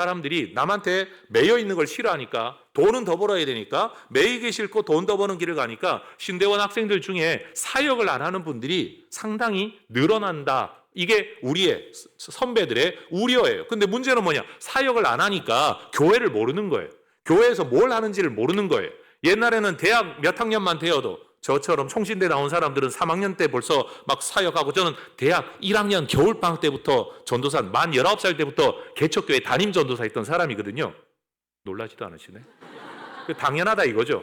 사람들이 남한테 매여 있는 걸 싫어하니까 돈은 더 벌어야 되니까 매이기 싫고 돈 더 버는 길을 가니까 신대원 학생들 중에 사역을 안 하는 분들이 상당히 늘어난다. 이게 우리의 선배들의 우려예요. 근데 문제는 뭐냐? 사역을 안 하니까 교회를 모르는 거예요. 교회에서 뭘 하는지를 모르는 거예요. 옛날에는 대학 몇 학년만 되어도 저처럼 총신대 나온 사람들은 3학년 때 벌써 막 사역하고, 저는 대학 1학년 겨울방학 때부터 전도사, 만 19살 때부터 개척교회 담임 전도사 했던 사람이거든요. 놀라지도 않으시네. 당연하다 이거죠.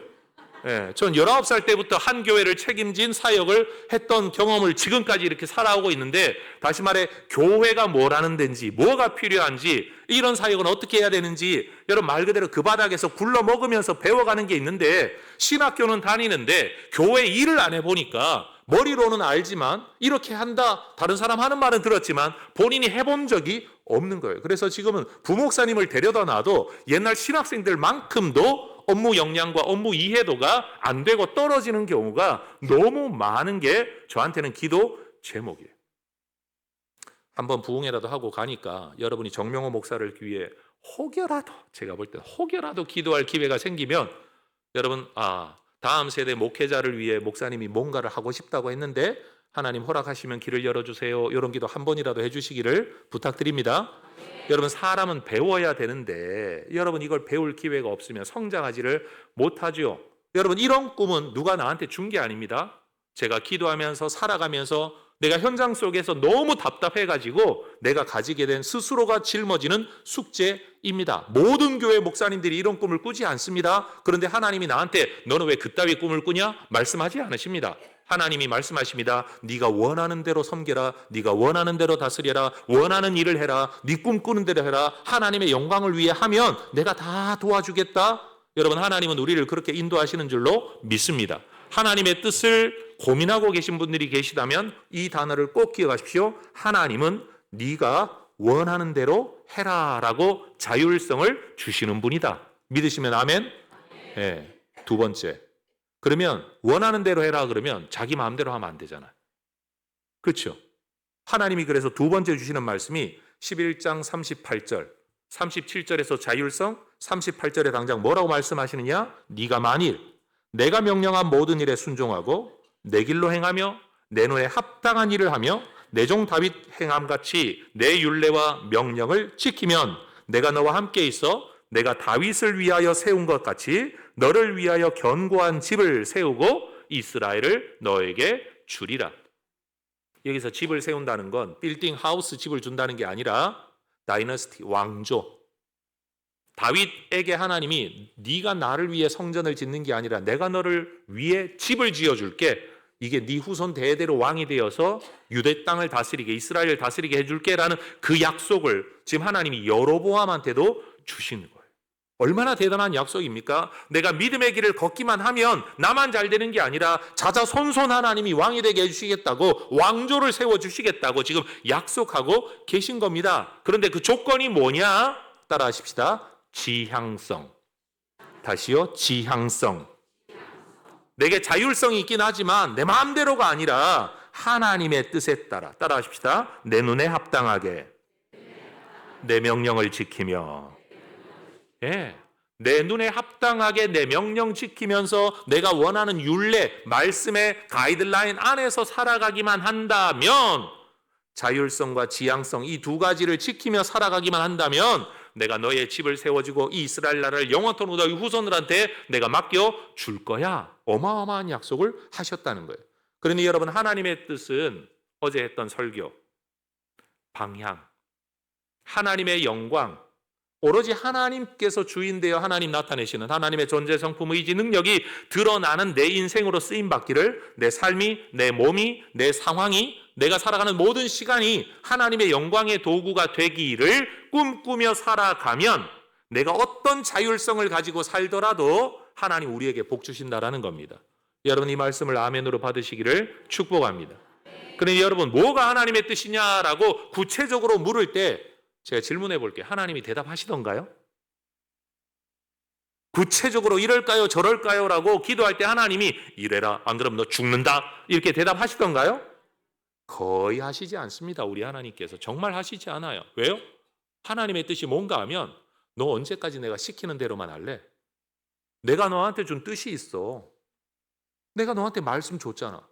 예, 전 19살 때부터 한 교회를 책임진 사역을 했던 경험을 지금까지 이렇게 살아오고 있는데, 다시 말해 교회가 뭘 하는 데인지, 뭐가 필요한지, 이런 사역은 어떻게 해야 되는지 여러분 말 그대로 그 바닥에서 굴러 먹으면서 배워가는 게 있는데, 신학교는 다니는데 교회 일을 안 해보니까 머리로는 알지만 이렇게 한다, 다른 사람 하는 말은 들었지만 본인이 해본 적이 없는 거예요. 그래서 지금은 부목사님을 데려다 놔도 옛날 신학생들만큼도 업무 역량과 업무 이해도가 안 되고 떨어지는 경우가 너무 많은 게 저한테는 기도 제목이에요. 한번 부흥회라도 하고 가니까 여러분이 정명호 목사를 위해 혹여라도, 제가 볼 때 혹여라도 기도할 기회가 생기면, 여러분 다음 세대 목회자를 위해 목사님이 뭔가를 하고 싶다고 했는데 하나님 허락하시면 길을 열어주세요, 이런 기도 한 번이라도 해주시기를 부탁드립니다. 여러분 사람은 배워야 되는데 여러분 이걸 배울 기회가 없으면 성장하지를 못하죠. 여러분 이런 꿈은 누가 나한테 준 게 아닙니다. 제가 기도하면서 살아가면서 내가 현장 속에서 너무 답답해가지고 내가 가지게 된, 스스로가 짊어지는 숙제입니다. 모든 교회 목사님들이 이런 꿈을 꾸지 않습니다. 그런데 하나님이 나한테 너는 왜 그따위 꿈을 꾸냐? 말씀하지 않으십니다. 하나님이 말씀하십니다. 네가 원하는 대로 섬겨라, 네가 원하는 대로 다스려라, 원하는 일을 해라, 네 꿈꾸는 대로 해라, 하나님의 영광을 위해 하면 내가 다 도와주겠다. 여러분 하나님은 우리를 그렇게 인도하시는 줄로 믿습니다. 하나님의 뜻을 고민하고 계신 분들이 계시다면 이 단어를 꼭 기억하십시오. 하나님은 네가 원하는 대로 해라라고 자율성을 주시는 분이다. 믿으시면 아멘. 네. 두 번째, 그러면 원하는 대로 해라 그러면 자기 마음대로 하면 안 되잖아요. 그렇죠? 하나님이 그래서 두 번째 주시는 말씀이 11장 38절, 37절에서 자율성, 38절에 당장 뭐라고 말씀하시느냐? 네가 만일 내가 명령한 모든 일에 순종하고 내 길로 행하며 내 눈에 합당한 일을 하며 내 종 다윗 행함같이 내 율례와 명령을 지키면 내가 너와 함께 있어 내가 다윗을 위하여 세운 것 같이 너를 위하여 견고한 집을 세우고 이스라엘을 너에게 주리라. 여기서 집을 세운다는 건 빌딩 하우스 집을 준다는 게 아니라 다이너스티, 왕조. 다윗에게 하나님이 네가 나를 위해 성전을 짓는 게 아니라 내가 너를 위해 집을 지어줄게. 이게 네 후손 대대로 왕이 되어서 유대 땅을 다스리게, 이스라엘을 다스리게 해줄게라는 그 약속을 지금 하나님이 여로보암한테도 주시는 거예요. 얼마나 대단한 약속입니까? 내가 믿음의 길을 걷기만 하면 나만 잘 되는 게 아니라 자자손손 하나님이 왕이 되게 해주시겠다고, 왕조를 세워주시겠다고 지금 약속하고 계신 겁니다. 그런데 그 조건이 뭐냐? 따라 하십시다. 지향성. 다시요. 지향성. 내게 자율성이 있긴 하지만 내 마음대로가 아니라 하나님의 뜻에 따라 하십시다. 내 눈에 합당하게 내 명령을 지키며, 예, 내 눈에 합당하게 내 명령 지키면서 내가 원하는 율례, 말씀의 가이드라인 안에서 살아가기만 한다면, 자율성과 지향성 이 두 가지를 지키며 살아가기만 한다면 내가 너의 집을 세워주고 이 이스라엘 나라를 영원토록 너희 후손들한테 내가 맡겨줄 거야. 어마어마한 약속을 하셨다는 거예요. 그러니 여러분 하나님의 뜻은 어제 했던 설교, 방향, 하나님의 영광, 오로지 하나님께서 주인 되어 하나님 나타내시는 하나님의 존재, 성품, 의지, 능력이 드러나는 내 인생으로 쓰임받기를, 내 삶이, 내 몸이, 내 상황이, 내가 살아가는 모든 시간이 하나님의 영광의 도구가 되기를 꿈꾸며 살아가면 내가 어떤 자율성을 가지고 살더라도 하나님 우리에게 복 주신다라는 겁니다. 여러분 이 말씀을 아멘으로 받으시기를 축복합니다. 그러니 여러분 뭐가 하나님의 뜻이냐라고 구체적으로 물을 때 제가 질문해 볼게요. 하나님이 대답하시던가요? 구체적으로 이럴까요 저럴까요 라고 기도할 때 하나님이 이래라 안 그러면 너 죽는다 이렇게 대답하시던가요? 거의 하시지 않습니다. 우리 하나님께서 정말 하시지 않아요. 왜요? 하나님의 뜻이 뭔가 하면 너 언제까지 내가 시키는 대로만 할래? 내가 너한테 준 뜻이 있어. 내가 너한테 말씀 줬잖아.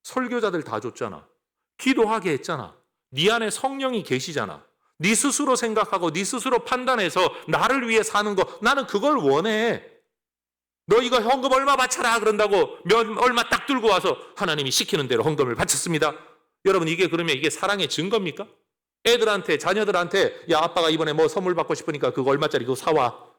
설교자들 다 줬잖아. 기도하게 했잖아. 네 안에 성령이 계시잖아. 네 스스로 생각하고 네 스스로 판단해서 나를 위해 사는 거, 나는 그걸 원해. 너 이거 헌금 얼마 바쳐라 그런다고 얼마 딱 들고 와서 하나님이 시키는 대로 헌금을 바쳤습니다. 여러분, 이게 그러면 이게 사랑의 증거입니까? 애들한테, 자녀들한테, 야, 아빠가 이번에 뭐 선물 받고 싶으니까 그거 얼마짜리 그거 사와.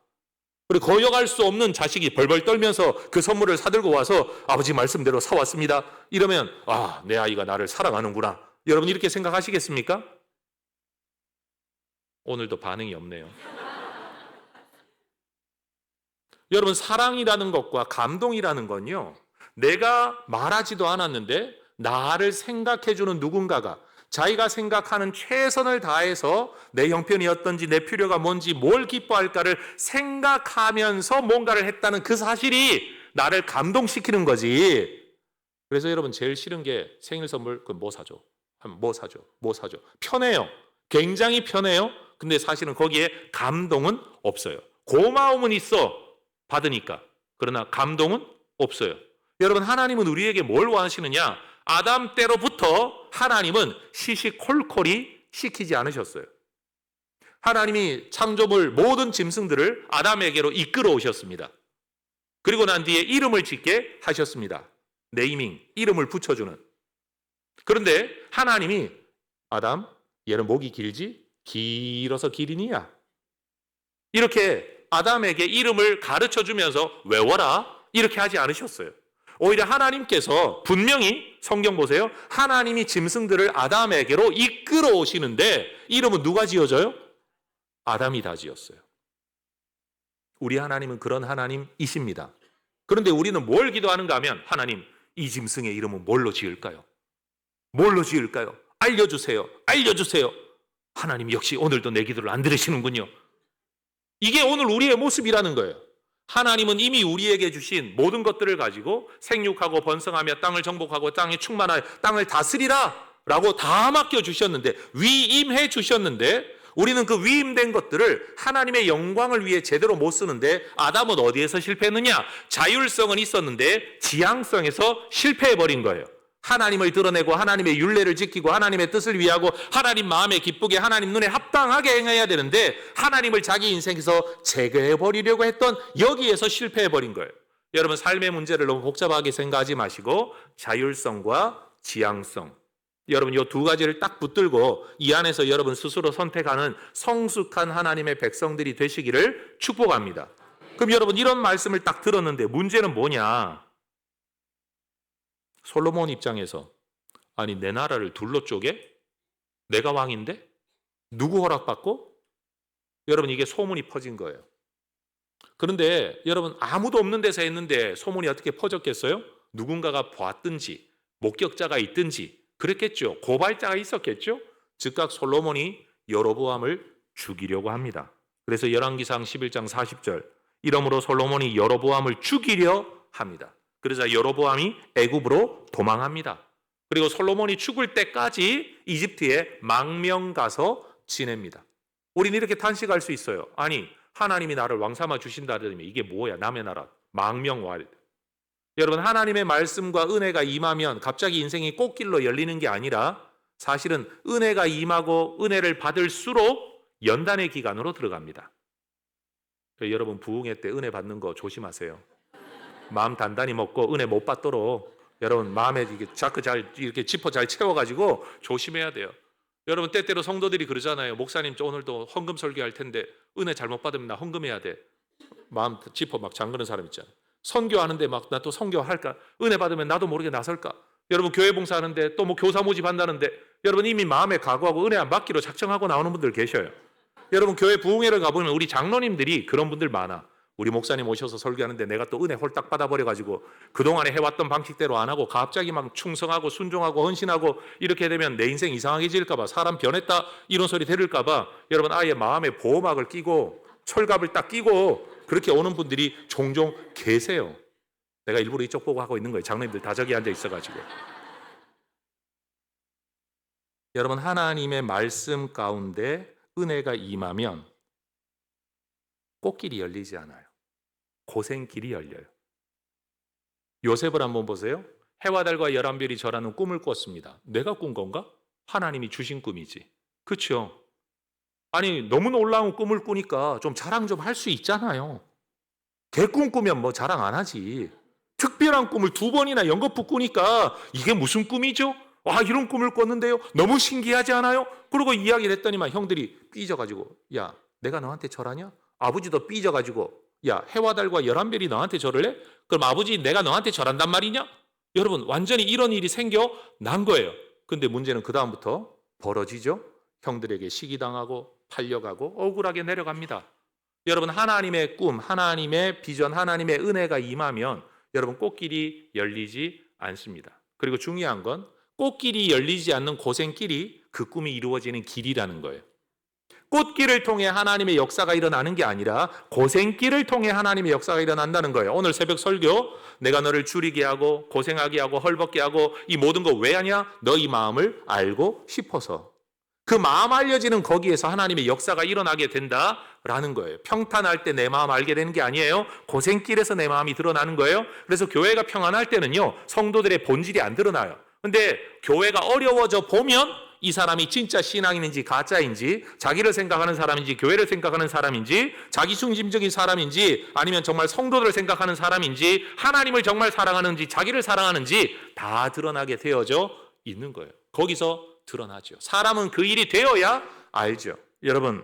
그리고 거역할 수 없는 자식이 벌벌 떨면서 그 선물을 사들고 와서 아버지 말씀대로 사왔습니다. 이러면 아, 내 아이가 나를 사랑하는구나. 여러분, 이렇게 생각하시겠습니까? 오늘도 반응이 없네요. 여러분, 사랑이라는 것과 감동이라는 건요, 내가 말하지도 않았는데 나를 생각해주는 누군가가 자기가 생각하는 최선을 다해서 내 형편이 어떤지, 내 필요가 뭔지, 뭘 기뻐할까를 생각하면서 뭔가를 했다는 그 사실이 나를 감동시키는 거지. 그래서 여러분, 제일 싫은 게 생일 선물, 그 뭐 사줘? 하면 뭐 사줘? 뭐 사줘? 편해요. 굉장히 편해요. 근데 사실은 거기에 감동은 없어요. 고마움은 있어, 받으니까. 그러나 감동은 없어요. 여러분, 하나님은 우리에게 뭘 원하시느냐? 아담 때로부터 하나님은 시시콜콜이 시키지 않으셨어요. 하나님이 창조물 모든 짐승들을 아담에게로 이끌어 오셨습니다. 그리고 난 뒤에 이름을 짓게 하셨습니다. 네이밍, 이름을 붙여주는. 그런데 하나님이 아담, 얘는 목이 길지? 길어서 기린이야. 이렇게 아담에게 이름을 가르쳐주면서 외워라, 이렇게 하지 않으셨어요. 오히려 하나님께서 분명히, 성경 보세요, 하나님이 짐승들을 아담에게로 이끌어 오시는데 이름은 누가 지어줘요? 아담이 다 지었어요. 우리 하나님은 그런 하나님이십니다. 그런데 우리는 뭘 기도하는가 하면, 하나님, 이 짐승의 이름은 뭘로 지을까요? 뭘로 지을까요? 알려주세요. 알려주세요. 하나님 역시 오늘도 내 기도를 안 들으시는군요. 이게 오늘 우리의 모습이라는 거예요. 하나님은 이미 우리에게 주신 모든 것들을 가지고 생육하고 번성하며 땅을 정복하고 땅에 충만하여 땅을 다스리라 라고 다 맡겨주셨는데, 위임해 주셨는데, 우리는 그 위임된 것들을 하나님의 영광을 위해 제대로 못 쓰는데, 아담은 어디에서 실패했느냐? 자율성은 있었는데 지향성에서 실패해버린 거예요. 하나님을 드러내고 하나님의 율례를 지키고 하나님의 뜻을 위하고 하나님 마음에 기쁘게 하나님 눈에 합당하게 행해야 되는데, 하나님을 자기 인생에서 제거해버리려고 했던 여기에서 실패해버린 거예요. 여러분, 삶의 문제를 너무 복잡하게 생각하지 마시고 자율성과 지향성, 여러분 이 두 가지를 딱 붙들고 이 안에서 여러분 스스로 선택하는 성숙한 하나님의 백성들이 되시기를 축복합니다. 그럼 여러분, 이런 말씀을 딱 들었는데 문제는 뭐냐? 솔로몬 입장에서, 아니 내 나라를 둘로 쪼개? 내가 왕인데? 누구 허락받고? 여러분, 이게 소문이 퍼진 거예요. 그런데 여러분, 아무도 없는 데서 했는데 소문이 어떻게 퍼졌겠어요? 누군가가 봤든지 목격자가 있든지 그랬겠죠. 고발자가 있었겠죠. 즉각 솔로몬이 여로보암을 죽이려고 합니다. 그래서 열왕기상 11장 40절, 이러므로 솔로몬이 여로보암을 죽이려 합니다. 그러자 여로보암이 애굽으로 도망합니다. 그리고 솔로몬이 죽을 때까지 이집트에 망명 가서 지냅니다. 우리는 이렇게 탄식할 수 있어요. 아니, 하나님이 나를 왕 삼아 주신다더니 이게 뭐야, 남의 나라 망명 와야 돼. 여러분, 하나님의 말씀과 은혜가 임하면 갑자기 인생이 꽃길로 열리는 게 아니라, 사실은 은혜가 임하고 은혜를 받을수록 연단의 기간으로 들어갑니다. 여러분, 부흥회 때 은혜 받는 거 조심하세요. 마음 단단히 먹고 은혜 못 받도록 여러분 마음에 이게 자꾸 잘 이렇게 짚어 잘 채워가지고 조심해야 돼요. 여러분, 때때로 성도들이 그러잖아요. 목사님, 저 오늘도 헌금 설교할 텐데 은혜 잘못 받으면 나 헌금해야 돼. 마음 짚어 막 잠그는 사람 있잖아요. 선교하는데 막 나 또 선교할까? 은혜 받으면 나도 모르게 나설까? 여러분, 교회 봉사하는데 또 뭐 교사 모집 한다는데, 여러분 이미 마음에 각오하고 은혜 안 받기로 작정하고 나오는 분들 계셔요. 여러분, 교회 부흥회를 가보면 우리 장로님들이 그런 분들 많아. 우리 목사님 오셔서 설교하는데 내가 또 은혜 홀딱 받아버려가지고 그동안에 해왔던 방식대로 안 하고 갑자기 막 충성하고 순종하고 헌신하고 이렇게 되면 내 인생 이상하게 질까봐, 사람 변했다 이런 소리 들을까봐 여러분 아예 마음에 보호막을 끼고 철갑을 딱 끼고 그렇게 오는 분들이 종종 계세요. 내가 일부러 이쪽 보고 하고 있는 거예요. 장로님들 다 저기 앉아 있어가지고. 여러분, 하나님의 말씀 가운데 은혜가 임하면 꽃길이 열리지 않아요. 고생길이 열려요. 요셉을 한번 보세요. 해와 달과 11별이 절하는 꿈을 꿨습니다. 내가 꾼 건가? 하나님이 주신 꿈이지. 그렇죠? 아니 너무 놀라운 꿈을 꾸니까 좀 자랑 좀 할 수 있잖아요. 개꿈 꾸면 뭐 자랑 안 하지. 특별한 꿈을 2번이나 연거푸 꾸니까 이게 무슨 꿈이죠? 와, 이런 꿈을 꿨는데요. 너무 신기하지 않아요? 그러고 이야기를 했더니만 형들이 삐져가지고, 야, 내가 너한테 절하냐? 아버지도 삐져가지고, 야, 해와 달과 11별이 너한테 절을 해? 그럼 아버지 내가 너한테 절한단 말이냐? 여러분, 완전히 이런 일이 생겨난 거예요. 근데 문제는 그 다음부터 벌어지죠. 형들에게 시기당하고 팔려가고 억울하게 내려갑니다. 여러분, 하나님의 꿈, 하나님의 비전, 하나님의 은혜가 임하면 여러분 꽃길이 열리지 않습니다. 그리고 중요한 건 꽃길이 열리지 않는 고생길이 그 꿈이 이루어지는 길이라는 거예요. 꽃길을 통해 하나님의 역사가 일어나는 게 아니라 고생길을 통해 하나님의 역사가 일어난다는 거예요. 오늘 새벽 설교, 내가 너를 줄이게 하고 고생하게 하고 헐벗게 하고 이 모든 거 왜 하냐? 너희 마음을 알고 싶어서. 그 마음 알려지는 거기에서 하나님의 역사가 일어나게 된다라는 거예요. 평탄할 때 내 마음 알게 되는 게 아니에요. 고생길에서 내 마음이 드러나는 거예요. 그래서 교회가 평안할 때는요, 성도들의 본질이 안 드러나요. 근데 교회가 어려워져 보면 이 사람이 진짜 신앙인인지 가짜인지, 자기를 생각하는 사람인지 교회를 생각하는 사람인지, 자기 중심적인 사람인지 아니면 정말 성도들을 생각하는 사람인지, 하나님을 정말 사랑하는지 자기를 사랑하는지 다 드러나게 되어져 있는 거예요. 거기서 드러나죠. 사람은 그 일이 되어야 알죠. 여러분,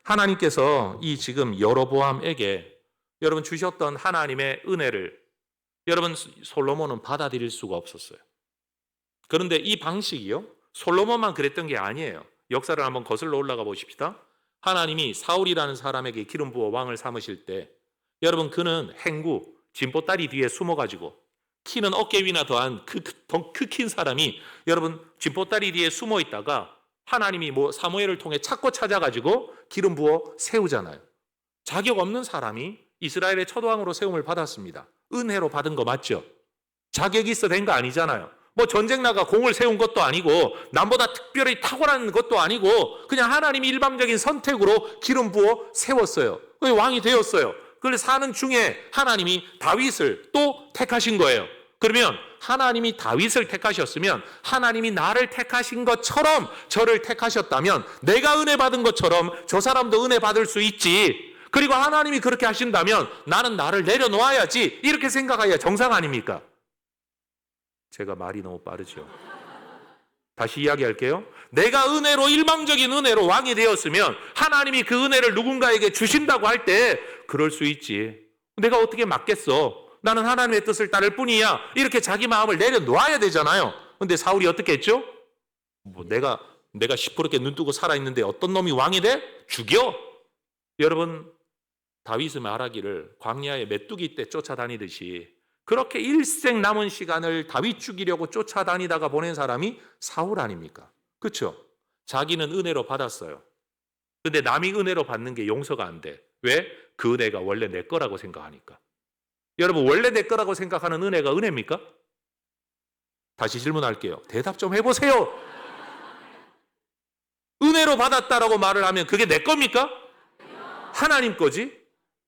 하나님께서 이 지금 여로보암에게 여러분 주셨던 하나님의 은혜를 여러분 솔로몬은 받아들일 수가 없었어요. 그런데 이 방식이요, 솔로몬만 그랬던 게 아니에요. 역사를 한번 거슬러 올라가 보십시다. 하나님이 사울이라는 사람에게 기름 부어 왕을 삼으실 때 여러분 그는 행구, 진보다리 뒤에 숨어가지고 키는 어깨 위나 더한 크 킨 사람이 여러분 진보다리 뒤에 숨어 있다가 하나님이 뭐 사무엘을 통해 찾고 찾아가지고 기름 부어 세우잖아요. 자격 없는 사람이 이스라엘의 첫 왕으로 세움을 받았습니다. 은혜로 받은 거 맞죠? 자격이 있어 된 거 아니잖아요. 뭐 전쟁 나가 공을 세운 것도 아니고 남보다 특별히 탁월한 것도 아니고 그냥 하나님이 일방적인 선택으로 기름 부어 세웠어요. 왕이 되었어요. 그걸 사는 중에 하나님이 다윗을 또 택하신 거예요. 그러면 하나님이 다윗을 택하셨으면 하나님이 나를 택하신 것처럼 저를 택하셨다면 내가 은혜 받은 것처럼 저 사람도 은혜 받을 수 있지. 그리고 하나님이 그렇게 하신다면 나는 나를 내려놓아야지. 이렇게 생각해야 정상 아닙니까? 제가 말이 너무 빠르죠. 다시 이야기할게요. 내가 은혜로 일방적인 은혜로 왕이 되었으면 하나님이 그 은혜를 누군가에게 주신다고 할 때 그럴 수 있지. 내가 어떻게 막겠어? 나는 하나님의 뜻을 따를 뿐이야. 이렇게 자기 마음을 내려놓아야 되잖아요. 근데 사울이 어떻게 했죠? 내가 시퍼렇게 눈 뜨고 살아있는데 어떤 놈이 왕이 돼? 죽여! 여러분, 다윗은 말하기를 광야에 메뚜기 떼 쫓아다니듯이 그렇게 일생 남은 시간을 다윗 죽이려고 쫓아다니다가 보낸 사람이 사울 아닙니까? 그렇죠? 자기는 은혜로 받았어요. 근데 남이 은혜로 받는 게 용서가 안 돼. 왜? 그 은혜가 원래 내 거라고 생각하니까. 여러분, 원래 내 거라고 생각하는 은혜가 은혜입니까? 다시 질문할게요. 대답 좀 해보세요. 은혜로 받았다라고 말을 하면 그게 내 겁니까? 하나님 거지?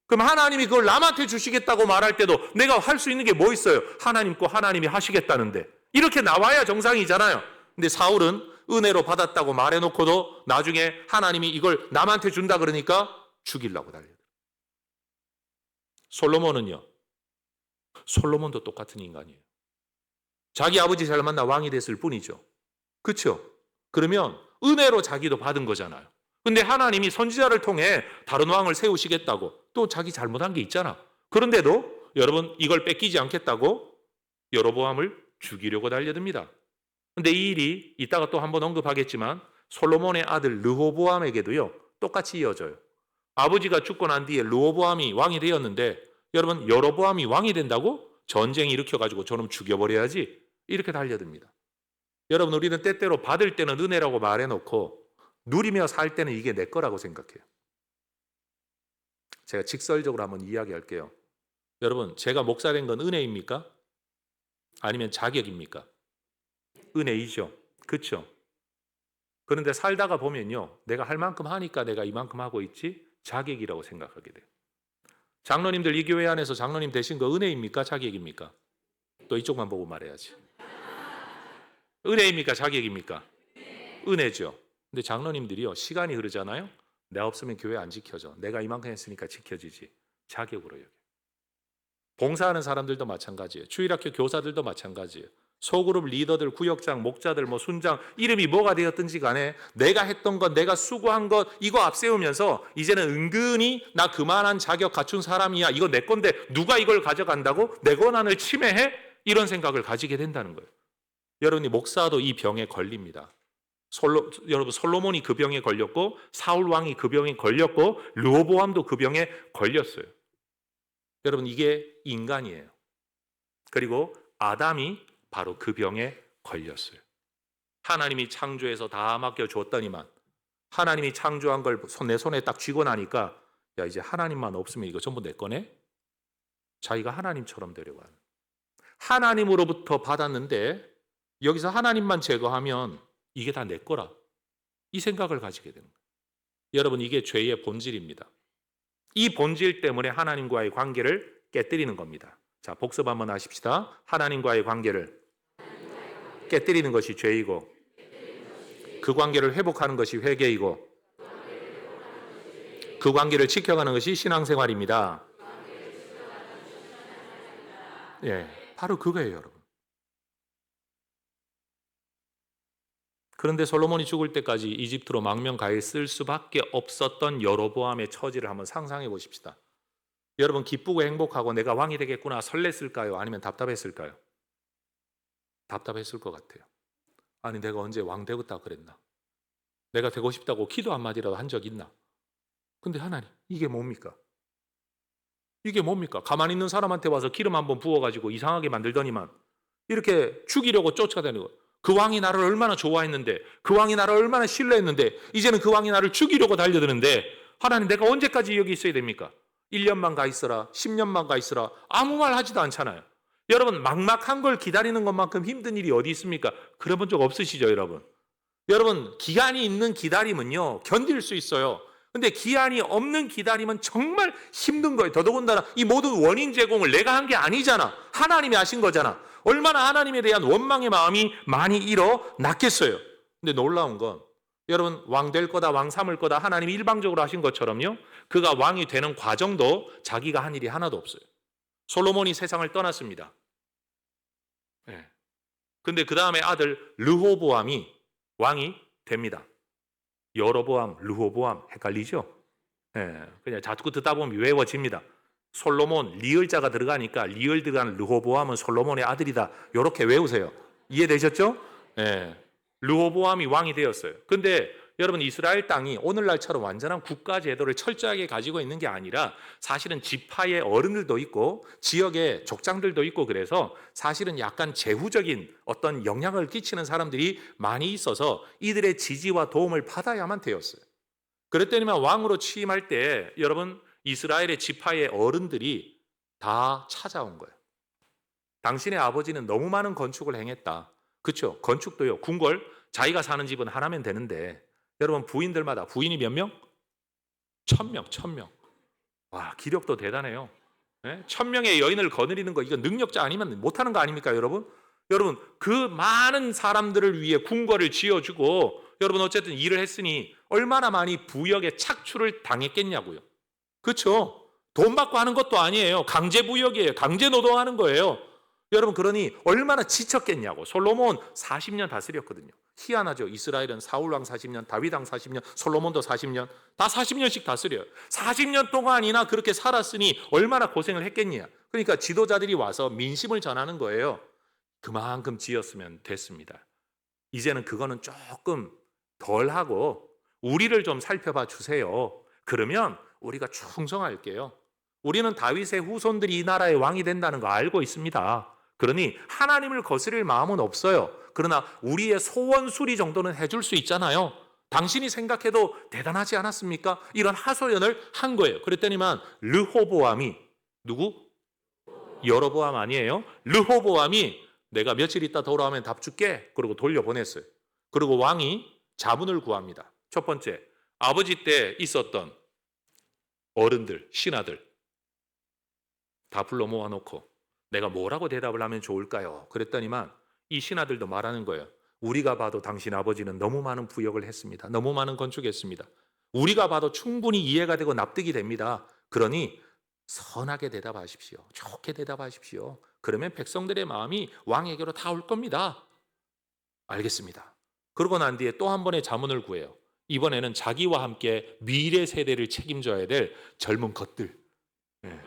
그럼 하나님이 그걸 남한테 주시겠다고 말할 때도 내가 할 수 있는 게 뭐 있어요? 하나님 거 하나님이 하시겠다는데. 이렇게 나와야 정상이잖아요. 근데 사울은 은혜로 받았다고 말해놓고도 나중에 하나님이 이걸 남한테 준다 그러니까 죽이려고 달려요. 솔로몬은요. 솔로몬도 똑같은 인간이에요. 자기 아버지 잘 만나 왕이 됐을 뿐이죠. 그렇죠? 그러면 은혜로 자기도 받은 거잖아요. 근데 하나님이 선지자를 통해 다른 왕을 세우시겠다고 또 자기 잘못한 게 있잖아. 그런데도 여러분 이걸 뺏기지 않겠다고 여로보암을 죽이려고 달려듭니다. 근데 이 일이 이따가 또 한번 언급하겠지만 솔로몬의 아들 르호보암에게도요 똑같이 이어져요. 아버지가 죽고 난 뒤에 르호보암이 왕이 되었는데 여러분 여로보암이 왕이 된다고? 전쟁 일으켜가지고 저놈 죽여버려야지. 이렇게 달려듭니다. 여러분 우리는 때때로 받을 때는 은혜라고 말해놓고 누리며 살 때는 이게 내 거라고 생각해요. 제가 직설적으로 한번 이야기할게요. 여러분 제가 목사 된 건 은혜입니까? 아니면 자격입니까? 은혜이죠. 그렇죠? 그런데 살다가 보면요. 내가 할 만큼 하니까 내가 이만큼 하고 있지 자격이라고 생각하게 돼요. 장로님들 이 교회 안에서 장로님 되신 거 은혜입니까? 자격입니까? 또 이쪽만 보고 말해야지. 은혜입니까? 자격입니까? 은혜죠. 근데 장로님들이요, 시간이 흐르잖아요. 내가 없으면 교회 안 지켜져. 내가 이만큼 했으니까 지켜지지. 자격으로 여겨. 봉사하는 사람들도 마찬가지예요. 주일학교 교사들도 마찬가지예요. 소그룹 리더들, 구역장, 목자들, 순장, 이름이 뭐가 되었든지 간에 내가 했던 것, 내가 수고한 것 이거 앞세우면서 이제는 은근히 나 그만한 자격 갖춘 사람이야. 이거 내 건데 누가 이걸 가져간다고? 내 권한을 침해해? 이런 생각을 가지게 된다는 거예요. 여러분이 목사도 이 병에 걸립니다. 여러분 솔로몬이 그 병에 걸렸고 사울 왕이 그 병에 걸렸고 르호보암도 그 병에 걸렸어요. 여러분 이게 인간이에요. 그리고 아담이 바로 그 병에 걸렸어요. 하나님이 창조해서 다 맡겨줬더니만 하나님이 창조한 걸 내 손에 딱 쥐고 나니까 야 이제 하나님만 없으면 이거 전부 내 거네? 자기가 하나님처럼 되려고 하는. 하나님으로부터 받았는데 여기서 하나님만 제거하면 이게 다 내 거라. 이 생각을 가지게 되는 거예요. 여러분 이게 죄의 본질입니다. 이 본질 때문에 하나님과의 관계를 깨뜨리는 겁니다. 자, 복습 한번 하십시다. 하나님과의 관계를 깨뜨리는 것이 죄이고 그 관계를 회복하는 것이 회개이고 그 관계를 지켜가는 것이 신앙생활입니다. 예, 바로 그거예요, 여러분. 그런데 솔로몬이 죽을 때까지 이집트로 망명가에 쓸 수밖에 없었던 여로보암의 처지를 한번 상상해 보십시다. 여러분 기쁘고 행복하고 내가 왕이 되겠구나 설렜을까요? 아니면 답답했을까요? 답답했을 것 같아요. 아니 내가 언제 왕 되겠다 그랬나? 내가 되고 싶다고 기도 한마디라도 한 적 있나? 근데 하나님 이게 뭡니까? 이게 뭡니까? 가만히 있는 사람한테 와서 기름 한번 부어가지고 이상하게 만들더니만 이렇게 죽이려고 쫓아다니는 거. 그 왕이 나를 얼마나 좋아했는데 그 왕이 나를 얼마나 신뢰했는데 이제는 그 왕이 나를 죽이려고 달려드는데 하나님 내가 언제까지 여기 있어야 됩니까? 1년만 가 있어라 10년만 가 있어라 아무 말 하지도 않잖아요. 여러분 막막한 걸 기다리는 것만큼 힘든 일이 어디 있습니까? 그래본 적 없으시죠 여러분? 여러분 기한이 있는 기다림은요 견딜 수 있어요. 근데 기한이 없는 기다림은 정말 힘든 거예요. 더더군다나 이 모든 원인 제공을 내가 한 게 아니잖아. 하나님이 하신 거잖아. 얼마나 하나님에 대한 원망의 마음이 많이 일어났겠어요. 근데 놀라운 건 여러분 왕 될 거다 왕 삼을 거다 하나님이 일방적으로 하신 것처럼요. 그가 왕이 되는 과정도 자기가 한 일이 하나도 없어요. 솔로몬이 세상을 떠났습니다. 네. 근데 그 다음에 아들 르호보암이 왕이 됩니다. 여로보암, 르호보암 헷갈리죠? 네. 그냥 자꾸 듣다 보면 외워집니다. 솔로몬 리을자가 들어가니까 리을 들어간 르호보암은 솔로몬의 아들이다. 이렇게 외우세요. 이해되셨죠? 네. 르호보암이 왕이 되었어요. 근데 여러분 이스라엘 땅이 오늘날처럼 완전한 국가 제도를 철저하게 가지고 있는 게 아니라 사실은 지파의 어른들도 있고 지역의 족장들도 있고 그래서 사실은 약간 제후적인 어떤 영향을 끼치는 사람들이 많이 있어서 이들의 지지와 도움을 받아야만 되었어요. 그랬더니만 왕으로 취임할 때 여러분 이스라엘의 지파의 어른들이 다 찾아온 거예요. 당신의 아버지는 너무 많은 건축을 행했다. 그렇죠? 건축도요. 궁궐 자기가 사는 집은 하나면 되는데 여러분 부인들마다 부인이 몇 명? 1000명, 1000명. 와 기력도 대단해요. 네? 1000명의 여인을 거느리는 거 이거 능력자 아니면 못하는 거 아닙니까 여러분? 여러분 그 많은 사람들을 위해 궁궐을 지어주고 여러분 어쨌든 일을 했으니 얼마나 많이 부역에 착취를 당했겠냐고요. 그렇죠? 돈 받고 하는 것도 아니에요. 강제부역이에요. 강제노동하는 거예요. 여러분 그러니 얼마나 지쳤겠냐고. 솔로몬 40년 다스렸거든요. 희한하죠. 이스라엘은 사울왕 40년, 다윗왕 40년, 솔로몬도 40년 다 40년씩 다스려요. 40년 동안이나 그렇게 살았으니 얼마나 고생을 했겠냐. 그러니까 지도자들이 와서 민심을 전하는 거예요. 그만큼 지었으면 됐습니다. 이제는 그거는 조금 덜하고 우리를 좀 살펴봐 주세요. 그러면 우리가 충성할게요. 우리는 다윗의 후손들이 이 나라의 왕이 된다는 거 알고 있습니다. 그러니 하나님을 거스릴 마음은 없어요. 그러나 우리의 소원 수리 정도는 해줄 수 있잖아요. 당신이 생각해도 대단하지 않았습니까? 이런 하소연을 한 거예요. 그랬더니만 르호보암이 누구? 여로보암 아니에요. 르호보암이 내가 며칠 있다 돌아오면 답 줄게. 그리고 돌려보냈어요. 그리고 왕이 자문을 구합니다. 첫 번째, 아버지 때 있었던 어른들, 신하들 다 불러 모아놓고 내가 뭐라고 대답을 하면 좋을까요? 그랬더니만 이 신하들도 말하는 거예요. 우리가 봐도 당신 아버지는 너무 많은 부역을 했습니다. 너무 많은 건축했습니다. 우리가 봐도 충분히 이해가 되고 납득이 됩니다. 그러니 선하게 대답하십시오. 좋게 대답하십시오. 그러면 백성들의 마음이 왕에게로 다 올 겁니다. 알겠습니다. 그러고 난 뒤에 또 한 번의 자문을 구해요. 이번에는 자기와 함께 미래 세대를 책임져야 될 젊은 것들, 예,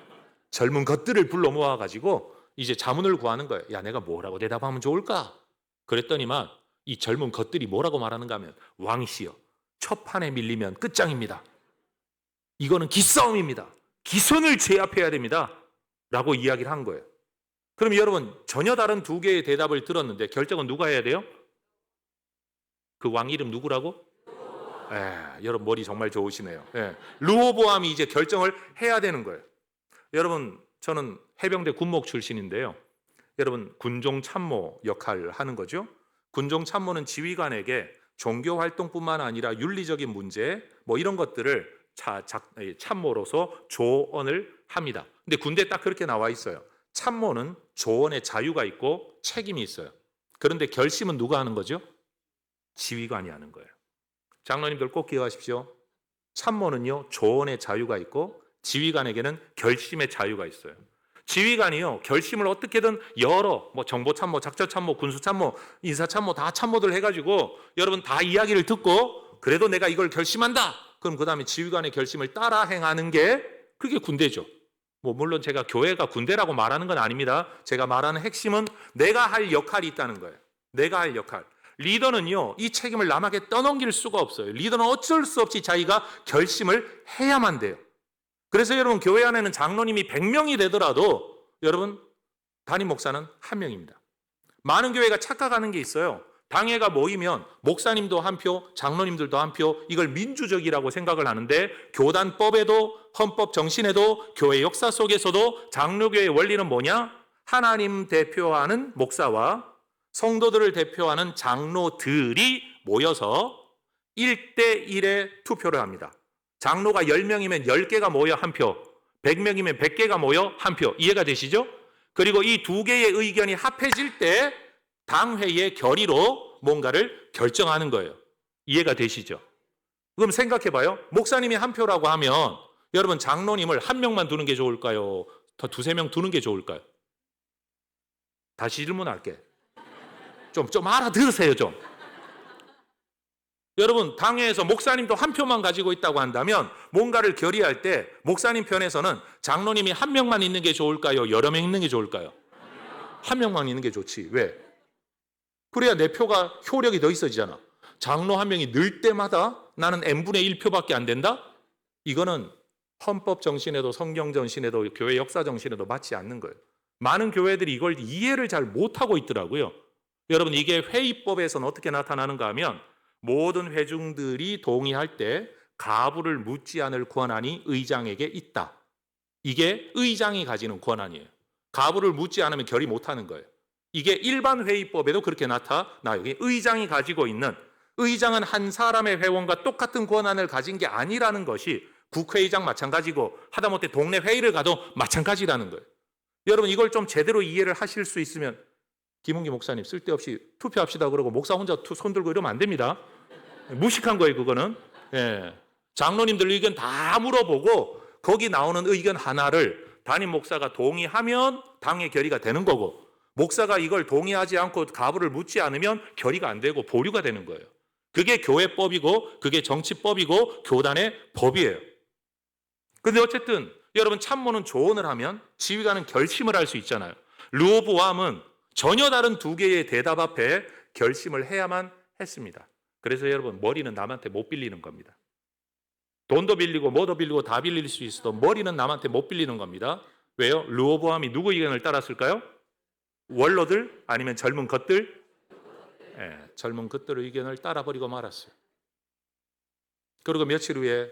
젊은 것들을 불러 모아가지고 이제 자문을 구하는 거예요. 야, 내가 뭐라고 대답하면 좋을까? 그랬더니만 이 젊은 것들이 뭐라고 말하는가 하면, 왕이시여, 첫 판에 밀리면 끝장입니다. 이거는 기싸움입니다. 기선을 제압해야 됩니다. 라고 이야기를 한 거예요. 그럼 여러분, 전혀 다른 두 개의 대답을 들었는데 결정은 누가 해야 돼요? 그 왕 이름 누구라고? 여러분 머리 정말 좋으시네요. 르호보암이 이제 결정을 해야 되는 거예요. 여러분, 저는 해병대 군목 출신인데요. 여러분, 군종 참모 역할을 하는 거죠. 군종 참모는 지휘관에게 종교 활동뿐만 아니라 윤리적인 문제 뭐 이런 것들을 참모로서 조언을 합니다. 근데 군대에 딱 그렇게 나와 있어요. 참모는 조언의 자유가 있고 책임이 있어요. 그런데 결심은 누가 하는 거죠? 지휘관이 하는 거예요. 장로님들 꼭 기억하십시오. 참모는요, 조언의 자유가 있고 지휘관에게는 결심의 자유가 있어요. 지휘관이요, 결심을 어떻게든 여러 정보참모, 작전참모, 군수참모, 인사참모 다 참모들 해가지고 여러분 다 이야기를 듣고 그래도 내가 이걸 결심한다. 그럼 그 다음에 지휘관의 결심을 따라 행하는 게 그게 군대죠. 물론 제가 교회가 군대라고 말하는 건 아닙니다. 제가 말하는 핵심은 내가 할 역할이 있다는 거예요. 내가 할 역할. 리더는요, 이 책임을 남에게 떠넘길 수가 없어요. 리더는 어쩔 수 없이 자기가 결심을 해야만 돼요. 그래서 여러분, 교회 안에는 장로님이 100명이 되더라도 여러분, 담임 목사는 1명입니다. 많은 교회가 착각하는 게 있어요. 당회가 모이면 목사님도 한 표, 장로님들도 한 표, 이걸 민주적이라고 생각을 하는데 교단법에도 헌법 정신에도 교회 역사 속에서도 장로교회의 원리는 뭐냐? 하나님 대표하는 목사와 성도들을 대표하는 장로들이 모여서 1대1의 투표를 합니다. 장로가 10명이면 10개가 모여 한 표, 100명이면 100개가 모여 한 표. 이해가 되시죠? 그리고 이 두 개의 의견이 합해질 때 당회의 결의로 뭔가를 결정하는 거예요. 이해가 되시죠? 그럼 생각해 봐요. 목사님이 한 표라고 하면 여러분, 장로님을 한 명만 두는 게 좋을까요? 더 두세 명 두는 게 좋을까요? 다시 질문할게. 좀 알아들으세요, 좀. 여러분, 당회에서 목사님도 한 표만 가지고 있다고 한다면 뭔가를 결의할 때 목사님 편에서는 장로님이 한 명만 있는 게 좋을까요? 여러 명 있는 게 좋을까요? 한 명만 있는 게 좋지. 왜? 그래야 내 표가 효력이 더 있어지잖아. 장로 한 명이 늘 때마다 나는 n분의 1표밖에 안 된다? 이거는 헌법 정신에도 성경 정신에도 교회 역사 정신에도 맞지 않는 거예요. 많은 교회들이 이걸 이해를 잘 못하고 있더라고요. 여러분, 이게 회의법에서는 어떻게 나타나는가 하면 모든 회중들이 동의할 때 가부를 묻지 않을 권한이 의장에게 있다. 이게 의장이 가지는 권한이에요. 가부를 묻지 않으면 결의 못하는 거예요. 이게 일반 회의법에도 그렇게 나타나요. 의장이 가지고 있는, 의장은 한 사람의 회원과 똑같은 권한을 가진 게 아니라는 것이 국회의장 마찬가지고 하다못해 동네 회의를 가도 마찬가지라는 거예요. 여러분, 이걸 좀 제대로 이해를 하실 수 있으면 김은기 목사님 쓸데없이 투표합시다 그러고 목사 혼자 손 들고 이러면 안 됩니다. 무식한 거예요, 그거는. 장로님들 의견 다 물어보고 거기 나오는 의견 하나를 담임 목사가 동의하면 당의 결의가 되는 거고, 목사가 이걸 동의하지 않고 가부를 묻지 않으면 결의가 안 되고 보류가 되는 거예요. 그게 교회법이고 그게 정치법이고 교단의 법이에요. 근데 어쨌든 여러분, 참모는 조언을 하면 지휘관은 결심을 할 수 있잖아요. 르호보암은 전혀 다른 두 개의 대답 앞에 결심을 해야만 했습니다. 그래서 여러분, 머리는 남한테 못 빌리는 겁니다. 돈도 빌리고 뭐도 빌리고 다 빌릴 수 있어도 머리는 남한테 못 빌리는 겁니다. 왜요? 르호보암이 누구 의견을 따랐을까요? 원로들 아니면 젊은 것들? 젊은 것들의 의견을 따라버리고 말았어요. 그리고 며칠 후에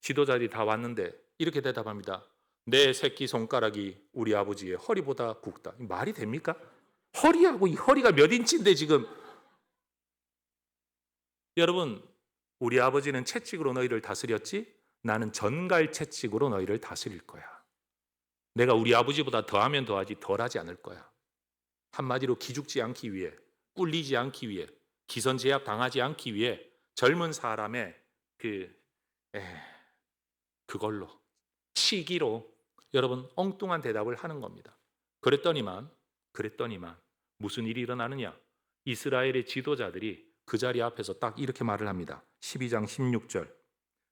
지도자들이 다 왔는데 이렇게 대답합니다. 내 새끼손가락이 우리 아버지의 허리보다 굵다. 말이 됩니까? 허리하고 이 허리가 몇 인치인데 지금. 여러분, 우리 아버지는 채찍으로 너희를 다스렸지 나는 전갈 채찍으로 너희를 다스릴 거야. 내가 우리 아버지보다 더하면 더하지 덜하지 않을 거야. 한마디로 기죽지 않기 위해, 꿀리지 않기 위해, 기선제압 당하지 않기 위해 젊은 사람의 그걸로 시기로 여러분 엉뚱한 대답을 하는 겁니다. 그랬더니만 무슨 일이 일어나느냐? 이스라엘의 지도자들이 그 자리 앞에서 딱 이렇게 말을 합니다. 12장 16절.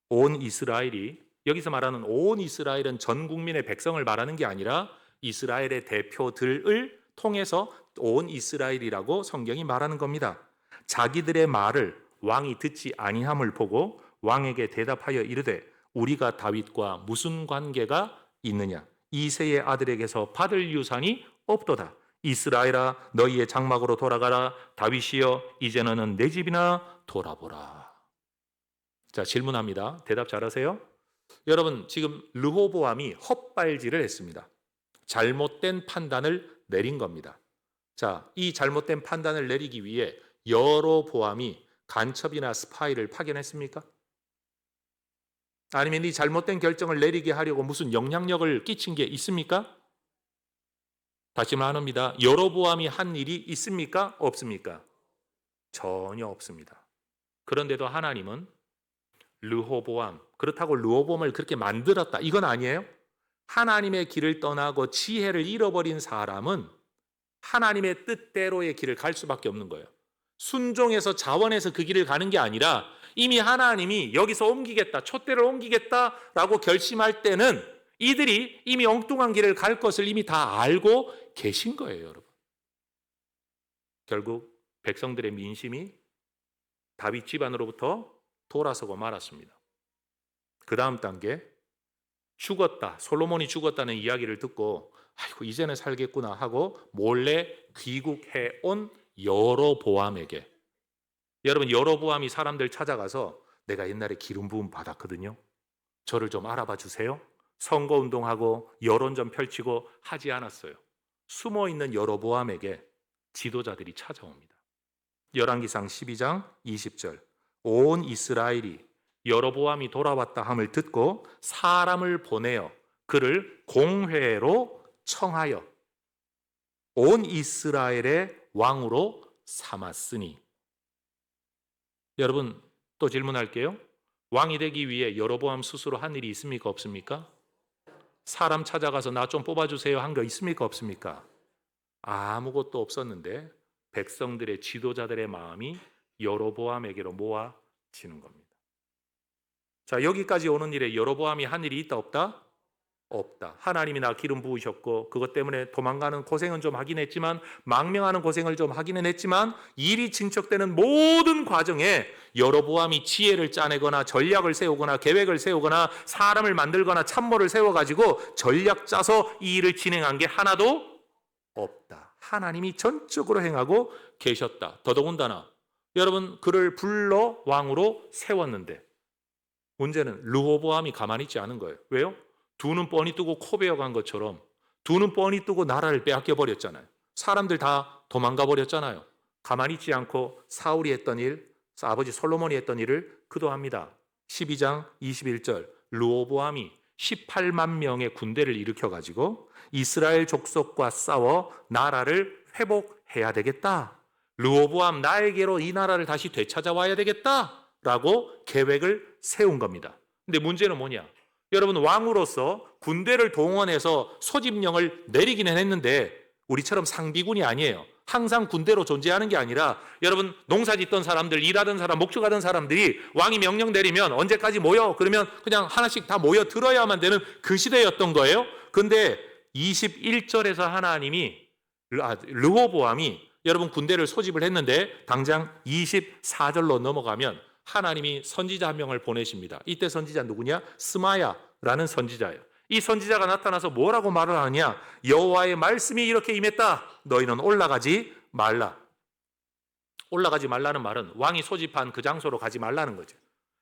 온 이스라엘이, 여기서 말하는 온 이스라엘은 전 국민의 백성을 말하는 게 아니라 이스라엘의 대표들을 통해서 온 이스라엘이라고 성경이 말하는 겁니다. 자기들의 말을 왕이 듣지 아니함을 보고 왕에게 대답하여 이르되 우리가 다윗과 무슨 관계가 있느냐? 이새의 아들에게서 받을 유산이 없도다. 이스라엘아 너희의 장막으로 돌아가라. 다윗이여 이제 너는 내 집이나 돌아보라. 자, 질문합니다. 대답 잘하세요? 여러분, 지금 르호보암이 헛발질을 했습니다. 잘못된 판단을 내린 겁니다. 자, 이 잘못된 판단을 내리기 위해 여로보암이 간첩이나 스파이를 파견했습니까? 아니면 이 잘못된 결정을 내리게 하려고 무슨 영향력을 끼친 게 있습니까? 다시 말합니다. 여로보암이 한 일이 있습니까? 없습니까? 전혀 없습니다. 그런데도 하나님은 르호보암, 그렇다고 르호보암을 그렇게 만들었다, 이건 아니에요. 하나님의 길을 떠나고 지혜를 잃어버린 사람은 하나님의 뜻대로의 길을 갈 수밖에 없는 거예요. 순종해서 자원해서 그 길을 가는 게 아니라 이미 하나님이 여기서 옮기겠다, 촛대를 옮기겠다라고 결심할 때는 이들이 이미 엉뚱한 길을 갈 것을 이미 다 알고 계신 거예요, 여러분. 결국 백성들의 민심이 다윗 집안으로부터 돌아서고 말았습니다. 그 다음 단계, 죽었다, 솔로몬이 죽었다는 이야기를 듣고 아이고 이제는 살겠구나 하고 몰래 귀국해 온 여로보암에게, 여러분 여로보암이 사람들 찾아가서 내가 옛날에 기름 부음 받았거든요, 저를 좀 알아봐 주세요, 선거운동하고 여론 좀 펼치고 하지 않았어요. 숨어있는 여로보암에게 지도자들이 찾아옵니다. 열왕기상 12장 20절. 온 이스라엘이 여로보암이 돌아왔다 함을 듣고 사람을 보내어 그를 공회로 청하여 온 이스라엘의 왕으로 삼았으니. 여러분 또 질문할게요. 왕이 되기 위해 여로보암 스스로 한 일이 있습니까? 없습니까? 사람 찾아가서 나 좀 뽑아주세요 한 거 있습니까? 없습니까? 아무것도 없었는데 백성들의 지도자들의 마음이 여로보암에게로 모아지는 겁니다. 자, 여기까지 오는 일에 여로보암이 한 일이 있다 없다? 없다. 하나님이 나 기름 부으셨고 그것 때문에 도망가는 고생은 좀 하긴 했지만, 망명하는 고생을 좀 하기는 했지만, 일이 진척되는 모든 과정에 여로보암이 지혜를 짜내거나 전략을 세우거나 계획을 세우거나 사람을 만들거나 참모를 세워가지고 전략 짜서 이 일을 진행한 게 하나도 없다. 하나님이 전적으로 행하고 계셨다. 더더군다나 여러분 그를 불러 왕으로 세웠는데 문제는 르호보암이 가만히 있지 않은 거예요. 왜요? 두 눈 뻔히 뜨고 코 베어간 것처럼 두 눈 뻔히 뜨고 나라를 빼앗겨 버렸잖아요. 사람들 다 도망가 버렸잖아요. 가만히 있지 않고 사울이 했던 일, 아버지 솔로몬이 했던 일을 그도합니다. 12장 21절. 르호보암이 18만 명의 군대를 일으켜가지고 이스라엘 족속과 싸워 나라를 회복해야 되겠다. 르호보암 나에게로 이 나라를 다시 되찾아와야 되겠다라고 계획을 세운 겁니다. 근데 문제는 뭐냐? 여러분 왕으로서 군대를 동원해서 소집령을 내리기는 했는데 우리처럼 상비군이 아니에요. 항상 군대로 존재하는 게 아니라 여러분 농사 짓던 사람들, 일하던 사람, 목축하던 사람들이 왕이 명령 내리면 언제까지 모여? 그러면 그냥 하나씩 다 모여 들어야만 되는 그 시대였던 거예요. 근데 21절에서 하나님이 르호보암이 여러분 군대를 소집을 했는데 당장 24절로 넘어가면 하나님이 선지자 한 명을 보내십니다. 이때 선지자 누구냐? 스마야라는 선지자예요. 이 선지자가 나타나서 뭐라고 말을 하느냐? 여호와의 말씀이 이렇게 임했다. 너희는 올라가지 말라. 올라가지 말라는 말은 왕이 소집한 그 장소로 가지 말라는 거죠.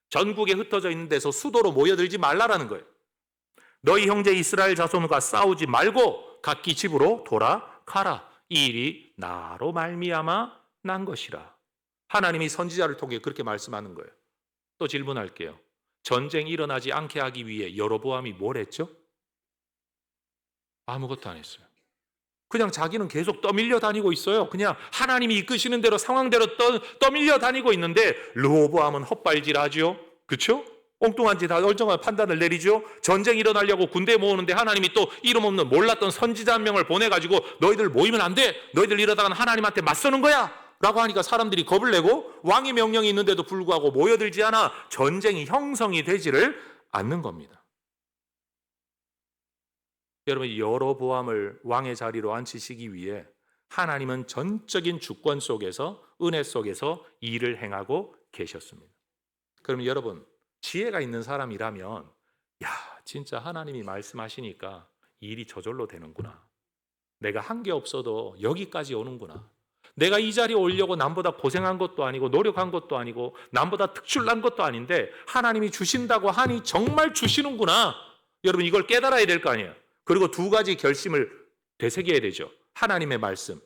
전국에 흩어져 있는 데서 수도로 모여들지 말라라는 거예요. 너희 형제 이스라엘 자손과 싸우지 말고 각기 집으로 돌아가라. 이 일이 나로 말미암아 난 것이라. 하나님이 선지자를 통해 그렇게 말씀하는 거예요. 또 질문할게요. 전쟁이 일어나지 않게 하기 위해 여로보암이 뭘 했죠? 아무것도 안 했어요. 그냥 자기는 계속 떠밀려 다니고 있어요. 그냥 하나님이 이끄시는 대로 상황대로 떠밀려 다니고 있는데 르호보암은 헛발질하죠. 그렇죠? 엉뚱한 짓, 얼쩡한 판단을 내리죠. 전쟁 일어나려고 군대 모으는데 하나님이 또 이름 없는 몰랐던 선지자 한 명을 보내가지고 너희들 모이면 안 돼. 너희들 이러다가는 하나님한테 맞서는 거야. 라고 하니까 사람들이 겁을 내고 왕의 명령이 있는데도 불구하고 모여들지 않아 전쟁이 형성이 되지를 않는 겁니다. 여러분, 여로보암을 왕의 자리로 앉히시기 위해 하나님은 전적인 주권 속에서, 은혜 속에서 일을 행하고 계셨습니다. 그러면 여러분, 지혜가 있는 사람이라면 야, 진짜 하나님이 말씀하시니까 일이 저절로 되는구나. 내가 한 게 없어도 여기까지 오는구나. 내가 이 자리에 오려고 남보다 고생한 것도 아니고 노력한 것도 아니고 남보다 특출난 것도 아닌데 하나님이 주신다고 하니 정말 주시는구나. 여러분, 이걸 깨달아야 될 거 아니에요. 그리고 두 가지 결심을 되새겨야 되죠. 하나님의 말씀.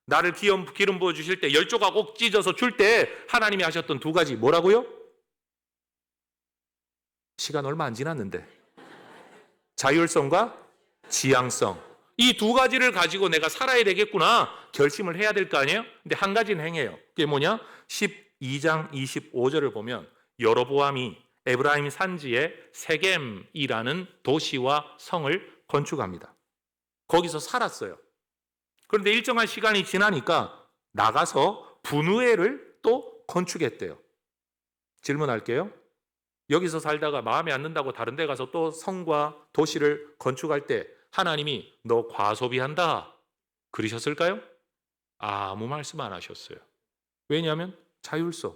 나를 기름 부어 주실 때 10조각 옥 찢어서 줄 때 하나님이 하셨던 두 가지 뭐라고요? 시간 얼마 안 지났는데. 자율성과 지향성. 이 두 가지를 가지고 내가 살아야 되겠구나 결심을 해야 될 거 아니에요? 근데 한 가지는 행해요. 그게 뭐냐? 12장 25절을 보면 여로보암이 에브라임 산지에 세겜이라는 도시와 성을 건축합니다. 거기서 살았어요. 그런데 일정한 시간이 지나니까 나가서 분우엘을 또 건축했대요. 질문할게요. 여기서 살다가 마음에 안 든다고 다른 데 가서 또 성과 도시를 건축할 때 하나님이 너 과소비한다 그러셨을까요? 아무 말씀 안 하셨어요. 왜냐하면 자율성.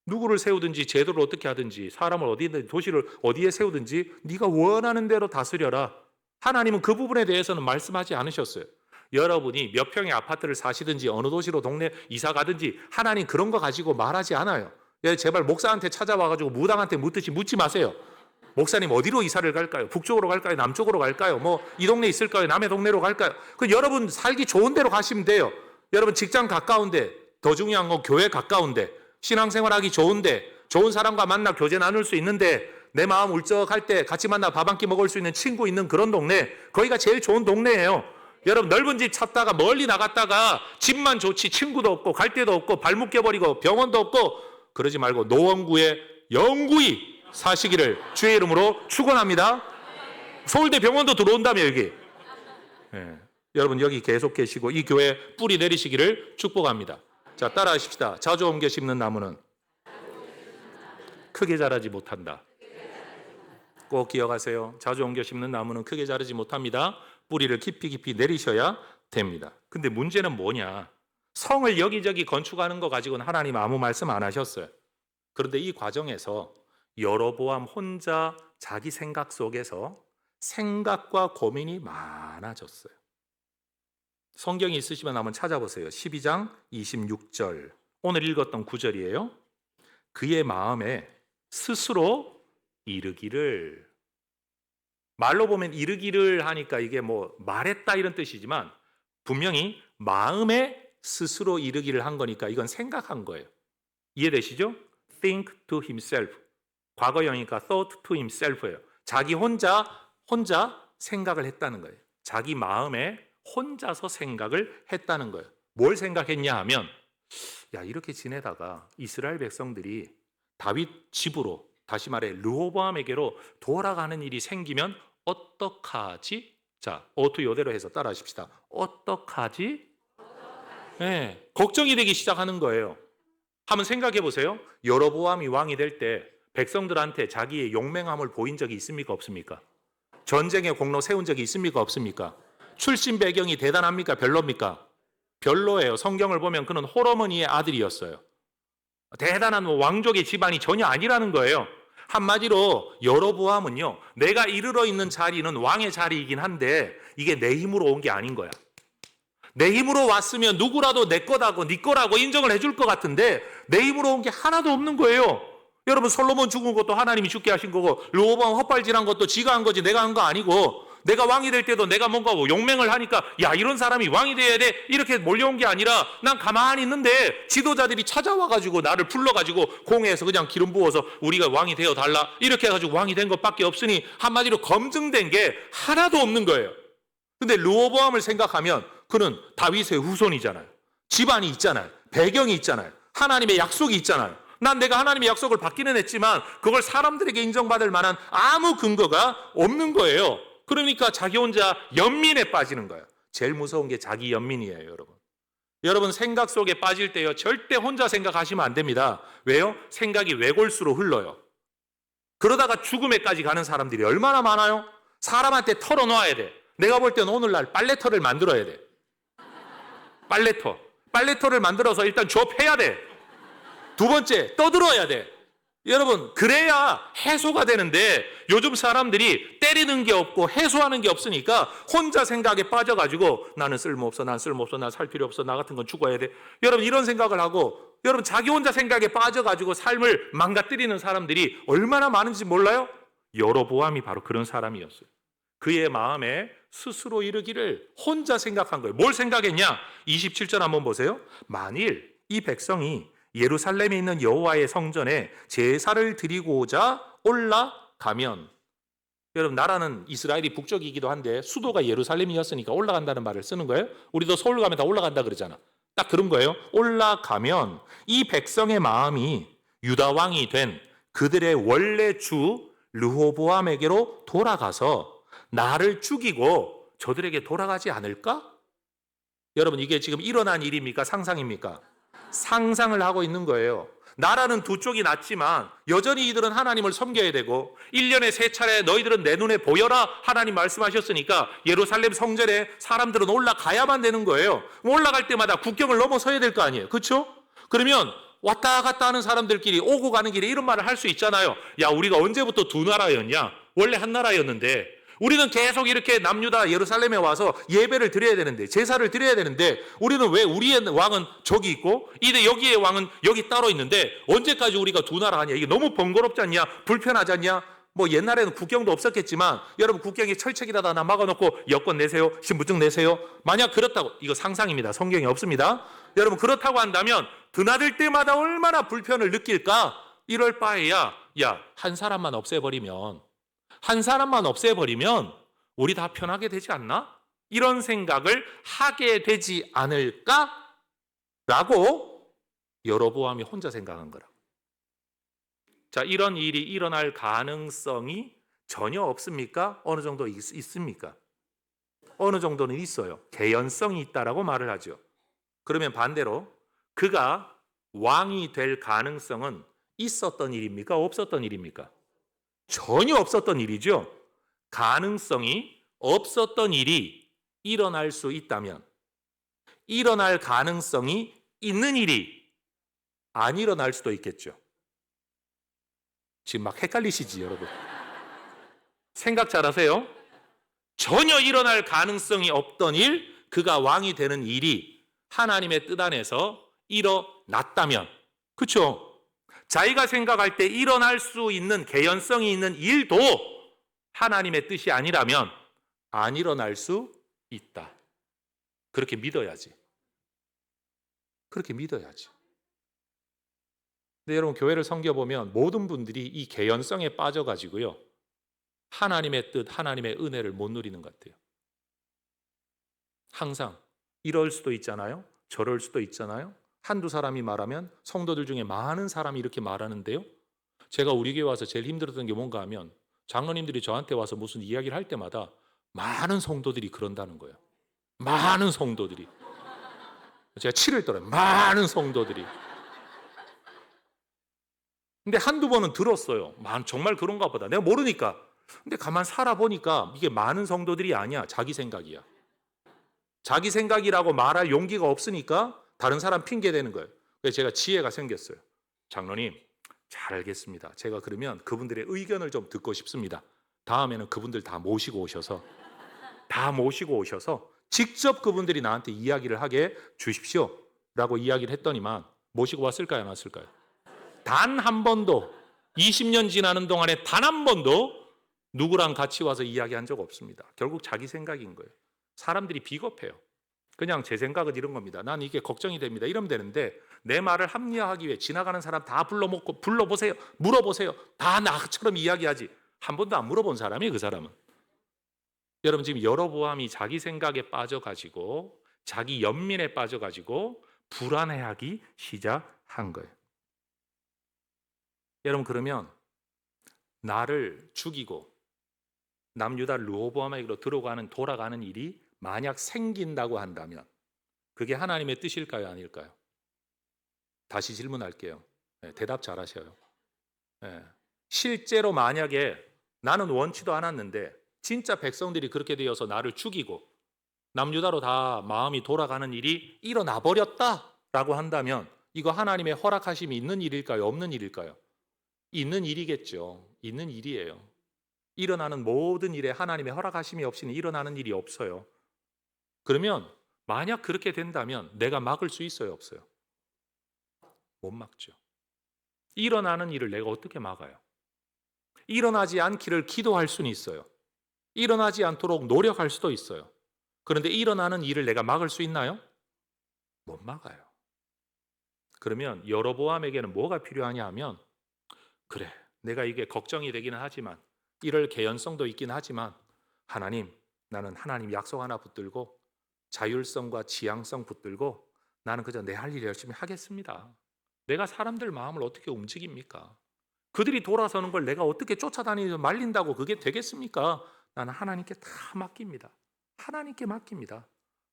누구를 세우든지 제도를 어떻게 하든지 사람을 어디든 도시를 어디에 세우든지 네가 원하는 대로 다스려라. 하나님은 그 부분에 대해서는 말씀하지 않으셨어요. 여러분이 몇 평의 아파트를 사시든지 어느 도시로 동네 이사 가든지 하나님 그런 거 가지고 말하지 않아요. 제발 목사한테 찾아와가지고 무당한테 묻듯이 묻지 마세요. 목사님 어디로 이사를 갈까요? 북쪽으로 갈까요? 남쪽으로 갈까요? 뭐 이 동네 있을까요? 남의 동네로 갈까요? 그 여러분 살기 좋은 데로 가시면 돼요. 여러분 직장 가까운데, 더 중요한 건 교회 가까운데, 신앙생활하기 좋은데, 좋은 사람과 만나 교제 나눌 수 있는데, 내 마음 울적할 때 같이 만나 밥 한 끼 먹을 수 있는 친구 있는 그런 동네, 거기가 제일 좋은 동네예요. 여러분 넓은 집 찾다가 멀리 나갔다가 집만 좋지 친구도 없고 갈 데도 없고 발 묶여버리고 병원도 없고 그러지 말고 노원구에 영구히 사시기를 주의 이름으로 축원합니다. 서울대 병원도 들어온다며 여기. 여러분 여기 계속 계시고 이 교회 뿌리 내리시기를 축복합니다. 자, 따라하십시다. 자주 옮겨 심는 나무는 크게 자라지 못한다. 꼭 기억하세요. 자주 옮겨 심는 나무는 크게 자라지 못합니다. 뿌리를 깊이 내리셔야 됩니다. 근데 문제는 뭐냐? 성을 여기저기 건축하는 거 가지고는 하나님 아무 말씀 안 하셨어요. 그런데 이 과정에서 여로보암 혼자 자기 생각 속에서 생각과 고민이 많아졌어요. 성경이 있으시면 한번 찾아보세요. 12장 26절. 오늘 읽었던 구절이에요. 그의 마음에 스스로 이르기를. 말로 보면 이르기를 하니까 이게 뭐 말했다 이런 뜻이지만 분명히 마음에 스스로 이르기를 한 거니까 이건 생각한 거예요. 이해되시죠? think to himself. 과거형이니까 thought to himself예요. 자기 혼자 생각을 했다는 거예요. 자기 마음에 혼자서 생각을 했다는 거예요. 뭘 생각했냐 하면 야, 이렇게 지내다가 이스라엘 백성들이 다윗 집으로, 다시 말해 르호보암에게로 돌아가는 일이 생기면 어떡하지? 자, 어투 요대로 해서 따라하십시다. 어떡하지? 네, 걱정이 되기 시작하는 거예요. 한번 생각해 보세요. 여로보암이 왕이 될 때 백성들한테 자기의 용맹함을 보인 적이 있습니까? 없습니까? 전쟁의 공로 세운 적이 있습니까? 없습니까? 출신 배경이 대단합니까? 별로입니까? 별로예요. 성경을 보면 그는 홀어머니의 아들이었어요. 대단한 왕족의 집안이 전혀 아니라는 거예요. 한마디로 여로보암은요, 내가 이르러 있는 자리는 왕의 자리이긴 한데 이게 내 힘으로 온 게 아닌 거야. 내 힘으로 왔으면 누구라도 내 거다고 네 거라고 인정을 해줄 것 같은데 내 힘으로 온 게 하나도 없는 거예요. 여러분 솔로몬 죽은 것도 하나님이 죽게 하신 거고 르호보암 헛발질한 것도 지가 한 거지 내가 한 거 아니고, 내가 왕이 될 때도 내가 뭔가 용맹을 하니까 야, 이런 사람이 왕이 돼야 돼 이렇게 몰려온 게 아니라 난 가만히 있는데 지도자들이 찾아와가지고 나를 불러가지고 공회에서 그냥 기름 부어서 우리가 왕이 되어 달라 이렇게 해가지고 왕이 된 것밖에 없으니 한마디로 검증된 게 하나도 없는 거예요. 근데 르호보암을 생각하면 그는 다윗의 후손이잖아요. 집안이 있잖아요. 배경이 있잖아요. 하나님의 약속이 있잖아요. 난 내가 하나님의 약속을 받기는 했지만 그걸 사람들에게 인정받을 만한 아무 근거가 없는 거예요. 그러니까 자기 혼자 연민에 빠지는 거예요. 제일 무서운 게 자기 연민이에요, 여러분. 여러분 생각 속에 빠질 때요, 절대 혼자 생각하시면 안 됩니다. 왜요? 생각이 외골수로 흘러요. 그러다가 죽음에까지 가는 사람들이 얼마나 많아요? 사람한테 털어놓아야 돼. 내가 볼 때는 오늘날 빨래터를 만들어야 돼. 빨래터를 만들어서 일단 조업해야 돼. 두 번째, 떠들어야 돼. 여러분, 그래야 해소가 되는데 요즘 사람들이 때리는 게 없고 해소하는 게 없으니까 혼자 생각에 빠져가지고 나는 쓸모없어, 난 살 필요 없어, 나 같은 건 죽어야 돼. 여러분, 이런 생각을 하고 여러분 자기 혼자 생각에 빠져가지고 삶을 망가뜨리는 사람들이 얼마나 많은지 몰라요? 여로보암이 바로 그런 사람이었어요. 그의 마음에 스스로 이르기를 혼자 생각한 거예요. 뭘 생각했냐? 27절 한번 보세요. 만일 이 백성이 예루살렘에 있는 여호와의 성전에 제사를 드리고자 올라가면, 여러분 나라는 이스라엘이 북쪽이기도 한데 수도가 예루살렘이었으니까 올라간다는 말을 쓰는 거예요. 우리도 서울 가면 다 올라간다 그러잖아. 딱 그런 거예요. 올라가면 이 백성의 마음이 유다 왕이 된 그들의 원래 주 르호보암에게로 돌아가서 나를 죽이고 저들에게 돌아가지 않을까? 여러분 이게 지금 일어난 일입니까? 상상입니까? 상상을 하고 있는 거예요. 나라는 두 쪽이 났지만 여전히 이들은 하나님을 섬겨야 되고 1년에 3차례 너희들은 내 눈에 보여라 하나님 말씀하셨으니까 예루살렘 성전에 사람들은 올라가야만 되는 거예요. 올라갈 때마다 국경을 넘어서야 될 거 아니에요. 그렇죠? 그러면 왔다 갔다 하는 사람들끼리 오고 가는 길에 이런 말을 할 수 있잖아요. 야, 우리가 언제부터 두 나라였냐? 원래 한 나라였는데 우리는 계속 이렇게 남유다 예루살렘에 와서 예배를 드려야 되는데, 제사를 드려야 되는데 우리는 왜 우리의 왕은 저기 있고 이제 여기의 왕은 여기 따로 있는데 언제까지 우리가 두 나라 하냐? 이게 너무 번거롭지 않냐? 불편하지 않냐? 뭐 옛날에는 국경도 없었겠지만 여러분 국경에 철책이라도 하나 막아놓고 여권 내세요, 신분증 내세요. 만약 그렇다고, 이거 상상입니다. 성경에 없습니다. 여러분 그렇다고 한다면 드나들 때마다 얼마나 불편을 느낄까? 이럴 바에야 한 사람만 없애버리면 우리 다 편하게 되지 않나? 이런 생각을 하게 되지 않을까? 라고 여로보암이 혼자 생각한 거라고. 자, 이런 일이 일어날 가능성이 전혀 없습니까? 어느 정도 있습니까? 어느 정도는 있어요. 개연성이 있다라고 말을 하죠. 그러면 반대로 그가 왕이 될 가능성은 있었던 일입니까? 없었던 일입니까? 전혀 없었던 일이죠. 가능성이 없었던 일이 일어날 수 있다면 일어날 가능성이 있는 일이 안 일어날 수도 있겠죠. 지금 막 헷갈리시지, 여러분? 생각 잘하세요. 전혀 일어날 가능성이 없던 일, 그가 왕이 되는 일이 하나님의 뜻 안에서 일어났다면, 그렇죠? 자기가 생각할 때 일어날 수 있는 개연성이 있는 일도 하나님의 뜻이 아니라면 안 일어날 수 있다. 그렇게 믿어야지. 근데 여러분 교회를 섬겨보면 모든 분들이 이 개연성에 빠져가지고요, 하나님의 뜻, 하나님의 은혜를 못 누리는 것 같아요. 항상 이럴 수도 있잖아요. 저럴 수도 있잖아요. 한두 사람이 말하면 성도들 중에 많은 사람이 이렇게 말하는데요. 제가 우리 교회 와서 제일 힘들었던 게 뭔가 하면 장로님들이 저한테 와서 무슨 이야기를 할 때마다 많은 성도들이 그런다는 거예요. 많은 성도들이. 제가 치를 떨어요. 많은 성도들이. 근데 한두 번은 들었어요. 정말 그런가 보다. 내가 모르니까. 근데 가만 살아보니까 이게 많은 성도들이 아니야. 자기 생각이야. 자기 생각이라고 말할 용기가 없으니까 다른 사람 핑계 대는 거예요. 그래서 제가 지혜가 생겼어요. 장로님, 잘 알겠습니다. 제가 그러면 그분들의 의견을 좀 듣고 싶습니다. 다음에는 그분들 다 모시고 오셔서 직접 그분들이 나한테 이야기를 하게 주십시오 라고 이야기를 했더니만 모시고 왔을까요? 안 왔을까요? 단 한 번도 20년 지나는 동안에 단 한 번도 누구랑 같이 와서 이야기한 적 없습니다. 결국 자기 생각인 거예요. 사람들이 비겁해요. 그냥 제 생각은 이런 겁니다. 난 이게 걱정이 됩니다. 이러면 되는데 내 말을 합리화하기 위해 지나가는 사람 다 불러보세요. 물어보세요. 다 나처럼 이야기하지. 한 번도 안 물어본 사람이에요. 그 사람은. 여러분 지금 여로보암이 자기 생각에 빠져가지고 자기 연민에 빠져가지고 불안해하기 시작한 거예요. 여러분 그러면 나를 죽이고 남유다 르호보암에게로 돌아가는 일이 만약 생긴다고 한다면 그게 하나님의 뜻일까요? 아닐까요? 다시 질문할게요. 네, 대답 잘하셔요. 네. 실제로 만약에 나는 원치도 않았는데 진짜 백성들이 그렇게 되어서 나를 죽이고 남유다로 다 마음이 돌아가는 일이 일어나 버렸다라고 한다면 이거 하나님의 허락하심이 있는 일일까요? 없는 일일까요? 있는 일이겠죠. 있는 일이에요. 일어나는 모든 일에 하나님의 허락하심이 없이는 일어나는 일이 없어요. 그러면 만약 그렇게 된다면 내가 막을 수 있어요? 없어요? 못 막죠. 일어나는 일을 내가 어떻게 막아요? 일어나지 않기를 기도할 수는 있어요. 일어나지 않도록 노력할 수도 있어요. 그런데 일어나는 일을 내가 막을 수 있나요? 못 막아요. 그러면 여로보암에게는 뭐가 필요하냐 하면 그래, 내가 이게 걱정이 되기는 하지만 이럴 개연성도 있긴 하지만 하나님, 나는 하나님 약속 하나 붙들고 자율성과 지향성 붙들고 나는 그저 내 할 일 열심히 하겠습니다. 내가 사람들 마음을 어떻게 움직입니까? 그들이 돌아서는 걸 내가 어떻게 쫓아다니면서 말린다고 그게 되겠습니까? 나는 하나님께 다 맡깁니다. 하나님께 맡깁니다.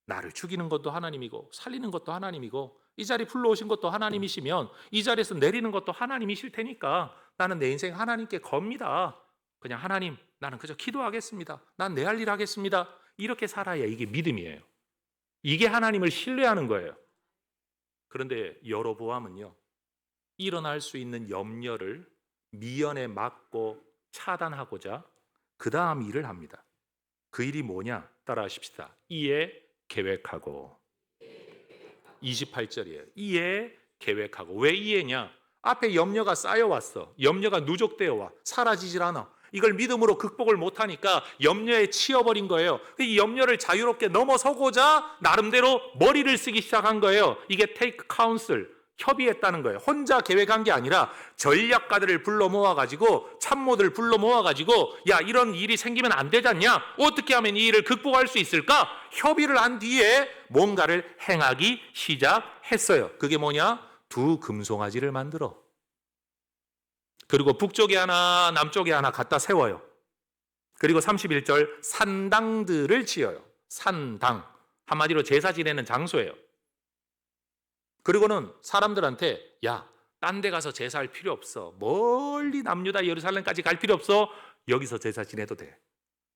나를 죽이는 것도 하나님이고 살리는 것도 하나님이고 이 자리 불러오신 것도 하나님이시면 이 자리에서 내리는 것도 하나님이실 테니까 나는 내 인생 하나님께 겁니다. 그냥 하나님, 나는 그저 기도하겠습니다. 난 내 할 일 하겠습니다. 이렇게 살아야 이게 믿음이에요. 이게 하나님을 신뢰하는 거예요. 그런데 여로보암은요, 일어날 수 있는 염려를 미연에 막고 차단하고자 그 다음 일을 합니다. 그 일이 뭐냐? 따라하십시다. 이에 계획하고. 28절이에요. 이에 계획하고. 왜 이에냐? 앞에 염려가 쌓여왔어. 염려가 누적되어 와. 사라지질 않아. 이걸 믿음으로 극복을 못하니까 염려에 치여버린 거예요. 이 염려를 자유롭게 넘어서고자 나름대로 머리를 쓰기 시작한 거예요. 이게 take counsel, 협의했다는 거예요. 혼자 계획한 게 아니라 전략가들을 불러 모아가지고 참모들 불러 모아가지고 야, 이런 일이 생기면 안 되지 않냐? 어떻게 하면 이 일을 극복할 수 있을까? 협의를 한 뒤에 뭔가를 행하기 시작했어요. 그게 뭐냐? 두 금송아지를 만들어. 그리고 북쪽에 하나 남쪽에 하나 갖다 세워요. 그리고 31절 산당들을 지어요. 산당, 한마디로 제사 지내는 장소예요. 그리고는 사람들한테 야, 딴 데 가서 제사할 필요 없어. 멀리 남유다 예루살렘까지 갈 필요 없어. 여기서 제사 지내도 돼.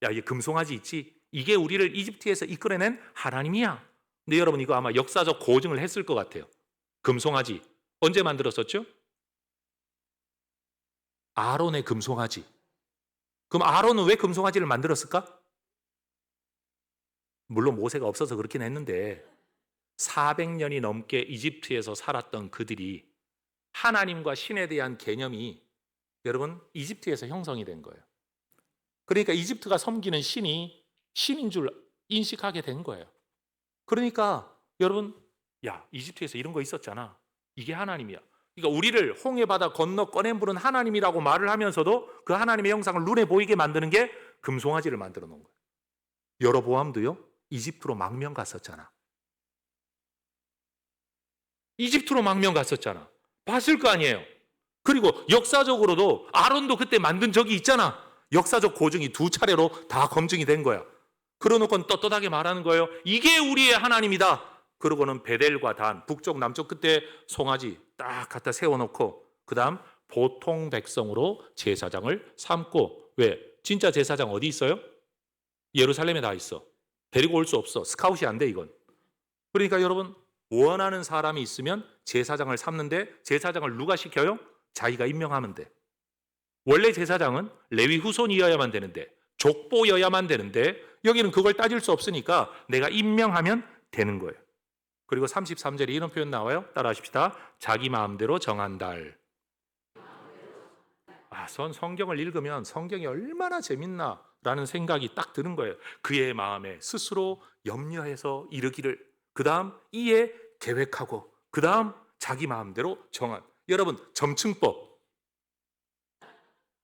야, 이 금송아지 있지? 이게 우리를 이집트에서 이끌어낸 하나님이야. 근데 여러분 이거 아마 역사적 고증을 했을 것 같아요. 금송아지 언제 만들었었죠? 아론의 금송아지. 그럼 아론은 왜 금송아지를 만들었을까? 물론 모세가 없어서 그렇긴 했는데 400년이 넘게 이집트에서 살았던 그들이 하나님과 신에 대한 개념이 여러분 이집트에서 형성이 된 거예요. 그러니까 이집트가 섬기는 신이 신인 줄 인식하게 된 거예요. 그러니까 여러분, 야, 이집트에서 이런 거 있었잖아. 이게 하나님이야. 그러니까 우리를 홍해 바다 건너 꺼내 부른 하나님이라고 말을 하면서도 그 하나님의 형상을 눈에 보이게 만드는 게 금송아지를 만들어 놓은 거예요. 여로보암도요, 이집트로 망명 갔었잖아. 이집트로 망명 갔었잖아. 봤을 거 아니에요. 그리고 역사적으로도 아론도 그때 만든 적이 있잖아. 역사적 고증이 2차례로 다 검증이 된 거야. 그러놓고 떳떳하게 말하는 거예요. 이게 우리의 하나님이다. 그러고는 베델과 단, 북쪽 남쪽 끝에 송아지 딱 갖다 세워놓고 그 다음 보통 백성으로 제사장을 삼고. 왜? 진짜 제사장 어디 있어요? 예루살렘에 다 있어. 데리고 올 수 없어. 스카웃이 안 돼 이건. 그러니까 여러분, 원하는 사람이 있으면 제사장을 삼는데 제사장을 누가 시켜요? 자기가 임명하면 돼. 원래 제사장은 레위 후손이어야만 되는데 족보여야만 되는데 여기는 그걸 따질 수 없으니까 내가 임명하면 되는 거예요. 그리고 33절에 이런 표현 나와요. 따라하십시다. 자기 마음대로 정한 달. 성경을 읽으면 성경이 얼마나 재밌나 라는 생각이 딱 드는 거예요. 그의 마음에 스스로 염려해서 이르기를, 그 다음 이에 계획하고, 그 다음 자기 마음대로 정한. 여러분, 점층법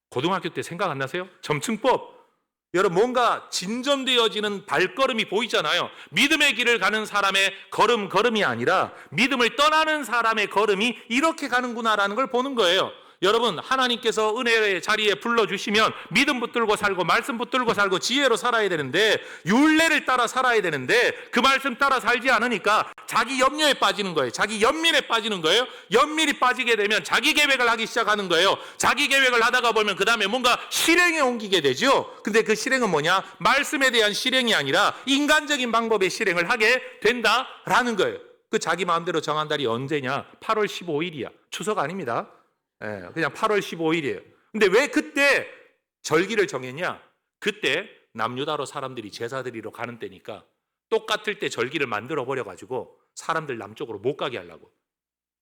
고등학교 때 생각 안 나세요? 점층법. 여러분, 뭔가 진전되어지는 발걸음이 보이잖아요. 믿음의 길을 가는 사람의 걸음이 아니라 믿음을 떠나는 사람의 걸음이 이렇게 가는구나라는 걸 보는 거예요. 여러분, 하나님께서 은혜의 자리에 불러주시면 믿음 붙들고 살고 말씀 붙들고 살고 지혜로 살아야 되는데, 율례를 따라 살아야 되는데 그 말씀 따라 살지 않으니까 자기 염려에 빠지는 거예요. 자기 연민에 빠지는 거예요. 연민이 빠지게 되면 자기 계획을 하기 시작하는 거예요. 자기 계획을 하다가 보면 그 다음에 뭔가 실행에 옮기게 되죠. 근데 그 실행은 뭐냐? 말씀에 대한 실행이 아니라 인간적인 방법의 실행을 하게 된다라는 거예요. 그 자기 마음대로 정한 달이 언제냐? 8월 15일이야. 추석 아닙니다. 그냥 8월 15일이에요. 근데 왜 그때 절기를 정했냐? 그때 남유다로 사람들이 제사 드리러 가는 때니까 똑같을 때 절기를 만들어 버려가지고 사람들 남쪽으로 못 가게 하려고.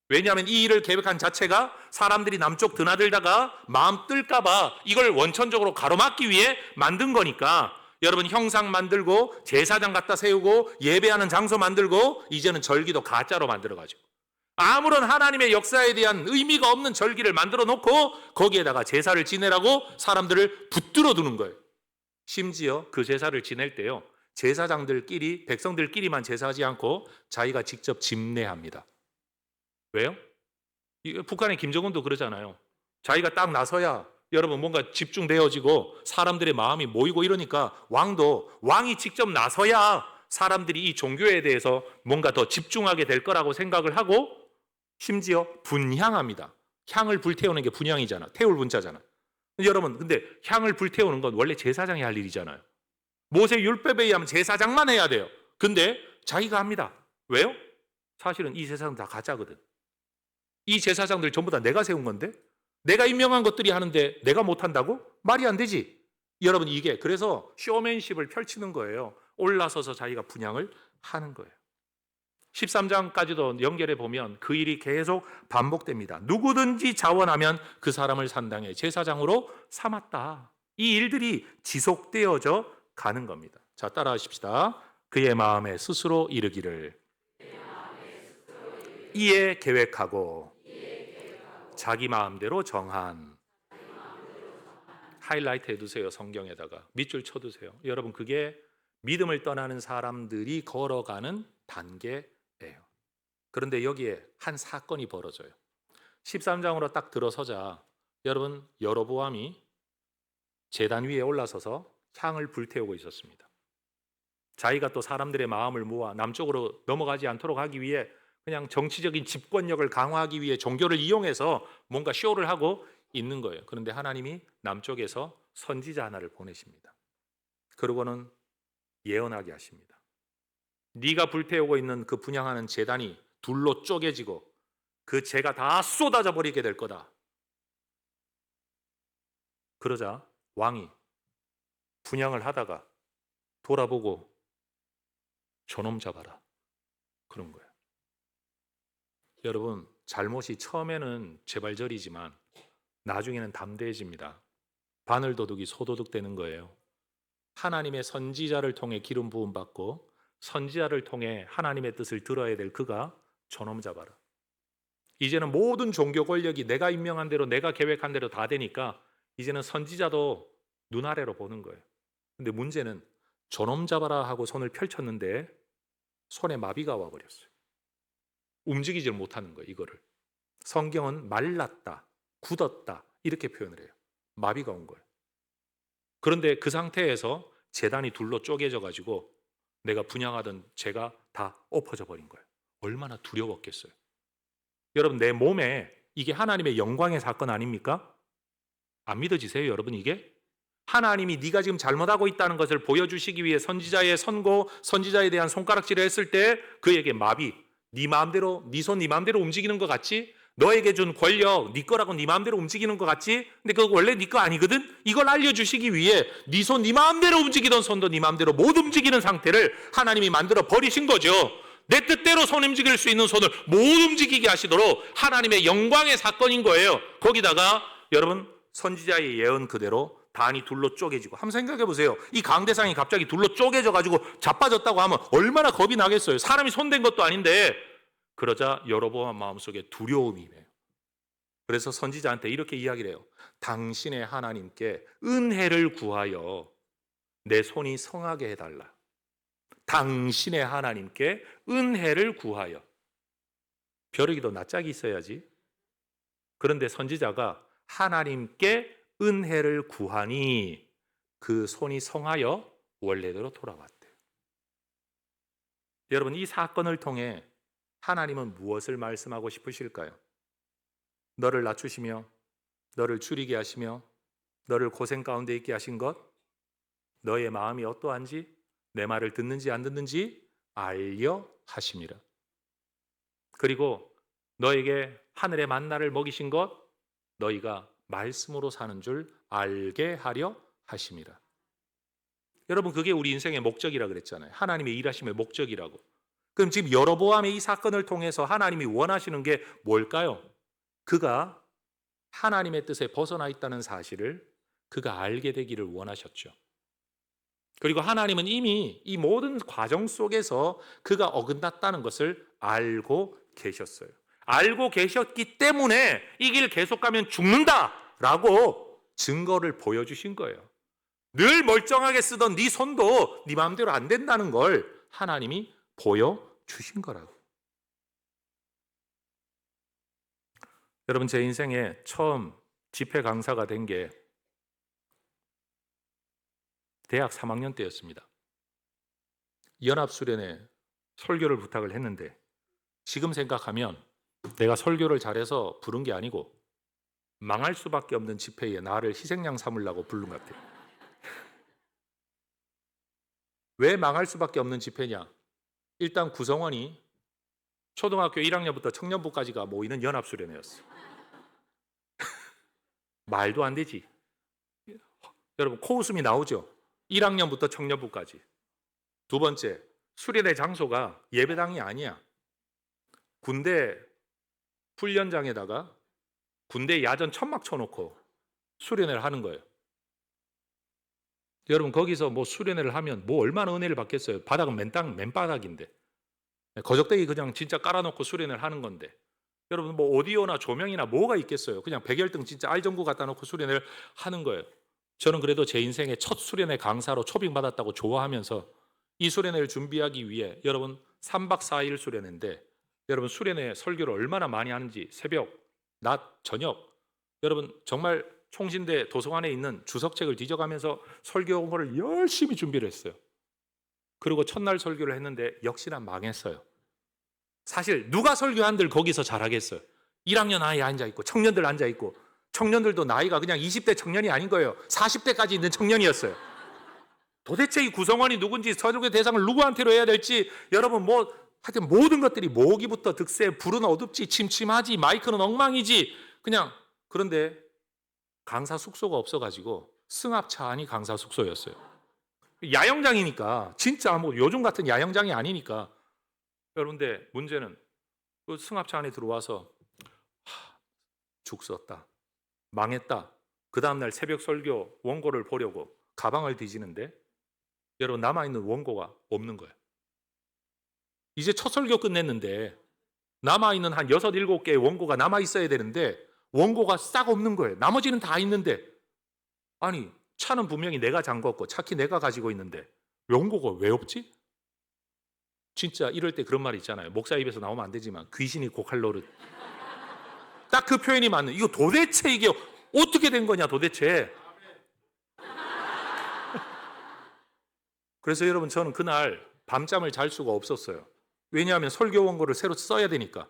왜냐하면 이 일을 계획한 자체가 사람들이 남쪽 드나들다가 마음 뜰까봐 이걸 원천적으로 가로막기 위해 만든 거니까, 여러분, 형상 만들고 제사장 갖다 세우고 예배하는 장소 만들고 이제는 절기도 가짜로 만들어가지고 아무런 하나님의 역사에 대한 의미가 없는 절기를 만들어 놓고 거기에다가 제사를 지내라고 사람들을 붙들어 두는 거예요. 심지어 그 제사를 지낼 때요, 제사장들끼리, 백성들끼리만 제사하지 않고 자기가 직접 집례합니다. 왜요? 북한의 김정은도 그러잖아요. 자기가 딱 나서야 여러분 뭔가 집중되어지고 사람들의 마음이 모이고 이러니까 왕이 직접 나서야 사람들이 이 종교에 대해서 뭔가 더 집중하게 될 거라고 생각을 하고, 심지어 분향합니다. 향을 불태우는 게 분향이잖아. 태울 분자잖아. 여러분, 근데 향을 불태우는 건 원래 제사장이 할 일이잖아요. 모세 율법에 의하면 제사장만 해야 돼요. 근데 자기가 합니다. 왜요? 사실은 이 제사장 다 가짜거든. 이 제사장들 전부 다 내가 세운 건데, 내가 임명한 것들이 하는데 내가 못한다고? 말이 안 되지. 여러분, 이게 그래서 쇼맨십을 펼치는 거예요. 올라서서 자기가 분향을 하는 거예요. 13장까지도 연결해 보면 그 일이 계속 반복됩니다. 누구든지 자원하면 그 사람을 산당의 제사장으로 삼았다. 이 일들이 지속되어져 가는 겁니다. 자, 따라하십시다. 그의 마음에 스스로 이르기를 이에 계획하고 자기 마음대로 정한. 하이라이트 해두세요. 성경에다가 밑줄 쳐두세요. 여러분, 그게 믿음을 떠나는 사람들이 걸어가는 단계예요. 그런데 여기에 한 사건이 벌어져요. 13장으로 딱 들어서자 여러분, 여로보암이 제단 위에 올라서서 향을 불태우고 있었습니다. 자기가 또 사람들의 마음을 모아 남쪽으로 넘어가지 않도록 하기 위해 그냥 정치적인 집권력을 강화하기 위해 종교를 이용해서 뭔가 쇼를 하고 있는 거예요. 그런데 하나님이 남쪽에서 선지자 하나를 보내십니다. 그러고는 예언하게 하십니다. 네가 불태우고 있는 그 분향하는 제단이 둘로 쪼개지고 그 재가 다 쏟아져 버리게 될 거다. 그러자 왕이 분향을 하다가 돌아보고 저놈 잡아라, 그런 거예요. 여러분, 잘못이 처음에는 재발절이지만 나중에는 담대해집니다. 바늘도둑이 소도둑 되는 거예요. 하나님의 선지자를 통해 기름 부음 받고 선지자를 통해 하나님의 뜻을 들어야 될 그가 저놈 잡아라. 이제는 모든 종교 권력이 내가 임명한 대로 내가 계획한 대로 다 되니까 이제는 선지자도 눈 아래로 보는 거예요. 근데 문제는 저놈 잡아라 하고 손을 펼쳤는데 손에 마비가 와버렸어요. 움직이질 못하는 거예요. 이거를 성경은 말랐다, 굳었다 이렇게 표현을 해요. 마비가 온 거예요. 그런데 그 상태에서 제단이 둘로 쪼개져 가지고 내가 분향하던 죄가 다 엎어져 버린 거예요. 얼마나 두려웠겠어요. 여러분, 내 몸에 이게 하나님의 영광의 사건 아닙니까? 안 믿어지세요, 여러분? 이게 하나님이 네가 지금 잘못하고 있다는 것을 보여주시기 위해 선지자의 선고, 선지자에 대한 손가락질을 했을 때 그에게 마비, 네 마음대로, 네 손 네 마음대로 움직이는 것 같지? 너에게 준 권력, 네 거라고 네 마음대로 움직이는 것 같지? 근데 그거 원래 네 거 아니거든? 이걸 알려주시기 위해 네 손 네 마음대로 움직이던 손도 네 마음대로 못 움직이는 상태를 하나님이 만들어 버리신 거죠. 내 뜻대로 손 움직일 수 있는 손을 못 움직이게 하시도록 하나님의 영광의 사건인 거예요. 거기다가 여러분, 선지자의 예언 그대로 단이 둘로 쪼개지고, 한번 생각해 보세요. 이 강대상이 갑자기 둘로 쪼개져 가지고 자빠졌다고 하면 얼마나 겁이 나겠어요. 사람이 손댄 것도 아닌데. 그러자 여로보암 마음속에 두려움이 임해요. 그래서 선지자한테 이렇게 이야기를 해요. 당신의 하나님께 은혜를 구하여 내 손이 성하게 해달라. 당신의 하나님께 은혜를 구하여. 벼룩이도 낯짝이 있어야지. 그런데 선지자가 하나님께 은혜를 구하니 그 손이 성하여 원래대로 돌아왔대요. 여러분, 이 사건을 통해 하나님은 무엇을 말씀하고 싶으실까요? 너를 낮추시며 너를 줄이게 하시며 너를 고생 가운데 있게 하신 것, 너의 마음이 어떠한지, 내 말을 듣는지 안 듣는지 알려 하심이라. 그리고 너에게 하늘의 만나를 먹이신 것, 너희가 말씀으로 사는 줄 알게 하려 하심이라. 여러분, 그게 우리 인생의 목적이라 그랬잖아요. 하나님의 일하심의 목적이라고. 그럼 지금 여로보암의 이 사건을 통해서 하나님이 원하시는 게 뭘까요? 그가 하나님의 뜻에 벗어나 있다는 사실을 그가 알게 되기를 원하셨죠. 그리고 하나님은 이미 이 모든 과정 속에서 그가 어긋났다는 것을 알고 계셨어요. 알고 계셨기 때문에 이 길 계속 가면 죽는다라고 증거를 보여주신 거예요. 늘 멀쩡하게 쓰던 네 손도 네 마음대로 안 된다는 걸 하나님이 보여주신 거라고. 여러분, 제 인생에 처음 집회 강사가 된 게 대학 3학년 때였습니다. 연합수련회 설교를 부탁을 했는데 지금 생각하면 내가 설교를 잘해서 부른 게 아니고 망할 수밖에 없는 집회에 나를 희생양 삼으려고 부른 것 같아요. 왜 망할 수밖에 없는 집회냐? 일단 구성원이 초등학교 1학년부터 청년부까지가 모이는 연합수련회였어요. 말도 안 되지. 여러분, 코웃음이 나오죠? 1학년부터 청년부까지. 두 번째, 수련회 장소가 예배당이 아니야. 군대 훈련장에다가 군대 야전 천막 쳐놓고 수련회를 하는 거예요. 여러분, 거기서 뭐 수련회를 하면 뭐 얼마나 은혜를 받겠어요. 바닥은 맨바닥인데. 거적대기 그냥 진짜 깔아놓고 수련회를 하는 건데. 여러분, 뭐 오디오나 조명이나 뭐가 있겠어요. 그냥 백열등 진짜 알전구 갖다 놓고 수련회를 하는 거예요. 저는 그래도 제 인생의 첫 수련회 강사로 초빙받았다고 좋아하면서 이 수련회를 준비하기 위해, 여러분 3박 4일 수련회인데 여러분 수련회 설교를 얼마나 많이 하는지, 새벽, 낮, 저녁, 여러분 정말 총신대 도서관에 있는 주석책을 뒤져가면서 설교 공부를 열심히 준비를 했어요. 그리고 첫날 설교를 했는데 역시나 망했어요. 사실 누가 설교한들 거기서 잘하겠어요. 1학년 아이 앉아있고 청년들 앉아있고, 청년들도 나이가 그냥 20대 청년이 아닌 거예요. 40대까지 있는 청년이었어요. 도대체 이 구성원이 누군지, 설교 대상을 누구한테로 해야 될지, 여러분 뭐 하여튼 모든 것들이 모기부터 득세, 불은 어둡지, 침침하지, 마이크는 엉망이지, 그냥. 그런데 강사 숙소가 없어가지고 승합차 안이 강사 숙소였어요. 야영장이니까, 진짜 뭐 요즘 같은 야영장이 아니니까. 여러분들, 문제는 그 승합차 안에 들어와서 죽 썼다, 망했다. 그 다음날 새벽 설교 원고를 보려고 가방을 뒤지는데 여러분 남아있는 원고가 없는 거예요. 이제 첫 설교 끝냈는데 남아있는 한 6, 7개의 원고가 남아있어야 되는데 원고가 싹 없는 거예요. 나머지는 다 있는데, 아니 차는 분명히 내가 잠궜고 차키 내가 가지고 있는데 원고가 왜 없지? 진짜 이럴 때 그런 말 있잖아요. 목사 입에서 나오면 안 되지만 귀신이 고칼 노릇. 딱 그 표현이 맞는. 이거 도대체 이게 어떻게 된 거냐 도대체. 그래서 여러분 저는 그날 밤잠을 잘 수가 없었어요. 왜냐하면 설교 원고를 새로 써야 되니까.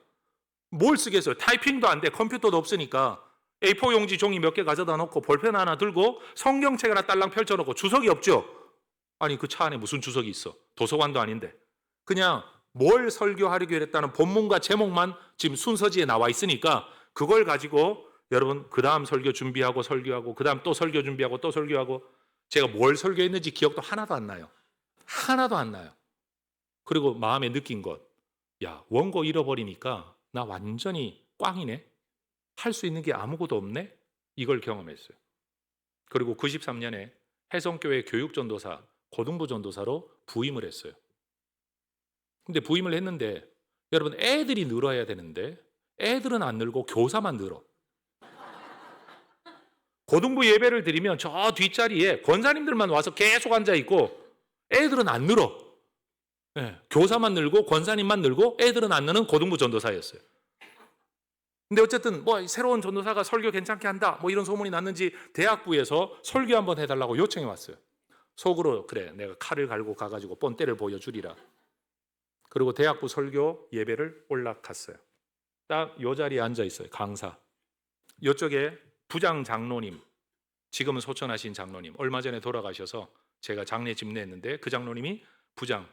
뭘 쓰겠어요. 타이핑도 안 돼. 컴퓨터도 없으니까 A4 용지 종이 몇 개 가져다 놓고 볼펜 하나 들고 성경책 하나 딸랑 펼쳐놓고, 주석이 없죠. 아니 그 차 안에 무슨 주석이 있어. 도서관도 아닌데. 그냥 뭘 설교하려고 했다는 본문과 제목만 지금 순서지에 나와 있으니까 그걸 가지고 여러분 그 다음 설교 준비하고 설교하고 그 다음 또 설교 준비하고 또 설교하고, 제가 뭘 설교했는지 기억도 하나도 안 나요. 하나도 안 나요. 그리고 마음에 느낀 것, 야 원고 잃어버리니까 나 완전히 꽝이네. 할 수 있는 게 아무것도 없네. 이걸 경험했어요. 그리고 93년에 해성교회 교육전도사, 고등부 전도사로 부임을 했어요. 근데 부임을 했는데 여러분 애들이 늘어야 되는데 애들은 안 늘고 교사만 늘어. 고등부 예배를 드리면 저 뒷자리에 권사님들만 와서 계속 앉아 있고 애들은 안 늘어. 네, 교사만 늘고 권사님만 늘고 애들은 안 느는 고등부 전도사였어요. 근데 어쨌든 뭐 새로운 전도사가 설교 괜찮게 한다 뭐 이런 소문이 났는지 대학부에서 설교 한번 해달라고 요청이 왔어요. 속으로 그래 내가 칼을 갈고 가가지고 본때를 보여주리라. 그리고 대학부 설교 예배를 올라갔어요. 딱 요 자리에 앉아 있어요. 강사. 이쪽에 부장 장로님, 지금은 소천하신 장로님, 얼마 전에 돌아가셔서 제가 장례 집례했는데 그 장로님이 부장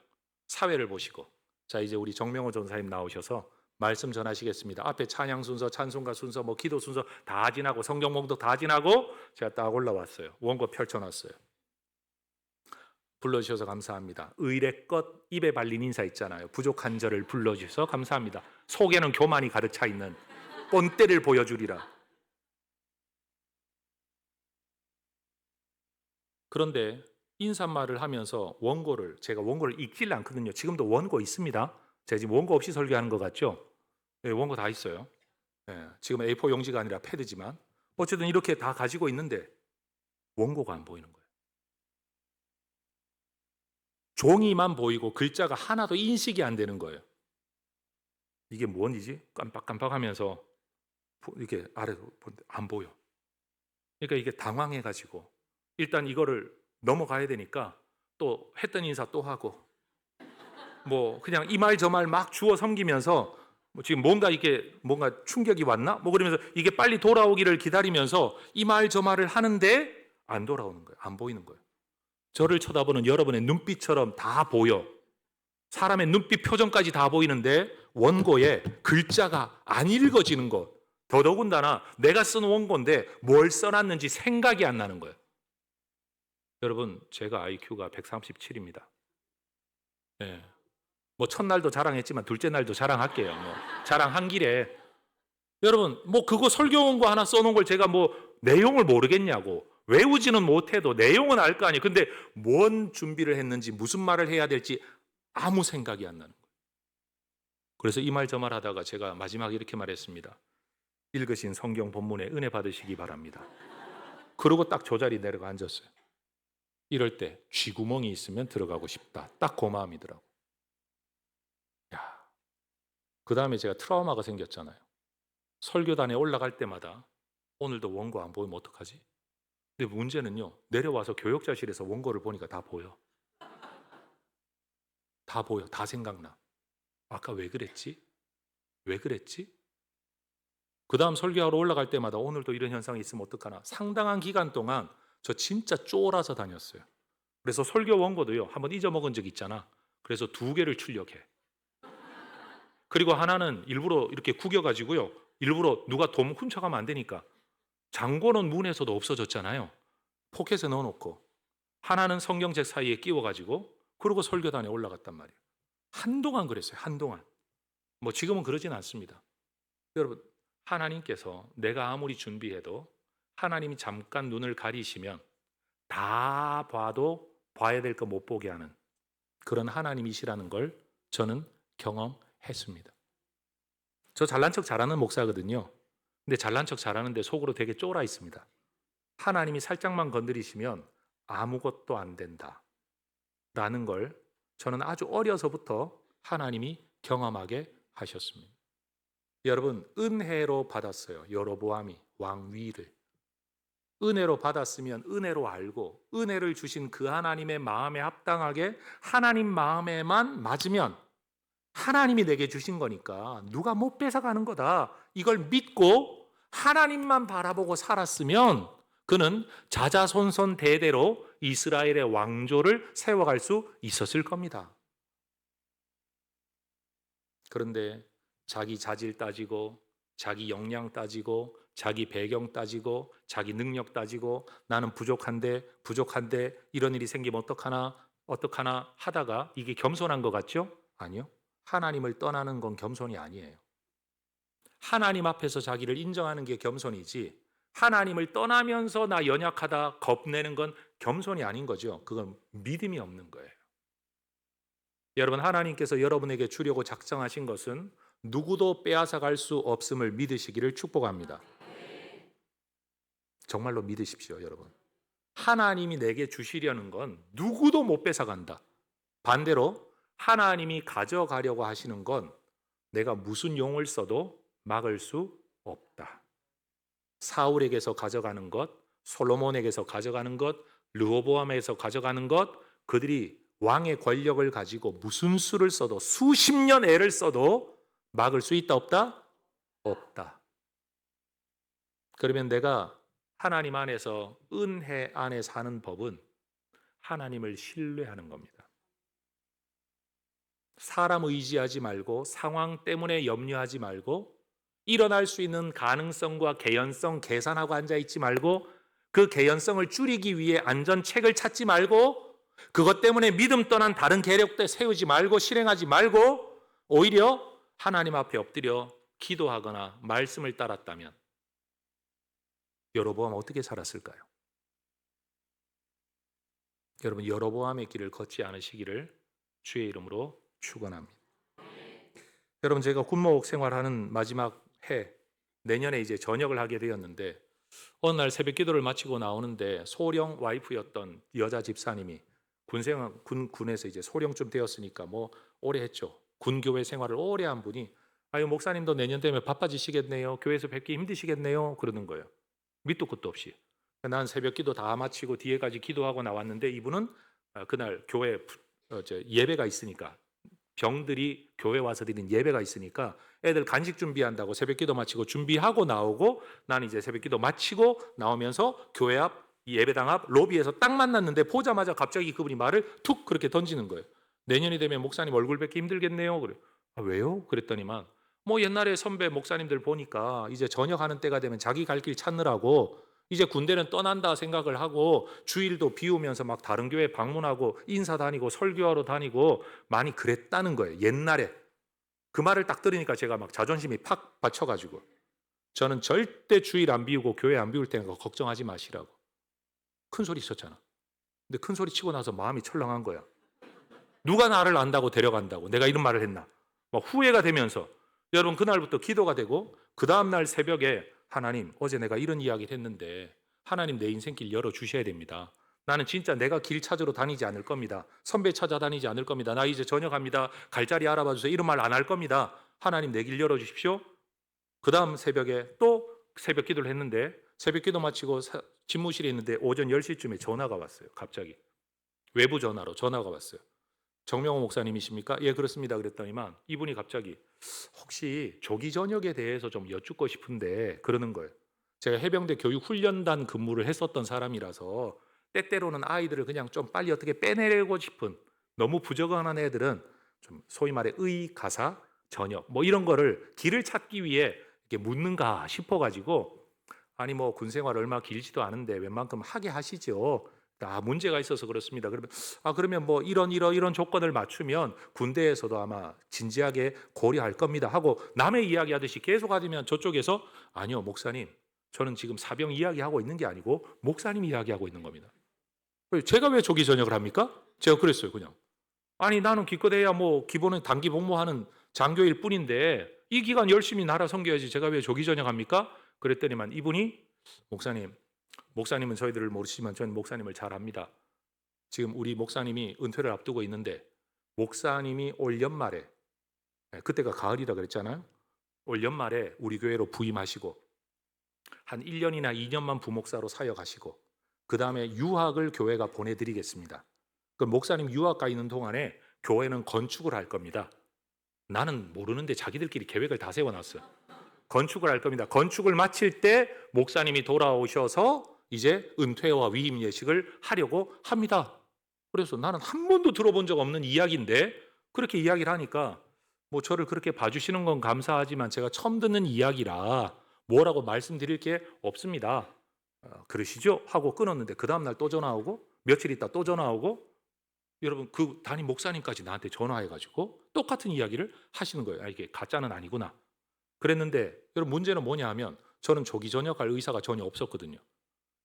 사회를 보시고, 자 이제 우리 정명호 전사님 나오셔서 말씀 전하시겠습니다. 앞에 찬양 순서, 찬송가 순서, 뭐 기도 순서 다 지나고 성경 봉독 다 지나고 제가 딱 올라왔어요. 원고 펼쳐놨어요. 불러주셔서 감사합니다. 의례껏 입에 발린 인사 있잖아요. 부족한 저를 불러주셔서 감사합니다. 속에는 교만이 가득 차 있는 본때를 보여주리라. 그런데 인사말을 하면서 원고를, 제가 원고를 읽질 않거든요. 지금도 원고 있습니다. 제가 지금 원고 없이 설교하는 것 같죠? 네, 원고 다 있어요. 네, 지금 A4 용지가 아니라 패드지만 어쨌든 이렇게 다 가지고 있는데 원고가 안 보이는 거예요. 종이만 보이고 글자가 하나도 인식이 안 되는 거예요. 이게 뭔이지? 깜빡깜빡하면서 이렇게 아래로 보는데 안 보여. 그러니까 이게 당황해가지고 일단 이거를 넘어가야 되니까 또 했던 인사 또 하고 뭐 그냥 이 말 저 말 막 주워 섬기면서 뭐 지금 뭔가 충격이 왔나? 뭐 그러면서 이게 빨리 돌아오기를 기다리면서 이 말 저 말을 하는데 안 돌아오는 거예요. 안 보이는 거예요. 저를 쳐다보는 여러분의 눈빛처럼 다 보여. 사람의 눈빛 표정까지 다 보이는데 원고에 글자가 안 읽어지는 것. 더더군다나 내가 쓴 원고인데 뭘 써놨는지 생각이 안 나는 거예요. 여러분 제가 IQ가 137입니다. 네. 뭐 첫날도 자랑했지만 둘째 날도 자랑할게요. 뭐 자랑한 길에 여러분 뭐 그거 설교 원고 하나 써놓은 걸 제가 뭐 내용을 모르겠냐고, 외우지는 못해도 내용은 알 거 아니에요. 근데 뭔 준비를 했는지 무슨 말을 해야 될지 아무 생각이 안 나는 거예요. 그래서 이 말 저 말 하다가 제가 마지막에 이렇게 말했습니다. 읽으신 성경 본문에 은혜 받으시기 바랍니다. 그러고 딱 저 자리에 내려가 앉았어요. 이럴 때 쥐구멍이 있으면 들어가고 싶다. 딱 그 마음이더라고. 그 다음에 제가 트라우마가 생겼잖아요. 설교단에 올라갈 때마다 오늘도 원고 안 보이면 어떡하지? 근데 문제는요, 내려와서 교역자실에서 원고를 보니까 다 보여. 다 보여. 다 생각나. 아까 왜 그랬지? 왜 그랬지? 그 다음 설교하러 올라갈 때마다 오늘도 이런 현상이 있으면 어떡하나. 상당한 기간 동안 저 진짜 쫄아서 다녔어요. 그래서 설교 원고도요, 한번 잊어먹은 적 있잖아. 그래서 2개를 출력해. 그리고 하나는 일부러 이렇게 구겨가지고요, 일부러 누가 돈 훔쳐가면 안 되니까 장고는 문에서도 없어졌잖아요. 포켓에 넣어놓고 하나는 성경책 사이에 끼워가지고 그러고 설교단에 올라갔단 말이에요. 한동안 그랬어요. 한동안. 뭐 지금은 그러진 않습니다. 여러분 하나님께서 내가 아무리 준비해도 하나님이 잠깐 눈을 가리시면 다 봐도 봐야 될 거 못 보게 하는 그런 하나님이시라는 걸 저는 경험했습니다. 저 잘난 척 잘하는 목사거든요. 근데 잘난 척 잘하는데 속으로 되게 쫄아 있습니다. 하나님이 살짝만 건드리시면 아무것도 안 된다 라는 걸 저는 아주 어려서부터 하나님이 경험하게 하셨습니다. 여러분 은혜로 받았어요. 여로보암이 왕위를 은혜로 받았으면 은혜로 알고 은혜를 주신 그 하나님의 마음에 합당하게 하나님 마음에만 맞으면 하나님이 내게 주신 거니까 누가 못 뺏어가는 거다, 이걸 믿고 하나님만 바라보고 살았으면 그는 자자손손 대대로 이스라엘의 왕조를 세워갈 수 있었을 겁니다. 그런데 자기 자질 따지고 자기 역량 따지고 자기 배경 따지고 자기 능력 따지고 나는 부족한데 이런 일이 생기면 어떡하나 하다가 이게 겸손한 것 같죠? 아니요. 하나님을 떠나는 건 겸손이 아니에요. 하나님 앞에서 자기를 인정하는 게 겸손이지 하나님을 떠나면서 나 연약하다 겁내는 건 겸손이 아닌 거죠. 그건 믿음이 없는 거예요. 여러분 하나님께서 여러분에게 주려고 작정하신 것은 누구도 빼앗아갈 수 없음을 믿으시기를 축복합니다. 정말로 믿으십시오, 여러분. 하나님이 내게 주시려는 건 누구도 못 뺏어간다. 반대로 하나님이 가져가려고 하시는 건 내가 무슨 용을 써도 막을 수 없다. 사울에게서 가져가는 것, 솔로몬에게서 가져가는 것, 르호보암에서 가져가는 것, 그들이 왕의 권력을 가지고 무슨 수를 써도 수십 년 애를 써도 막을 수 있다 없다? 없다. 그러면 내가 하나님 안에서 은혜 안에 사는 법은 하나님을 신뢰하는 겁니다. 사람 의지하지 말고 상황 때문에 염려하지 말고 일어날 수 있는 가능성과 개연성 계산하고 앉아있지 말고 그 개연성을 줄이기 위해 안전책을 찾지 말고 그것 때문에 믿음 떠난 다른 계략도 세우지 말고 실행하지 말고 오히려 하나님 앞에 엎드려 기도하거나 말씀을 따랐다면 여로보암 어떻게 살았을까요? 여러분 여로보암의 길을 걷지 않으시기를 주의 이름으로 축원합니다. 여러분 제가 군목 생활하는 마지막 해 내년에 이제 전역을 하게 되었는데 어느 날 새벽 기도를 마치고 나오는데 소령 와이프였던 여자 집사님이 군에서 이제 소령쯤 되었으니까 뭐 오래 했죠. 군교회 생활을 오래 한 분이 아유 목사님도 내년 되면 바빠지시겠네요. 교회에서 뵙기 힘드시겠네요. 그러는 거예요. 밑도 끝도 없이. 난 새벽 기도 다 마치고 뒤에까지 기도하고 나왔는데 이분은 그날 교회 예배가 있으니까 병들이 교회 와서 드린 예배가 있으니까 애들 간식 준비한다고 새벽 기도 마치고 준비하고 나오고 나는 이제 새벽 기도 마치고 나오면서 교회 앞 예배당 앞 로비에서 딱 만났는데 보자마자 갑자기 그분이 말을 툭 그렇게 던지는 거예요. 내년이 되면 목사님 얼굴 뵙기 힘들겠네요. 그래. 아, 왜요? 그랬더니만 뭐 옛날에 선배 목사님들 보니까 이제 전역하는 때가 되면 자기 갈 길 찾느라고 이제 군대는 떠난다 생각을 하고 주일도 비우면서 막 다른 교회 방문하고 인사 다니고 설교하러 다니고 많이 그랬다는 거예요. 옛날에. 그 말을 딱 들으니까 제가 막 자존심이 팍 받쳐가지고 저는 절대 주일 안 비우고 교회 안 비울 테니까 걱정하지 마시라고. 큰 소리 쳤잖아. 근데 큰 소리 치고 나서 마음이 철렁한 거야. 누가 나를 안다고 데려간다고 내가 이런 말을 했나. 막 후회가 되면서 여러분 그날부터 기도가 되고 그 다음날 새벽에 하나님 어제 내가 이런 이야기를 했는데 하나님 내 인생길 열어주셔야 됩니다. 나는 진짜 내가 길 찾으러 다니지 않을 겁니다. 선배 찾아다니지 않을 겁니다. 나 이제 전역합니다. 갈 자리 알아봐 주세요. 이런 말 안 할 겁니다. 하나님 내 길 열어주십시오. 그 다음 새벽에 또 새벽 기도를 했는데 새벽 기도 마치고 집무실에 있는데 오전 10시쯤에 전화가 왔어요. 갑자기 외부 전화로 전화가 왔어요. 정명호 목사님이십니까? 예 그렇습니다. 그랬더니만 이분이 갑자기 혹시 조기 전역에 대해서 좀 여쭙고 싶은데 그러는 거예요. 제가 해병대 교육훈련단 근무를 했었던 사람이라서 때때로는 아이들을 그냥 좀 빨리 어떻게 빼내고 싶은 너무 부적응한 애들은 좀 소위 말해 의가사 전역 뭐 이런 거를 길을 찾기 위해 이렇게 묻는가 싶어가지고 아니 뭐 군생활 얼마 길지도 않은데 웬만큼 하게 하시죠. 문제가 있어서 그렇습니다. 그러면 뭐 이런 조건을 맞추면 군대에서도 아마 진지하게 고려할 겁니다 하고 남의 이야기하듯이 계속 하면 저쪽에서 아니요 목사님 저는 지금 사병 이야기하고 있는 게 아니고 목사님 이야기하고 있는 겁니다. 제가 왜 조기 전역을 합니까? 제가 그랬어요 그냥. 아니 나는 기껏해야 뭐 기본은 단기 복무하는 장교일 뿐인데 이 기간 열심히 나라 섬겨야지 제가 왜 조기 전역합니까? 그랬더니만 이분이 목사님은 저희들을 모르시지만 저는 목사님을 잘 압니다. 지금 우리 목사님이 은퇴를 앞두고 있는데 목사님이 올 연말에 그때가 가을이라 그랬잖아요. 올 연말에 우리 교회로 부임하시고 한 1년이나 2년만 부목사로 사역하시고 그 다음에 유학을 교회가 보내드리겠습니다. 그 목사님 유학 가 있는 동안에 교회는 건축을 할 겁니다. 나는 모르는데 자기들끼리 계획을 다 세워놨어요. 건축을 할 겁니다. 건축을 마칠 때 목사님이 돌아오셔서 이제 은퇴와 위임 예식을 하려고 합니다. 그래서 나는 한 번도 들어본 적 없는 이야기인데 그렇게 이야기를 하니까 뭐 저를 그렇게 봐주시는 건 감사하지만 제가 처음 듣는 이야기라 뭐라고 말씀드릴 게 없습니다. 그러시죠? 하고 끊었는데 그 다음날 또 전화 오고 며칠 있다 또 전화 오고 여러분 그 담임 목사님까지 나한테 전화해가지고 똑같은 이야기를 하시는 거예요. 이게 가짜는 아니구나. 그랬는데 여러분 문제는 뭐냐 하면 저는 조기 전역할 의사가 전혀 없었거든요.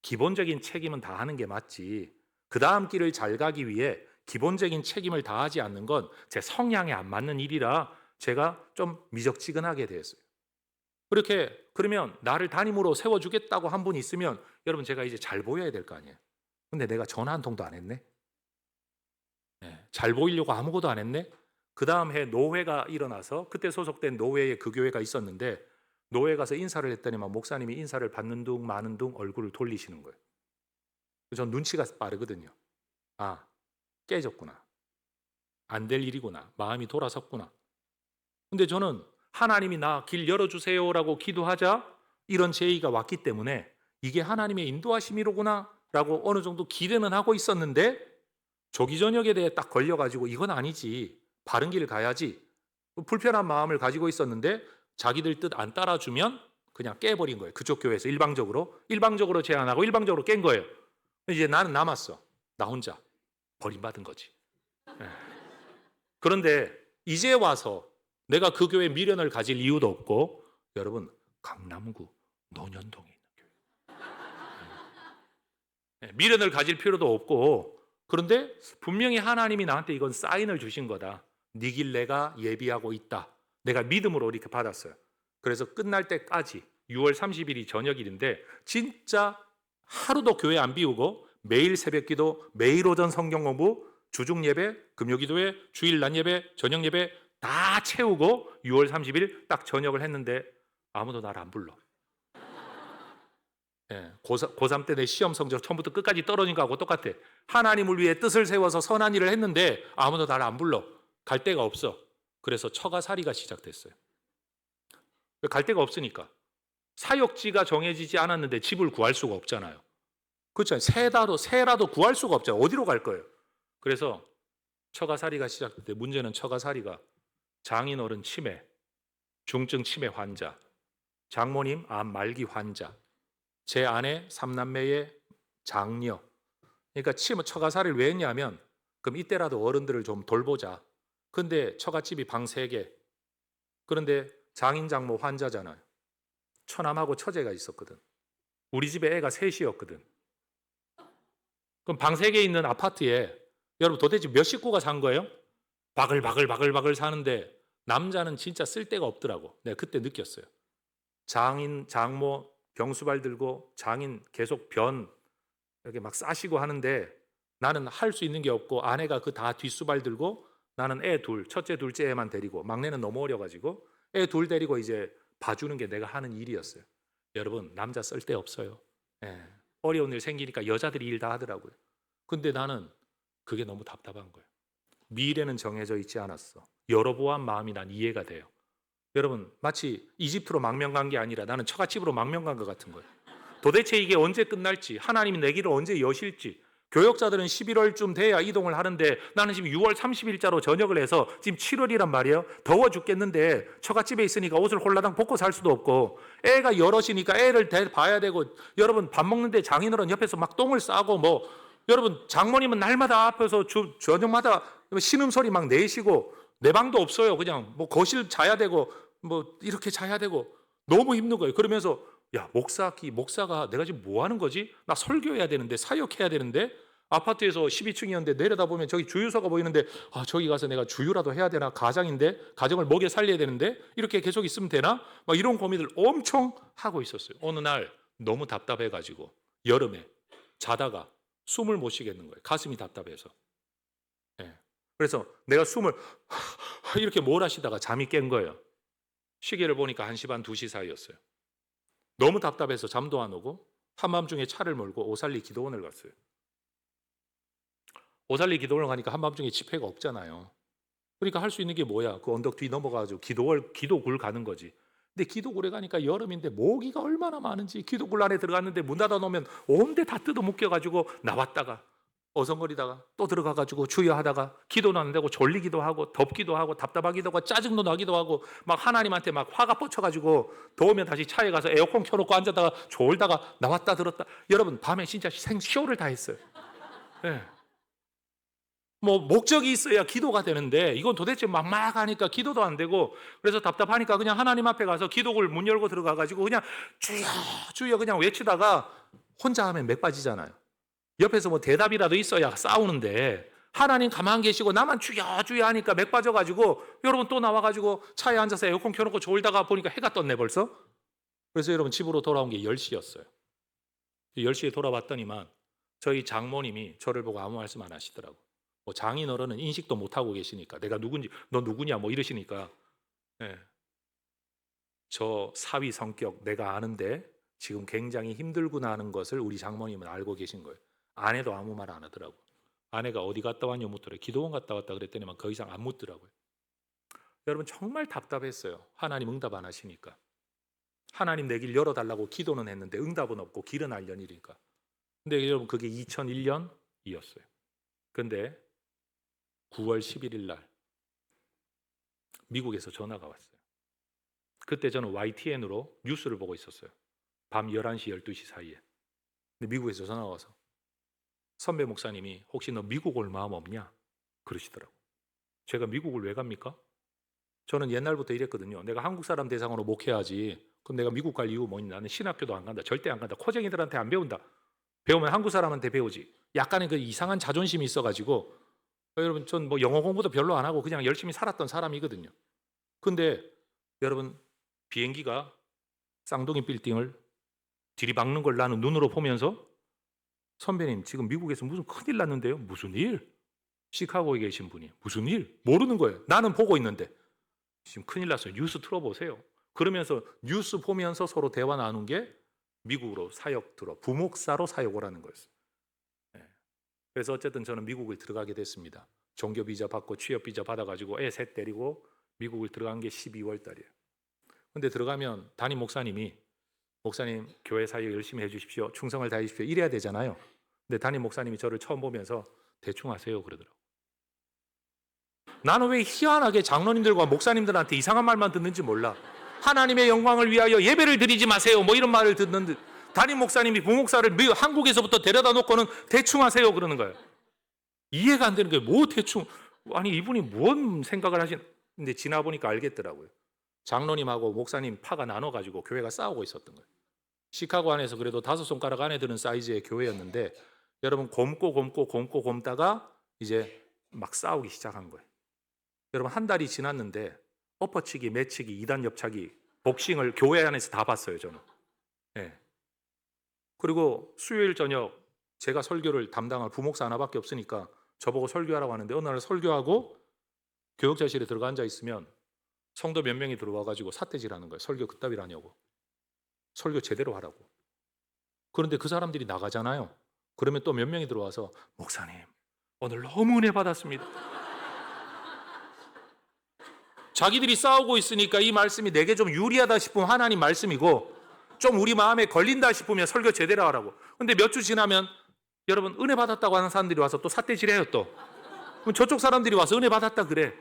기본적인 책임은 다 하는 게 맞지 그 다음 길을 잘 가기 위해 기본적인 책임을 다하지 않는 건 제 성향에 안 맞는 일이라 제가 좀 미적지근하게 됐어요. 그러면 나를 담임으로 세워주겠다고 한 분 있으면 여러분 제가 이제 잘 보여야 될 거 아니에요. 근데 내가 전화 한 통도 안 했네. 잘 보이려고 아무것도 안 했네. 그 다음 해 노회가 일어나서 그때 소속된 노회에 그 교회가 있었는데 노회 가서 인사를 했더니만 목사님이 인사를 받는 둥 마는 둥 얼굴을 돌리시는 거예요. 전 눈치가 빠르거든요. 아, 깨졌구나. 안 될 일이구나. 마음이 돌아섰구나. 근데 저는 하나님이 나 길 열어주세요라고 기도하자 이런 제의가 왔기 때문에 이게 하나님의 인도하심이로구나 라고 어느 정도 기대는 하고 있었는데 조기 전역에 대해 딱 걸려가지고 이건 아니지. 바른 길을 가야지. 불편한 마음을 가지고 있었는데 자기들 뜻 안 따라주면 그냥 깨버린 거예요. 그쪽 교회에서 일방적으로 제안하고 일방적으로 깬 거예요. 이제 나는 남았어. 나 혼자 버림받은 거지. 그런데 이제 와서 내가 그 교회에 미련을 가질 이유도 없고 여러분 강남구 논현동에 있는 교회. 미련을 가질 필요도 없고 그런데 분명히 하나님이 나한테 이건 사인을 주신 거다. 네 길 내가 예비하고 있다. 내가 믿음으로 이렇게 받았어요. 그래서 끝날 때까지 6월 30일이 저녁일인데 진짜 하루도 교회 안 비우고 매일 새벽기도, 매일 오전 성경 공부, 주중 예배, 금요 기도회, 주일 낮 예배, 저녁 예배 다 채우고 6월 30일 딱 저녁을 했는데 아무도 나를 안 불러. 고3 때 내 시험 성적 처음부터 끝까지 떨어진 거하고 똑같아. 하나님을 위해 뜻을 세워서 선한 일을 했는데 아무도 나를 안 불러. 갈 데가 없어. 그래서 처가살이가 시작됐어요. 갈 데가 없으니까. 사역지가 정해지지 않았는데 집을 구할 수가 없잖아요. 그렇잖아요. 새라도 구할 수가 없잖아요. 어디로 갈 거예요? 그래서 처가살이가 시작될 때 문제는 처가살이가 장인어른 치매, 중증 치매 환자, 장모님 암 말기 환자, 제 아내 3남매의 장녀. 그러니까 처가살이를 왜 했냐면 그럼 이때라도 어른들을 좀 돌보자. 근데 처갓집이 방 3개. 그런데 장인 장모 환자잖아요. 처남하고 처제가 있었거든. 우리 집에 애가 3이었거든. 그럼 방 3개 있는 아파트에 여러분 도대체 몇 식구가 산 거예요? 바글바글 사는데 남자는 진짜 쓸 데가 없더라고. 내가 그때 느꼈어요. 장인, 장모 병수발 들고 장인 계속 변 이렇게 막 싸시고 하는데 나는 할 수 있는 게 없고 아내가 그 다 뒷수발 들고 나는 애 둘, 첫째, 둘째 애만 데리고 막내는 너무 어려가지고 애 둘 데리고 이제 봐주는 게 내가 하는 일이었어요. 여러분 남자 쓸 데 없어요. 어려운 일 생기니까 여자들이 일 다 하더라고요. 근데 나는 그게 너무 답답한 거예요. 미래는 정해져 있지 않았어. 열어보한 마음이 난 이해가 돼요. 여러분 마치 이집트로 망명 간 게 아니라 나는 처갓집으로 망명 간 것 같은 거예요. 도대체 이게 언제 끝날지, 하나님이 내 길을 언제 여실지. 교역자들은 11월쯤 돼야 이동을 하는데 나는 지금 6월 30일자로 전역을 해서 지금 7월이란 말이에요. 더워 죽겠는데 처갓집에 있으니까 옷을 홀라당 벗고 살 수도 없고 애가 여럿이니까 애를 봐야 되고 여러분 밥 먹는데 장인어른 옆에서 막 똥을 싸고 뭐 여러분 장모님은 날마다 앞에서 저녁마다 신음소리 막 내시고 내 방도 없어요. 그냥 뭐 거실 자야 되고 뭐 이렇게 자야 되고 너무 힘든 거예요. 그러면서 야 목사가 내가 지금 뭐 하는 거지? 나 설교해야 되는데 사역해야 되는데 아파트에서 12층이었는데 내려다보면 저기 주유소가 보이는데 아 저기 가서 내가 주유라도 해야 되나? 가장인데 가정을 먹여 살려야 되는데 이렇게 계속 있으면 되나? 막 이런 고민을 엄청 하고 있었어요. 어느 날 너무 답답해가지고 여름에 자다가 숨을 못 쉬겠는 거예요. 가슴이 답답해서. 그래서 내가 숨을 이렇게 몰아쉬다가 잠이 깬 거예요. 시계를 보니까 1시 반, 2시 사이였어요. 너무 답답해서 잠도 안 오고 한밤중에 차를 몰고 오살리 기도원을 갔어요. 오살리 기도원을 가니까 한밤중에 집회가 없잖아요. 그러니까 할 수 있는 게 뭐야? 그 언덕 뒤 넘어가가지고 기도굴 가는 거지. 근데 기도굴에 가니까 여름인데 모기가 얼마나 많은지 기도굴 안에 들어갔는데 문 닫아 놓으면 온데 다 뜯어 묶여가지고 나왔다가 어성거리다가 또 들어가가지고 주여하다가 기도는 안 되고 졸리기도 하고 덥기도 하고 답답하기도 하고 짜증도 나기도 하고 막 하나님한테 막 화가 뻗쳐가지고 더우면 다시 차에 가서 에어컨 켜놓고 앉았다가 졸다가 나왔다 들었다. 여러분 밤에 진짜 생쇼를 다 했어요. 뭐 목적이 있어야 기도가 되는데 이건 도대체 막막하니까 기도도 안 되고 그래서 답답하니까 그냥 하나님 앞에 가서 기도를 문 열고 들어가가지고 그냥 주여 주여 그냥 외치다가 혼자 하면 맥 빠지잖아요. 옆에서 뭐 대답이라도 있어야 싸우는데 하나님 가만 계시고 나만 주여 주여 하니까 맥 빠져가지고 여러분 또 나와가지고 차에 앉아서 에어컨 켜놓고 졸다가 보니까 해가 떴네 벌써. 그래서 여러분 집으로 돌아온 게 10시였어요. 10시에 돌아왔더니만 저희 장모님이 저를 보고 아무 말씀 안 하시더라고. 뭐 장인어른은 인식도 못 하고 계시니까 내가 누군지 너 누구냐 뭐 이러시니까 예. 저 사위 성격 내가 아는데 지금 굉장히 힘들구나 하는 것을 우리 장모님은 알고 계신 거예요. 아내도 아무 말 안 하더라고. 아내가 어디 갔다 왔냐 묻더래. 기도원 갔다 왔다 그랬더니만 더 이상 안 묻더라고요. 여러분 정말 답답했어요. 하나님 응답 안 하시니까. 하나님 내 길 열어달라고 기도는 했는데 응답은 없고 길은 알려니까. 근데 여러분 그게 2001년이었어요. 근데 9월 11일 날 미국에서 전화가 왔어요. 그때 저는 YTN으로 뉴스를 보고 있었어요. 밤 11시, 12시 사이에. 근데 미국에서 전화가 와서 선배 목사님이 혹시 너 미국 올 마음 없냐? 그러시더라고. 제가 미국을 왜 갑니까? 저는 옛날부터 이랬거든요. 내가 한국 사람 대상으로 목회하지. 그럼 내가 미국 갈 이유 뭐니? 나는 신학교도 안 간다. 절대 안 간다. 코쟁이들한테 안 배운다. 배우면 한국 사람한테 배우지. 약간의 그 이상한 자존심이 있어가지고 여러분 전 뭐 영어 공부도 별로 안 하고 그냥 열심히 살았던 사람이거든요. 근데 여러분 비행기가 쌍둥이 빌딩을 들이박는 걸 나는 눈으로 보면서 선배님 지금 미국에서 무슨 큰일 났는데요? 무슨 일? 시카고에 계신 분이 무슨 일? 모르는 거예요. 나는 보고 있는데 지금 큰일 났어요. 뉴스 틀어보세요. 그러면서 뉴스 보면서 서로 대화 나눈 게 미국으로 사역 들어 부목사로 사역 오라는 거였어요. 네. 그래서 어쨌든 저는 미국을 들어가게 됐습니다. 종교 비자 받고 취업 비자 받아가지고 애 셋 데리고 미국을 들어간 게 12월 달이에요. 근데 들어가면 담임 목사님이 목사님 교회 사역 열심히 해주십시오. 충성을 다해주십시오. 이래야 되잖아요. 근데 담임 목사님이 저를 처음 보면서 대충 하세요 그러더라고요. 나는 왜 희한하게 장로님들과 목사님들한테 이상한 말만 듣는지 몰라. 하나님의 영광을 위하여 예배를 드리지 마세요 뭐 이런 말을 듣는데 담임 목사님이 부목사를 한국에서부터 데려다 놓고는 대충 하세요 그러는 거예요. 이해가 안 되는 게 뭐 대충 아니 이분이 뭔 생각을 하시는데 지나 보니까 알겠더라고요. 장로님하고 목사님 파가 나눠가지고 교회가 싸우고 있었던 거예요. 시카고 안에서 그래도 5손가락 안에 드는 사이즈의 교회였는데 여러분 곰다가 이제 막 싸우기 시작한 거예요. 여러분 한 달이 지났는데 엎어치기, 매치기, 2단 옆차기, 복싱을 교회 안에서 다 봤어요 저는. 네. 그리고 수요일 저녁 제가 설교를 담당할 부목사 하나밖에 없으니까 저보고 설교하라고 하는데 어느 날 설교하고 교역자실에 들어가 앉아 있으면 성도 몇 명이 들어와가지고 삿대질하는 거예요. 설교 그따위로 하냐고. 설교 제대로 하라고. 그런데 그 사람들이 나가잖아요. 그러면 또 몇 명이 들어와서 목사님 오늘 너무 은혜 받았습니다. 자기들이 싸우고 있으니까 이 말씀이 내게 좀 유리하다 싶으면 하나님 말씀이고 좀 우리 마음에 걸린다 싶으면 설교 제대로 하라고. 근데 몇 주 지나면 여러분 은혜 받았다고 하는 사람들이 와서 또 삿대질해요 또. 그럼 저쪽 사람들이 와서 은혜 받았다 그래.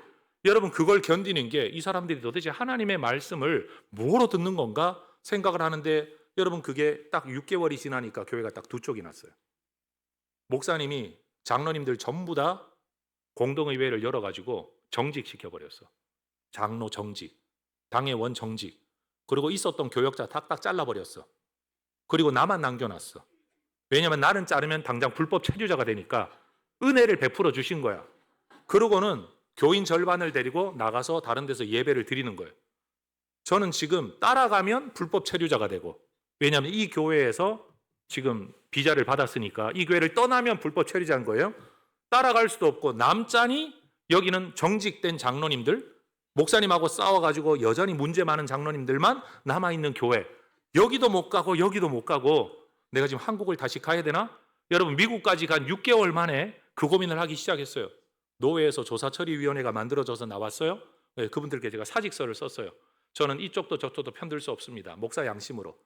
여러분 그걸 견디는 게 이 사람들이 도대체 하나님의 말씀을 뭐로 듣는 건가 생각을 하는데 여러분 그게 딱 6개월이 지나니까 교회가 딱 두 쪽이 났어요. 목사님이 장로님들 전부 다 공동의회를 열어가지고 정직시켜버렸어. 장로 정직, 당회원 정직, 그리고 있었던 교역자 탁탁 잘라버렸어. 그리고 나만 남겨놨어. 왜냐하면 나는 자르면 당장 불법 체류자가 되니까 은혜를 베풀어 주신 거야. 그러고는 교인 절반을 데리고 나가서 다른 데서 예배를 드리는 거예요. 저는 지금 따라가면 불법 체류자가 되고 왜냐하면 이 교회에서 지금 비자를 받았으니까 이 교회를 떠나면 불법 체류자인 거예요. 따라갈 수도 없고 남자니 여기는 정직된 장로님들 목사님하고 싸워가지고 여전히 문제 많은 장로님들만 남아있는 교회 여기도 못 가고 여기도 못 가고 내가 지금 한국을 다시 가야 되나? 여러분 미국까지 간 6개월 만에 그 고민을 하기 시작했어요. 노회에서 조사처리위원회가 만들어져서 나왔어요. 네, 그분들께 제가 사직서를 썼어요. 저는 이쪽도 저쪽도 편들 수 없습니다. 목사 양심으로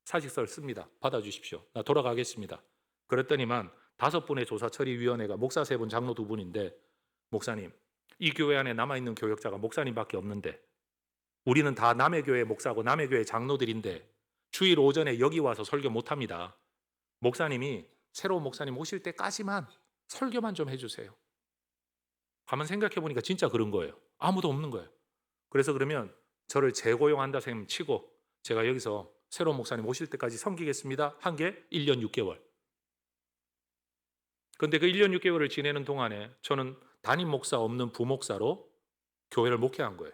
사직서를 씁니다. 받아주십시오. 나 돌아가겠습니다. 그랬더니만 5분의 조사처리위원회가 목사 3분, 장로 2분인데 목사님 이 교회 안에 남아있는 교역자가 목사님밖에 없는데 우리는 다 남의 교회 목사고 남의 교회 장로들인데 주일 오전에 여기 와서 설교 못합니다. 목사님이 새로운 목사님 오실 때까지만 설교만 좀 해주세요. 가만 생각해 보니까 진짜 그런 거예요. 아무도 없는 거예요. 그래서 그러면 저를 재고용한다 셈 치고 제가 여기서 새로운 목사님 오실 때까지 섬기겠습니다. 한 게 1년 6개월. 그런데 그 1년 6개월을 지내는 동안에 저는 담임 목사 없는 부목사로 교회를 목회한 거예요.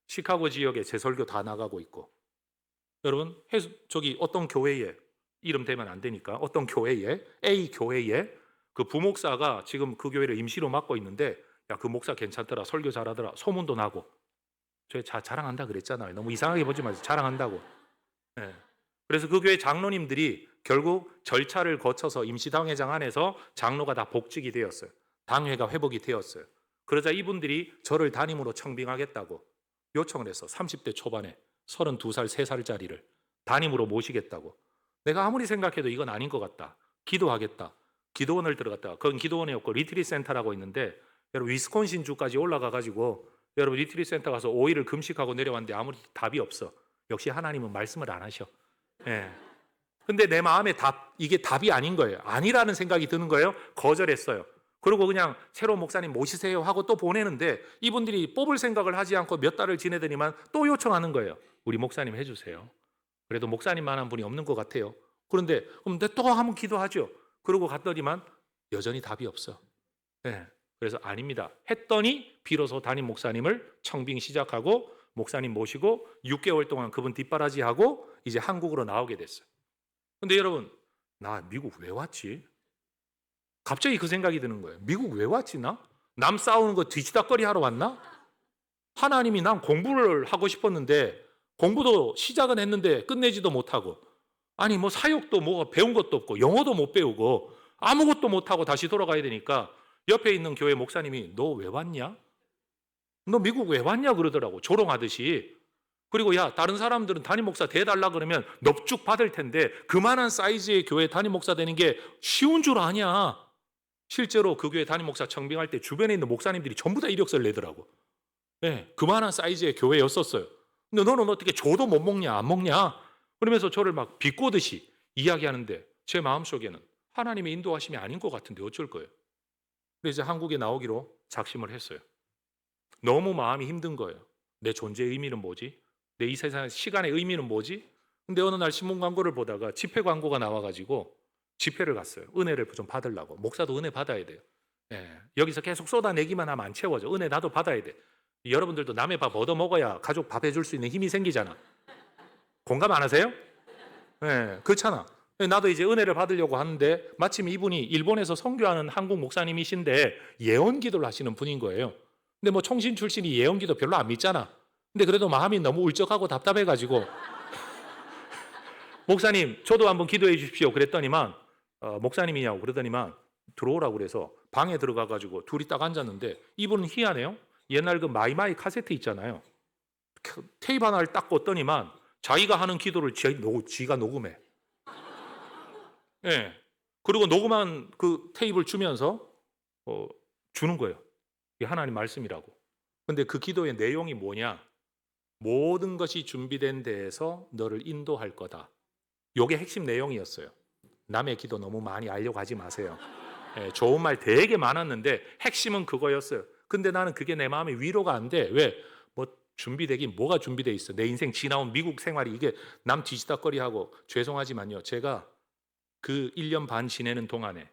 시카고 지역에 제 설교 다 나가고 있고 여러분 저기 어떤 교회에 이름 대면 안 되니까 어떤 교회에 A 교회에 그 부목사가 지금 그 교회를 임시로 맡고 있는데 야, 그 목사 괜찮더라. 설교 잘하더라. 소문도 나고. 저 자랑한다 그랬잖아요. 너무 이상하게 보지 마세요. 자랑한다고. 예. 그래서 그 교회 장로님들이 결국 절차를 거쳐서 임시당회장 안에서 장로가 다 복직이 되었어요. 당회가 회복이 되었어요. 그러자 이분들이 저를 담임으로 청빙하겠다고 요청을 했어. 30대 초반에 32살, 3살짜리를 담임으로 모시겠다고. 내가 아무리 생각해도 이건 아닌 것 같다. 기도하겠다. 기도원을 들어갔다가 그건 기도원이었고 리트릿 센터라고 있는데 여러분 위스콘신 주까지 올라가 가지고 여러분 리트릿 센터 가서 5일을 금식하고 내려왔는데 아무리 답이 없어. 역시 하나님은 말씀을 안 하셔. 예. 근데 내 마음에 이게 답이 아닌 거예요. 아니라는 생각이 드는 거예요. 거절했어요. 그리고 그냥 새로운 목사님 모시세요 하고 또 보내는데 이분들이 뽑을 생각을 하지 않고 몇 달을 지내더니만 또 요청하는 거예요. 우리 목사님 해주세요. 그래도 목사님만한 분이 없는 것 같아요. 그런데 그럼 또 한번 기도하죠. 그러고 갔더니만 여전히 답이 없어. 네. 그래서 아닙니다. 했더니 비로소 담임 목사님을 청빙 시작하고 목사님 모시고 6개월 동안 그분 뒷바라지하고 이제 한국으로 나오게 됐어요. 근데 여러분, 나 미국 왜 왔지? 갑자기 그 생각이 드는 거예요. 미국 왜 왔지 나? 남 싸우는 거 뒤치다꺼리 하러 왔나? 하나님이 난 공부를 하고 싶었는데 공부도 시작은 했는데 끝내지도 못하고 아니 뭐 사역도 뭐가 배운 것도 없고 영어도 못 배우고 아무것도 못하고 다시 돌아가야 되니까 옆에 있는 교회 목사님이 너 왜 왔냐? 너 미국 왜 왔냐 그러더라고. 조롱하듯이. 그리고 야 다른 사람들은 담임 목사 돼달라 그러면 넙죽 받을 텐데 그만한 사이즈의 교회 담임 목사 되는 게 쉬운 줄 아냐? 실제로 그 교회 담임 목사 청빙할 때 주변에 있는 목사님들이 전부 다 이력서를 내더라고. 네, 그만한 사이즈의 교회였었어요. 근데 너는 어떻게 줘도 못 먹냐 안 먹냐? 그러면서 저를 막 비꼬듯이 이야기하는데 제 마음속에는 하나님의 인도하심이 아닌 것 같은데 어쩔 거예요. 그래서 한국에 나오기로 작심을 했어요. 너무 마음이 힘든 거예요. 내 존재의 의미는 뭐지? 내 이 세상의 시간의 의미는 뭐지? 근데 어느 날 신문 광고를 보다가 집회 광고가 나와가지고 집회를 갔어요. 은혜를 좀 받으려고. 목사도 은혜 받아야 돼요. 예, 여기서 계속 쏟아내기만 하면 안 채워져. 은혜 나도 받아야 돼. 여러분들도 남의 밥 얻어먹어야 가족 밥 해줄 수 있는 힘이 생기잖아. 공감 안 하세요? 예, 그렇잖아. 나도 이제 은혜를 받으려고 하는데 마침 이분이 일본에서 선교하는 한국 목사님이신데 예언기도를 하시는 분인 거예요. 근데 뭐 총신 출신이 예언기도 별로 안 믿잖아. 근데 그래도 마음이 너무 울적하고 답답해가지고 목사님 저도 한번 기도해 주십시오 그랬더니만 목사님이냐고 그러더니만 들어오라고 그래서 방에 들어가가지고 둘이 딱 앉았는데 이분은 희한해요. 옛날 그 마이마이 카세트 있잖아요. 테이프 하나를 딱 꽂더니만 자기가 하는 기도를 지가 녹음해. 예. 그리고 녹음한 그 테이프를 주면서 주는 거예요. 이게 하나님 말씀이라고. 근데 그 기도의 내용이 뭐냐? 모든 것이 준비된 데에서 너를 인도할 거다. 요게 핵심 내용이었어요. 남의 기도 너무 많이 알려가지 마세요. 예, 좋은 말 되게 많았는데 핵심은 그거였어요. 근데 나는 그게 내 마음에 위로가 안 돼. 왜? 뭐 준비되긴 뭐가 준비돼 있어. 내 인생 지나온 미국 생활이 이게 남 뒤지다거리하고 죄송하지만요. 제가 그 1년 반 지내는 동안에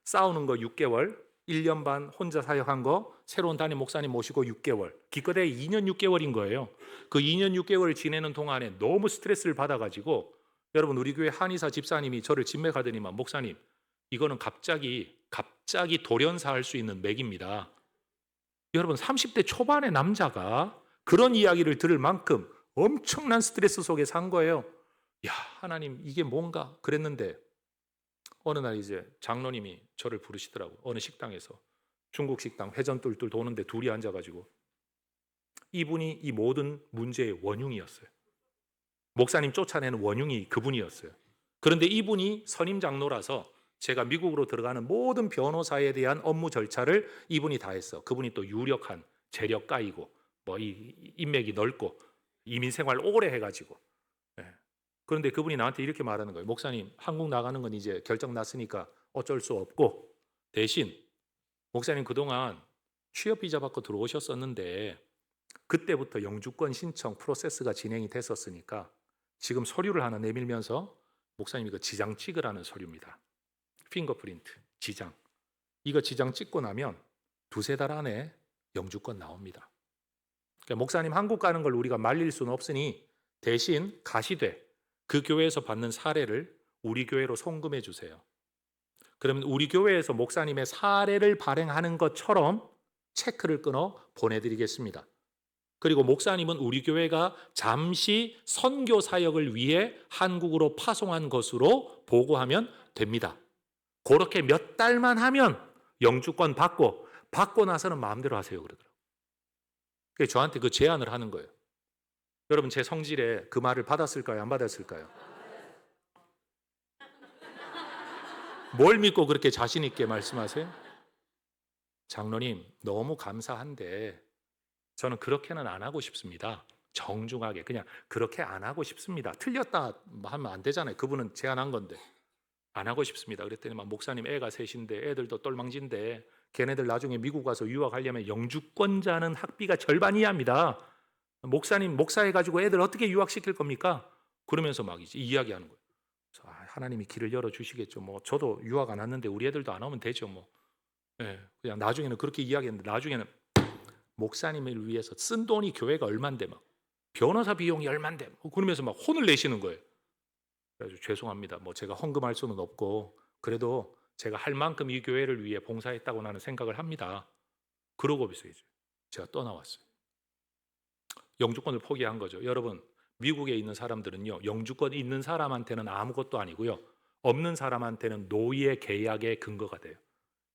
싸우는 거 6개월, 1년 반 혼자 사역한 거 새로운 담임 목사님 모시고 6개월, 기껏해 2년 6개월인 거예요. 그 2년 6개월을 지내는 동안에 너무 스트레스를 받아가지고 여러분 우리 교회 한의사 집사님이 저를 진맥하더니만 목사님 이거는 갑자기 돌연사할 수 있는 맥입니다. 여러분 30대 초반의 남자가 그런 이야기를 들을 만큼 엄청난 스트레스 속에 산 거예요. 야 하나님 이게 뭔가 그랬는데 어느 날 이제 장로님이 저를 부르시더라고요. 어느 식당에서 중국 식당 회전 뚫뚫 도는데 둘이 앉아가지고 이분이 이 모든 문제의 원흉이었어요. 목사님 쫓아내는 원흉이 그분이었어요. 그런데 이분이 선임 장로라서 제가 미국으로 들어가는 모든 변호사에 대한 업무 절차를 이분이 다 했어. 그분이 또 유력한 재력 까이고 뭐 이 인맥이 넓고 이민 생활 오래 해가지고 그런데 그분이 나한테 이렇게 말하는 거예요. 목사님 한국 나가는 건 이제 결정 났으니까 어쩔 수 없고 대신 목사님 그동안 취업 비자 받고 들어오셨었는데 그때부터 영주권 신청 프로세스가 진행이 됐었으니까 지금 서류를 하나 내밀면서 목사님 이거 지장 찍으라는 서류입니다. 핑거프린트, 지장. 이거 지장 찍고 나면 2-3달 안에 영주권 나옵니다. 그러니까 목사님 한국 가는 걸 우리가 말릴 수는 없으니 대신 가시되 그 교회에서 받는 사례를 우리 교회로 송금해 주세요. 그러면 우리 교회에서 목사님의 사례를 발행하는 것처럼 체크를 끊어 보내드리겠습니다. 그리고 목사님은 우리 교회가 잠시 선교 사역을 위해 한국으로 파송한 것으로 보고하면 됩니다. 그렇게 몇 달만 하면 영주권 받고 나서는 마음대로 하세요 그러더라고요. 그래서 저한테 그 제안을 하는 거예요. 여러분 제 성질에 그 말을 받았을까요? 안 받았을까요? 뭘 믿고 그렇게 자신 있게 말씀하세요? 장로님 너무 감사한데 저는 그렇게는 안 하고 싶습니다. 정중하게 그냥 그렇게 안 하고 싶습니다. 틀렸다 하면 안 되잖아요. 그분은 제안한 건데 안 하고 싶습니다. 그랬더니 막 목사님 애가 셋인데 애들도 똘망진데 걔네들 나중에 미국 가서 유학하려면 영주권자는 학비가 절반 이하입니다. 목사님 목사해가지고 애들 어떻게 유학시킬 겁니까? 그러면서 막 이제 이야기하는 거예요. 하나님이 길을 열어주시겠죠. 뭐 저도 유학 안 왔는데 우리 애들도 안 오면 되죠. 뭐 그냥 나중에는 그렇게 이야기했는데 나중에는 목사님을 위해서 쓴 돈이 교회가 얼만데 막 변호사 비용이 얼만데 그러면서 막 혼을 내시는 거예요. 그래서 죄송합니다. 뭐 제가 헌금할 수는 없고 그래도 제가 할 만큼 이 교회를 위해 봉사했다고 나는 생각을 합니다. 그러고 비서 이제 제가 떠나왔어요. 영주권을 포기한 거죠. 여러분 미국에 있는 사람들은요 영주권이 있는 사람한테는 아무것도 아니고요 없는 사람한테는 노예 계약의 근거가 돼요.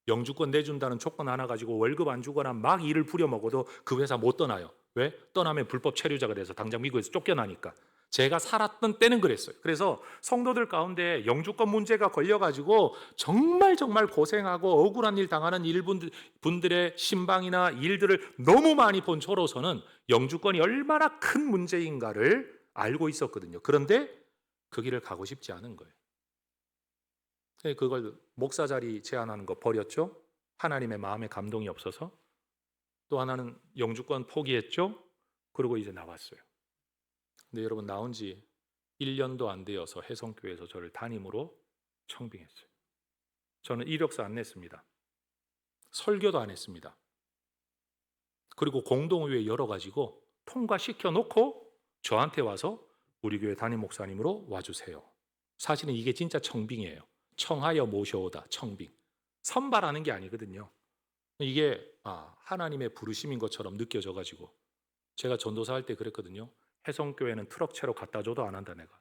영주권 내준다는 조건 하나 가지고 월급 안 주거나 막 일을 부려먹어도 그 회사 못 떠나요. 왜? 떠나면 불법 체류자가 돼서 당장 미국에서 쫓겨나니까. 제가 살았던 때는 그랬어요. 그래서 성도들 가운데 영주권 문제가 걸려가지고 정말 고생하고 억울한 일 당하는 분들의 신방이나 일들을 너무 많이 본 저로서는 영주권이 얼마나 큰 문제인가를 알고 있었거든요. 그런데 그 길을 가고 싶지 않은 거예요. 그걸 목사 자리 제안하는 거 버렸죠. 하나님의 마음에 감동이 없어서. 또 하나는 영주권 포기했죠. 그리고 이제 나왔어요. 근데 여러분 나온 지 1년도 안 되어서 해성교회에서 저를 담임으로 청빙했어요. 저는 이력서 안 냈습니다. 설교도 안 했습니다. 그리고 공동의회 열어가지고 통과시켜 놓고 저한테 와서 우리 교회 담임 목사님으로 와주세요. 사실은 이게 진짜 청빙이에요. 청하여 모셔오다 청빙. 선발하는 게 아니거든요. 이게 하나님의 부르심인 것처럼 느껴져가지고 제가 전도사 할 때 그랬거든요. 해성교회는 트럭채로 갖다 줘도 안 한다 내가.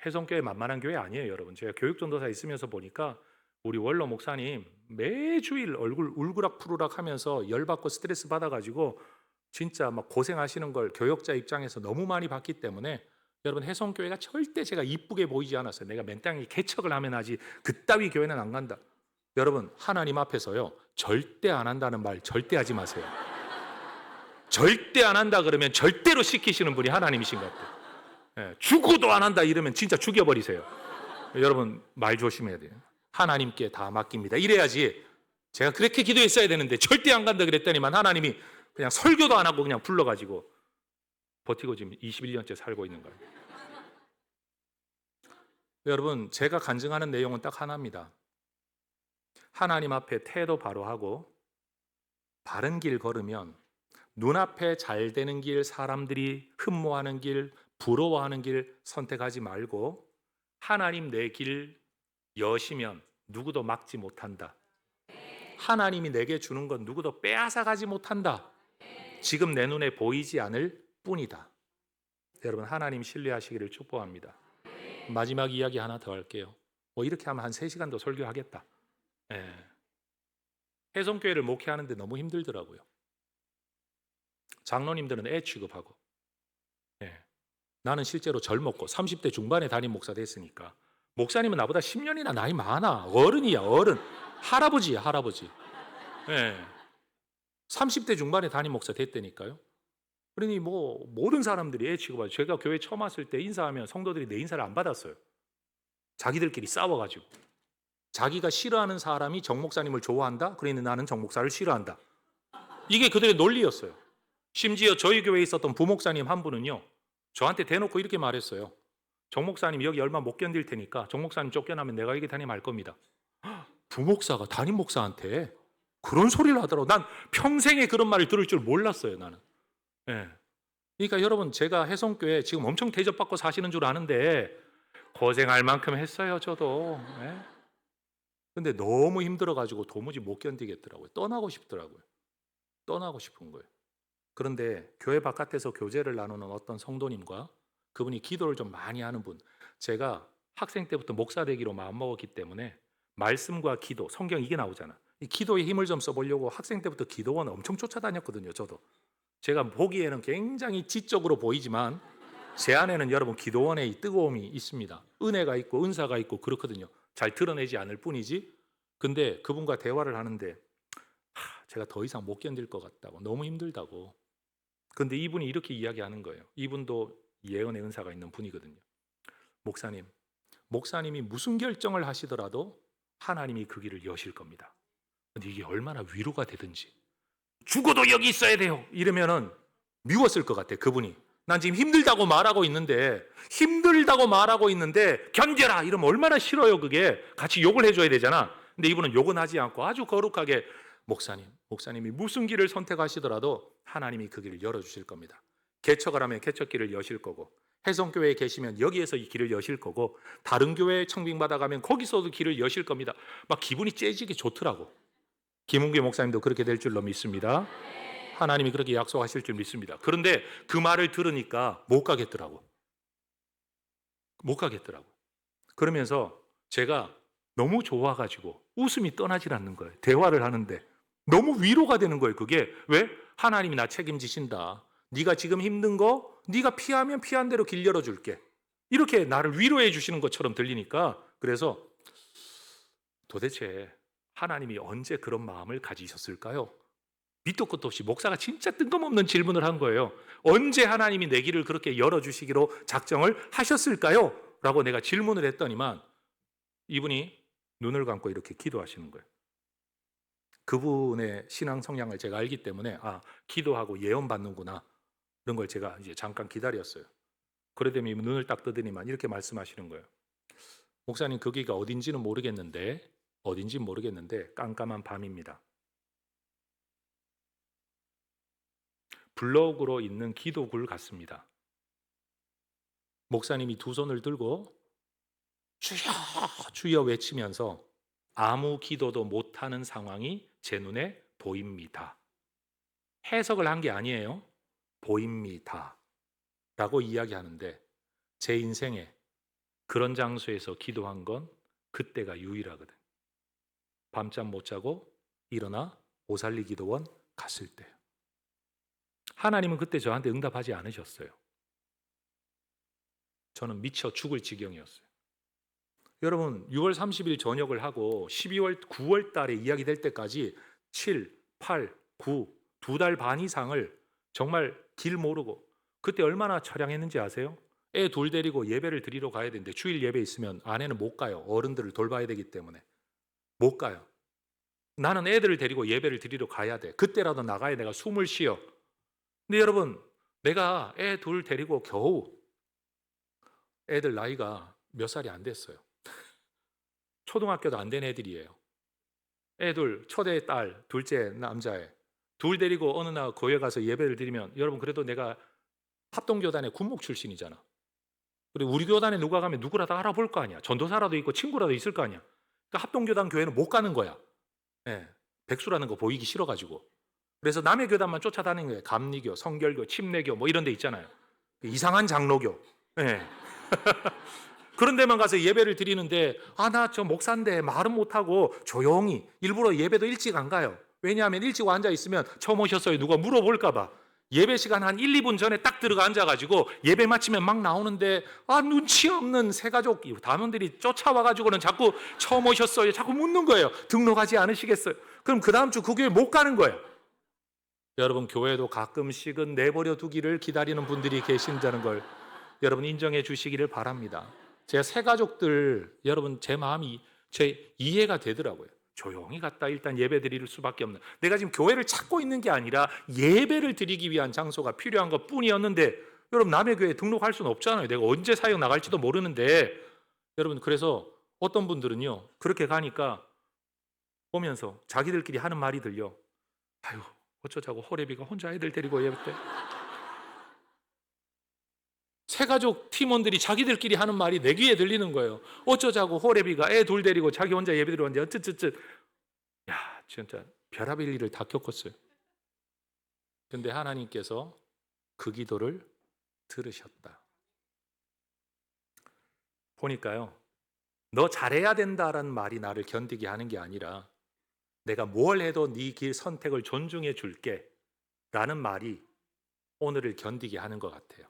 해성교회 만만한 교회 아니에요 여러분. 제가 교육전도사 있으면서 보니까 우리 원로 목사님 매주일 얼굴 울그락푸르락 하면서 열받고 스트레스 받아가지고 진짜 막 고생하시는 걸 교역자 입장에서 너무 많이 봤기 때문에 여러분 해성교회가 절대 제가 이쁘게 보이지 않았어요. 내가 맨땅에 개척을 하면 하지 그따위 교회는 안 간다. 여러분 하나님 앞에서요 절대 안 한다는 말 절대 하지 마세요. 절대 안 한다 그러면 절대로 시키시는 분이 하나님이신 것 같아요. 죽어도 안 한다 이러면 진짜 죽여버리세요. 여러분 말 조심해야 돼요. 하나님께 다 맡깁니다. 이래야지. 제가 그렇게 기도했어야 되는데 절대 안 간다 그랬더니만 하나님이 그냥 설교도 안 하고 그냥 불러가지고 버티고 지금 21년째 살고 있는 거예요. 여러분 제가 간증하는 내용은 딱 하나입니다. 하나님 앞에 태도 바로 하고 바른 길 걸으면 눈앞에 잘 되는 길, 사람들이 흠모하는 길, 부러워하는 길 선택하지 말고 하나님 내 길 여시면 누구도 막지 못한다. 하나님이 내게 주는 건 누구도 빼앗아가지 못한다. 지금 내 눈에 보이지 않을 뿐이다. 여러분 하나님 신뢰하시기를 축복합니다. 마지막 이야기 하나 더 할게요. 뭐 이렇게 하면 한 3시간도 설교하겠다. 해성교회를 목회하는데 너무 힘들더라고요. 장로님들은 애 취급하고 나는 실제로 젊었고 30대 중반에 담임 목사 됐으니까 목사님은 나보다 10년이나 나이 많아. 어른이야 어른. 할아버지야 할아버지. 30대 중반에 담임 목사 됐다니까요. 그러니 뭐 모든 사람들이 애 취급하죠. 제가 교회 처음 왔을 때 인사하면 성도들이 내 인사를 안 받았어요. 자기들끼리 싸워가지고. 자기가 싫어하는 사람이 정 목사님을 좋아한다? 그러니 나는 정 목사를 싫어한다. 이게 그들의 논리였어요. 심지어 저희 교회에 있었던 부목사님 한 분은요 저한테 대놓고 이렇게 말했어요. 정 목사님 여기 얼마 못 견딜 테니까 정 목사님 쫓겨나면 내가 여기 담임할 겁니다. 부목사가 담임 목사한테 그런 소리를 하더라고. 난 평생에 그런 말을 들을 줄 몰랐어요 나는. 그러니까 여러분, 제가 혜성교회 지금 엄청 대접받고 사시는 줄 아는데 고생할 만큼 했어요, 저도. 예? 근데 너무 힘들어가지고 도무지 못 견디겠더라고요. 떠나고 싶더라고요. 떠나고 싶은 거예요. 그런데 교회 바깥에서 교제를 나누는 어떤 성도님과 그분이 기도를 좀 많이 하는 분, 제가 학생 때부터 목사 되기로 마음먹었기 때문에 말씀과 기도, 성경 이게 나오잖아. 이 기도에 힘을 좀 써보려고 학생 때부터 기도원 엄청 쫓아다녔거든요, 저도. 제가 보기에는 굉장히 지적으로 보이지만 제 안에는 여러분 기도원의 이 뜨거움이 있습니다. 은혜가 있고 은사가 있고 그렇거든요. 잘 드러내지 않을 뿐이지. 근데 그분과 대화를 하는데 제가 더 이상 못 견딜 것 같다고, 너무 힘들다고. 근데 이분이 이렇게 이야기하는 거예요. 이분도 예언의 은사가 있는 분이거든요. 목사님, 목사님이 무슨 결정을 하시더라도 하나님이 그 길을 여실 겁니다. 근데 이게 얼마나 위로가 되든지. 죽어도 여기 있어야 돼요 이러면은 미웠을 것 같아. 그분이 난 지금 힘들다고 말하고 있는데 견뎌라 이러면 얼마나 싫어요. 그게 같이 욕을 해줘야 되잖아. 근데 이분은 욕은 하지 않고 아주 거룩하게 목사님이 무슨 길을 선택하시더라도 하나님이 그 길을 열어주실 겁니다. 개척을 하면 개척길을 여실 거고, 혜성교회에 계시면 여기에서 이 길을 여실 거고, 다른 교회에 청빙받아 가면 거기서도 길을 여실 겁니다. 막 기분이 째지게 좋더라고. 김은규 목사님도 그렇게 될 줄로 믿습니다. 하나님이 그렇게 약속하실 줄 믿습니다. 그런데 그 말을 들으니까 못 가겠더라고. 그러면서 제가 너무 좋아가지고 웃음이 떠나질 않는 거예요. 대화를 하는데 너무 위로가 되는 거예요. 그게 왜? 하나님이 나 책임지신다. 네가 지금 힘든 거 네가 피하면 피한 대로 길 열어줄게. 이렇게 나를 위로해 주시는 것처럼 들리니까, 그래서 도대체 하나님이 언제 그런 마음을 가지셨을까요? 밑도 끝도 없이 목사가 진짜 뜬금없는 질문을 한 거예요. 언제 하나님이 내 길을 그렇게 열어주시기로 작정을 하셨을까요? 라고 내가 질문을 했더니만 이분이 눈을 감고 이렇게 기도하시는 거예요. 그분의 신앙 성향을 제가 알기 때문에 기도하고 예언 받는구나, 그런 걸 제가 이제 잠깐 기다렸어요. 그러더니 눈을 딱 뜨더니만 이렇게 말씀하시는 거예요. 목사님, 거기가 어딘지는 모르겠는데 깜깜한 밤입니다. 블록으로 있는 기도굴 같습니다. 목사님이 두 손을 들고 주여 주여 외치면서 아무 기도도 못하는 상황이 제 눈에 보입니다. 해석을 한 게 아니에요. 보입니다 라고 이야기하는데, 제 인생에 그런 장소에서 기도한 건 그때가 유일하거든. 밤잠 못 자고 일어나 오살리 기도원 갔을 때요. 하나님은 그때 저한테 응답하지 않으셨어요. 저는 미쳐 죽을 지경이었어요. 여러분, 6월 30일 저녁을 하고 12월, 9월 달에 이야기될 때까지 7, 8, 9, 2달 반 이상을 정말 길 모르고, 그때 얼마나 처량했는지 아세요? 애 둘 데리고 예배를 드리러 가야 되는데 주일 예배 있으면 아내는 못 가요. 어른들을 돌봐야 되기 때문에 못 가요. 나는 애들을 데리고 예배를 드리러 가야 돼. 그때라도 나가야 내가 숨을 쉬어. 근데 여러분, 내가 애 둘 데리고 겨우, 애들 나이가 몇 살이 안 됐어요. 초등학교도 안 된 애들이에요. 애들, 첫째 딸, 둘째 남자애, 둘 데리고 어느 날 교회 가서 예배를 드리면, 여러분 그래도 내가 합동교단의 군목 출신이잖아. 그리고 우리 교단에 누가 가면 누구라도 알아볼 거 아니야. 전도사라도 있고 친구라도 있을 거 아니야. 그러니까 합동교단 교회는 못 가는 거야. 예, 백수라는 거 보이기 싫어가지고. 그래서 남의 교단만 쫓아다니는 거예요. 감리교, 성결교, 침례교 뭐 이런 데 있잖아요. 이상한 장로교. 예. 그런 데만 가서 예배를 드리는데, 나 저 목사인데 말은 못하고 조용히, 일부러 예배도 일찍 안 가요. 왜냐하면 일찍 앉아 있으면 처음 오셨어요 누가 물어볼까 봐. 예배 시간 한 1, 2분 전에 딱 들어가 앉아가지고 예배 마치면 막 나오는데, 눈치 없는 새가족 담원들이 쫓아와가지고는 자꾸 처음 오셨어요 자꾸 묻는 거예요. 등록하지 않으시겠어요? 그럼 그 다음 주 그 교회 못 가는 거예요. 여러분, 교회도 가끔씩은 내버려 두기를 기다리는 분들이 계신다는 걸 여러분 인정해 주시기를 바랍니다. 제가 새가족들, 여러분 제 마음이 제 이해가 되더라고요. 조용히 갔다 일단 예배 드릴 수밖에 없는, 내가 지금 교회를 찾고 있는 게 아니라 예배를 드리기 위한 장소가 필요한 것 뿐이었는데, 여러분 남의 교회에 등록할 수는 없잖아요. 내가 언제 사역 나갈지도 모르는데. 여러분, 그래서 어떤 분들은요 그렇게 가니까 보면서 자기들끼리 하는 말이 들려. 아유, 어쩌자고 호레비가 혼자 애들 데리고 예배 때. 새가족 팀원들이 자기들끼리 하는 말이 내 귀에 들리는 거예요. 어쩌자고 호레비가 애 둘 데리고 자기 혼자 예배드리고 왔는데 어쩌쩌쩌. 야, 진짜 별의별 일을 다 겪었어요. 근데 하나님께서 그 기도를 들으셨다. 보니까요, 너 잘해야 된다라는 말이 나를 견디게 하는 게 아니라 내가 뭘 해도 네 길 선택을 존중해 줄게 라는 말이 오늘을 견디게 하는 것 같아요.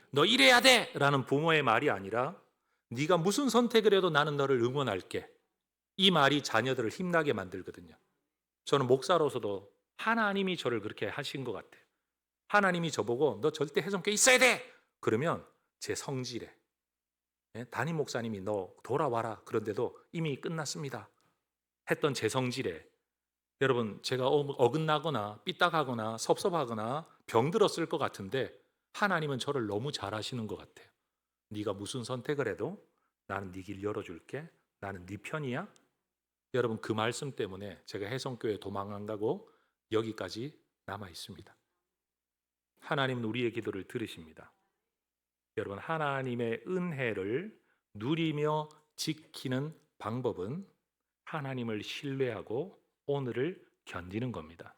너 이래야 돼 라는 부모의 말이 아니라 네가 무슨 선택을 해도 나는 너를 응원할게, 이 말이 자녀들을 힘나게 만들거든요. 저는 목사로서도 하나님이 저를 그렇게 하신 것 같아요. 하나님이 저보고 너 절대 해성교회 있어야 돼 그러면 제 성질에, 담임 목사님이 너 돌아와라 그런데도 이미 끝났습니다 했던 제 성질에, 여러분 제가 어긋나거나 삐딱하거나 섭섭하거나 병들었을 것 같은데 하나님은 저를 너무 잘 아시는 것 같아요. 네가 무슨 선택을 해도 나는 네 길 열어줄게, 나는 네 편이야. 여러분 그 말씀 때문에 제가 해성교회 도망 안 가고 여기까지 남아 있습니다. 하나님은 우리의 기도를 들으십니다. 여러분 하나님의 은혜를 누리며 지키는 방법은 하나님을 신뢰하고 오늘을 견디는 겁니다.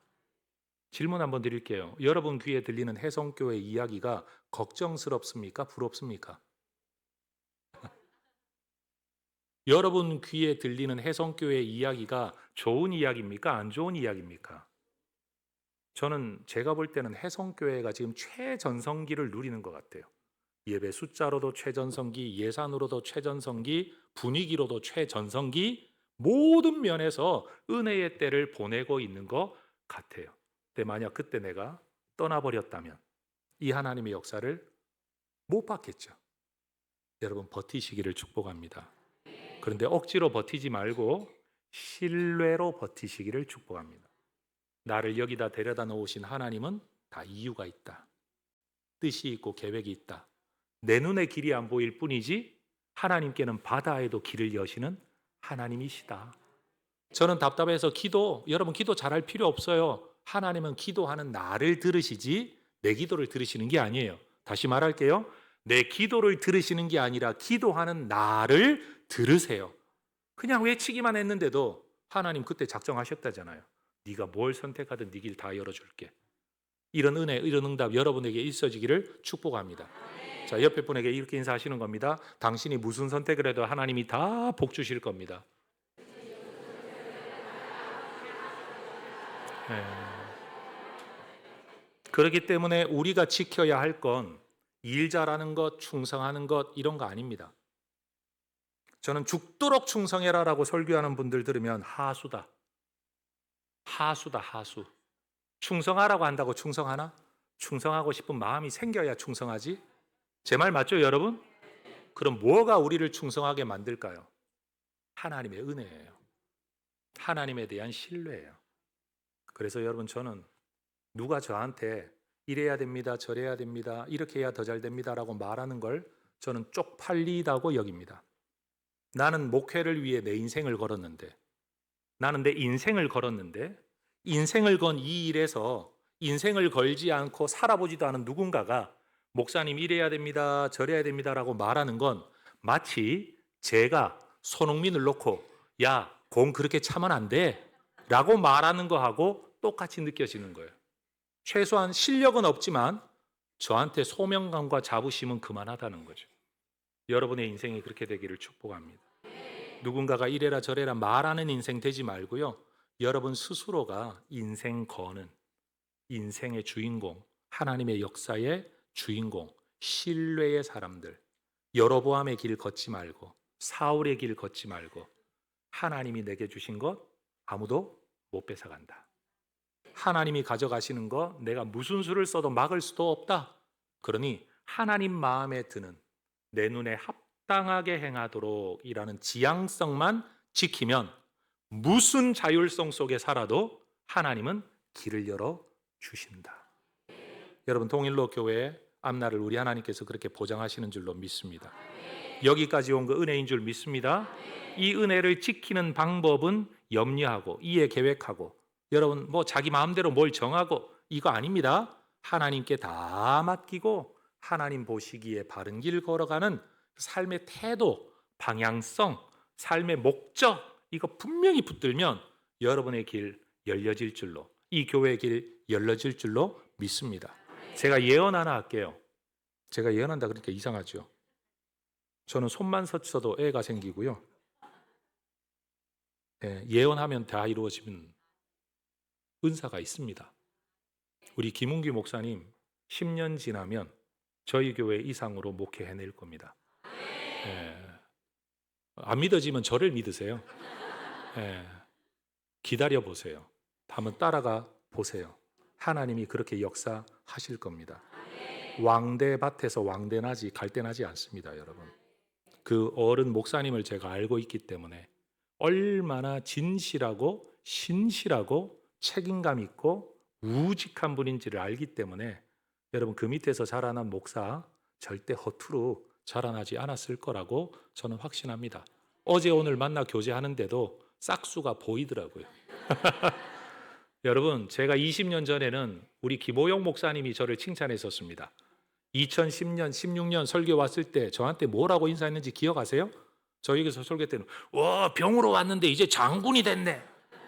질문 한번 드릴게요. 여러분 귀에 들리는 해성교회 이야기가 걱정스럽습니까? 부럽습니까? 여러분 귀에 들리는 해성교회 이야기가 좋은 이야기입니까? 안 좋은 이야기입니까? 저는 제가 볼 때는 해성교회가 지금 최전성기를 누리는 것 같아요. 예배 숫자로도 최전성기, 예산으로도 최전성기, 분위기로도 최전성기, 모든 면에서 은혜의 때를 보내고 있는 것 같아요. 근데 만약 그때 내가 떠나버렸다면 이 하나님의 역사를 못 받겠죠. 여러분 버티시기를 축복합니다. 그런데 억지로 버티지 말고 신뢰로 버티시기를 축복합니다. 나를 여기다 데려다 놓으신 하나님은 다 이유가 있다. 뜻이 있고 계획이 있다. 내 눈에 길이 안 보일 뿐이지 하나님께는 바다에도 길을 여시는 하나님이시다. 저는 답답해서 여러분 기도 잘할 필요 없어요. 하나님은 기도하는 나를 들으시지 내 기도를 들으시는 게 아니에요. 다시 말할게요. 내 기도를 들으시는 게 아니라 기도하는 나를 들으세요. 그냥 외치기만 했는데도 하나님 그때 작정하셨다잖아요. 네가 뭘 선택하든 네 길 다 열어줄게. 이런 은혜, 이런 응답 여러분에게 있어지기를 축복합니다. 자, 옆에 분에게 이렇게 인사하시는 겁니다. 당신이 무슨 선택을 해도 하나님이 다 복 주실 겁니다. 네. 그렇기 때문에 우리가 지켜야 할 건 일 잘하는 것, 충성하는 것 이런 거 아닙니다. 저는 죽도록 충성해라라고 설교하는 분들 들으면 하수다. 하수. 충성하라고 한다고 충성하나? 충성하고 싶은 마음이 생겨야 충성하지. 제 말 맞죠, 여러분? 그럼 뭐가 우리를 충성하게 만들까요? 하나님의 은혜예요. 하나님에 대한 신뢰예요. 그래서 여러분 저는 누가 저한테 이래야 됩니다, 저래야 됩니다, 이렇게 해야 더 잘 됩니다라고 말하는 걸 저는 쪽팔리다고 여깁니다. 나는 목회를 위해 내 인생을 걸었는데, 나는 내 인생을 걸었는데 인생을 건 이 일에서 인생을 걸지 않고 살아보지도 않은 누군가가 목사님 이래야 됩니다, 저래야 됩니다라고 말하는 건 마치 제가 손흥민을 놓고 야, 공 그렇게 차면 안 돼 라고 말하는 거하고 똑같이 느껴지는 거예요. 최소한 실력은 없지만 저한테 소명감과 자부심은 그만하다는 거죠. 여러분의 인생이 그렇게 되기를 축복합니다. 누군가가 이래라 저래라 말하는 인생 되지 말고요. 여러분 스스로가 인생 거는 인생의 주인공, 하나님의 역사의 주인공, 신뢰의 사람들, 여로보암의 길 걷지 말고 사울의 길 걷지 말고 하나님이 내게 주신 것 아무도 못 뺏어간다. 하나님이 가져가시는 거 내가 무슨 수를 써도 막을 수도 없다. 그러니 하나님 마음에 드는 내 눈에 합당하게 행하도록 이라는 지향성만 지키면 무슨 자율성 속에 살아도 하나님은 길을 열어 주신다. 여러분 동일로 교회 앞날을 우리 하나님께서 그렇게 보장하시는 줄로 믿습니다. 여기까지 온 거 은혜인 줄 믿습니다. 이 은혜를 지키는 방법은 염려하고 이해 계획하고 여러분 뭐 자기 마음대로 뭘 정하고 이거 아닙니다. 하나님께 다 맡기고 하나님 보시기에 바른 길 걸어가는 삶의 태도, 방향성, 삶의 목적, 이거 분명히 붙들면 여러분의 길 열려질 줄로, 이 교회의 길 열려질 줄로 믿습니다. 제가 예언 하나 할게요. 제가 예언한다 그러니까 이상하죠. 저는 손만 서쳐도 애가 생기고요. 예언하면 다 이루어지는 은사가 있습니다. 우리 김웅기 목사님 10년 지나면 저희 교회 이상으로 목회해낼 겁니다. 안 믿어지면 저를 믿으세요. 기다려 보세요. 한번 따라가 보세요. 하나님이 그렇게 역사하실 겁니다. 왕대밭에서 왕대나지 갈대나지 않습니다, 여러분. 그 어른 목사님을 제가 알고 있기 때문에 얼마나 진실하고 신실하고 책임감 있고 우직한 분인지를 알기 때문에 여러분, 그 밑에서 자라난 목사 절대 허투루 자라나지 않았을 거라고 저는 확신합니다. 어제 오늘 만나 교제하는데도 싹수가 보이더라고요. 여러분, 제가 20년 전에는 우리 김호영 목사님이 저를 칭찬했었습니다. 2010년, 16년 설교 왔을 때 저한테 뭐라고 인사했는지 기억하세요? 저에게서 설교 때는 와, 병으로 왔는데 이제 장군이 됐네.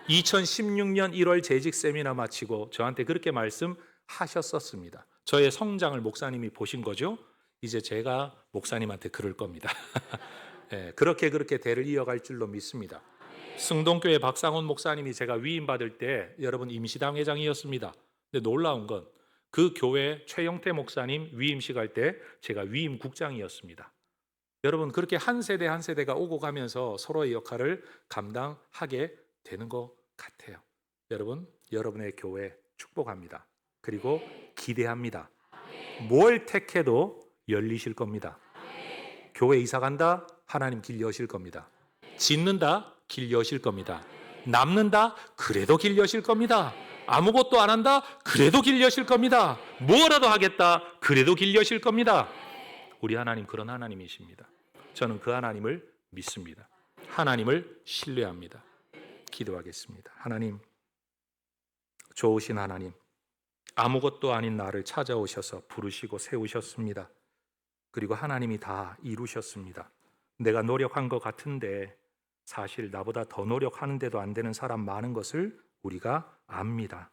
2016년 1월 재직 세미나 마치고 저한테 그렇게 말씀하셨었습니다. 저의 성장을 목사님이 보신 거죠. 이제 제가 목사님한테 그럴 겁니다. 그렇게 대를 이어갈 줄로 믿습니다. 승동교회 박상훈 목사님이 제가 위임받을 때 여러분 임시당 회장이었습니다. 근데 놀라운 건 그 교회 최영태 목사님 위임식 할 때 제가 위임국장이었습니다. 여러분, 그렇게 한 세대 한 세대가 오고 가면서 서로의 역할을 감당하게 되는 것 같아요. 여러분, 여러분의 교회 축복합니다. 그리고 기대합니다. 뭘 택해도 열리실 겁니다. 교회 이사 간다? 하나님 길 여실 겁니다. 짓는다? 길 여실 겁니다. 남는다? 그래도 길 여실 겁니다. 아무것도 안 한다? 그래도 길 여실 겁니다. 뭐라도 하겠다? 그래도 길 여실 겁니다. 우리 하나님 그런 하나님이십니다. 저는 그 하나님을 믿습니다. 하나님을 신뢰합니다. 기도하겠습니다. 하나님, 좋으신 하나님, 아무것도 아닌 나를 찾아오셔서 부르시고 세우셨습니다. 그리고 하나님이 다 이루셨습니다. 내가 노력한 것 같은데 사실 나보다 더 노력하는데도 안 되는 사람 많은 것을 우리가 압니다.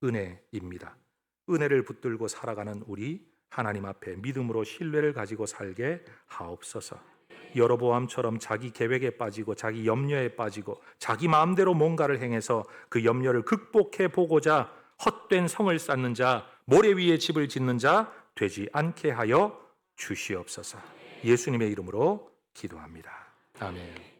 은혜입니다. 은혜를 붙들고 살아가는 우리 하나님 앞에 믿음으로 신뢰를 가지고 살게 하옵소서. 여로보암처럼 자기 계획에 빠지고 자기 염려에 빠지고 자기 마음대로 뭔가를 행해서 그 염려를 극복해 보고자 헛된 성을 쌓는 자, 모래 위에 집을 짓는 자 되지 않게 하여 주시옵소서. 예수님의 이름으로 기도합니다. 아멘.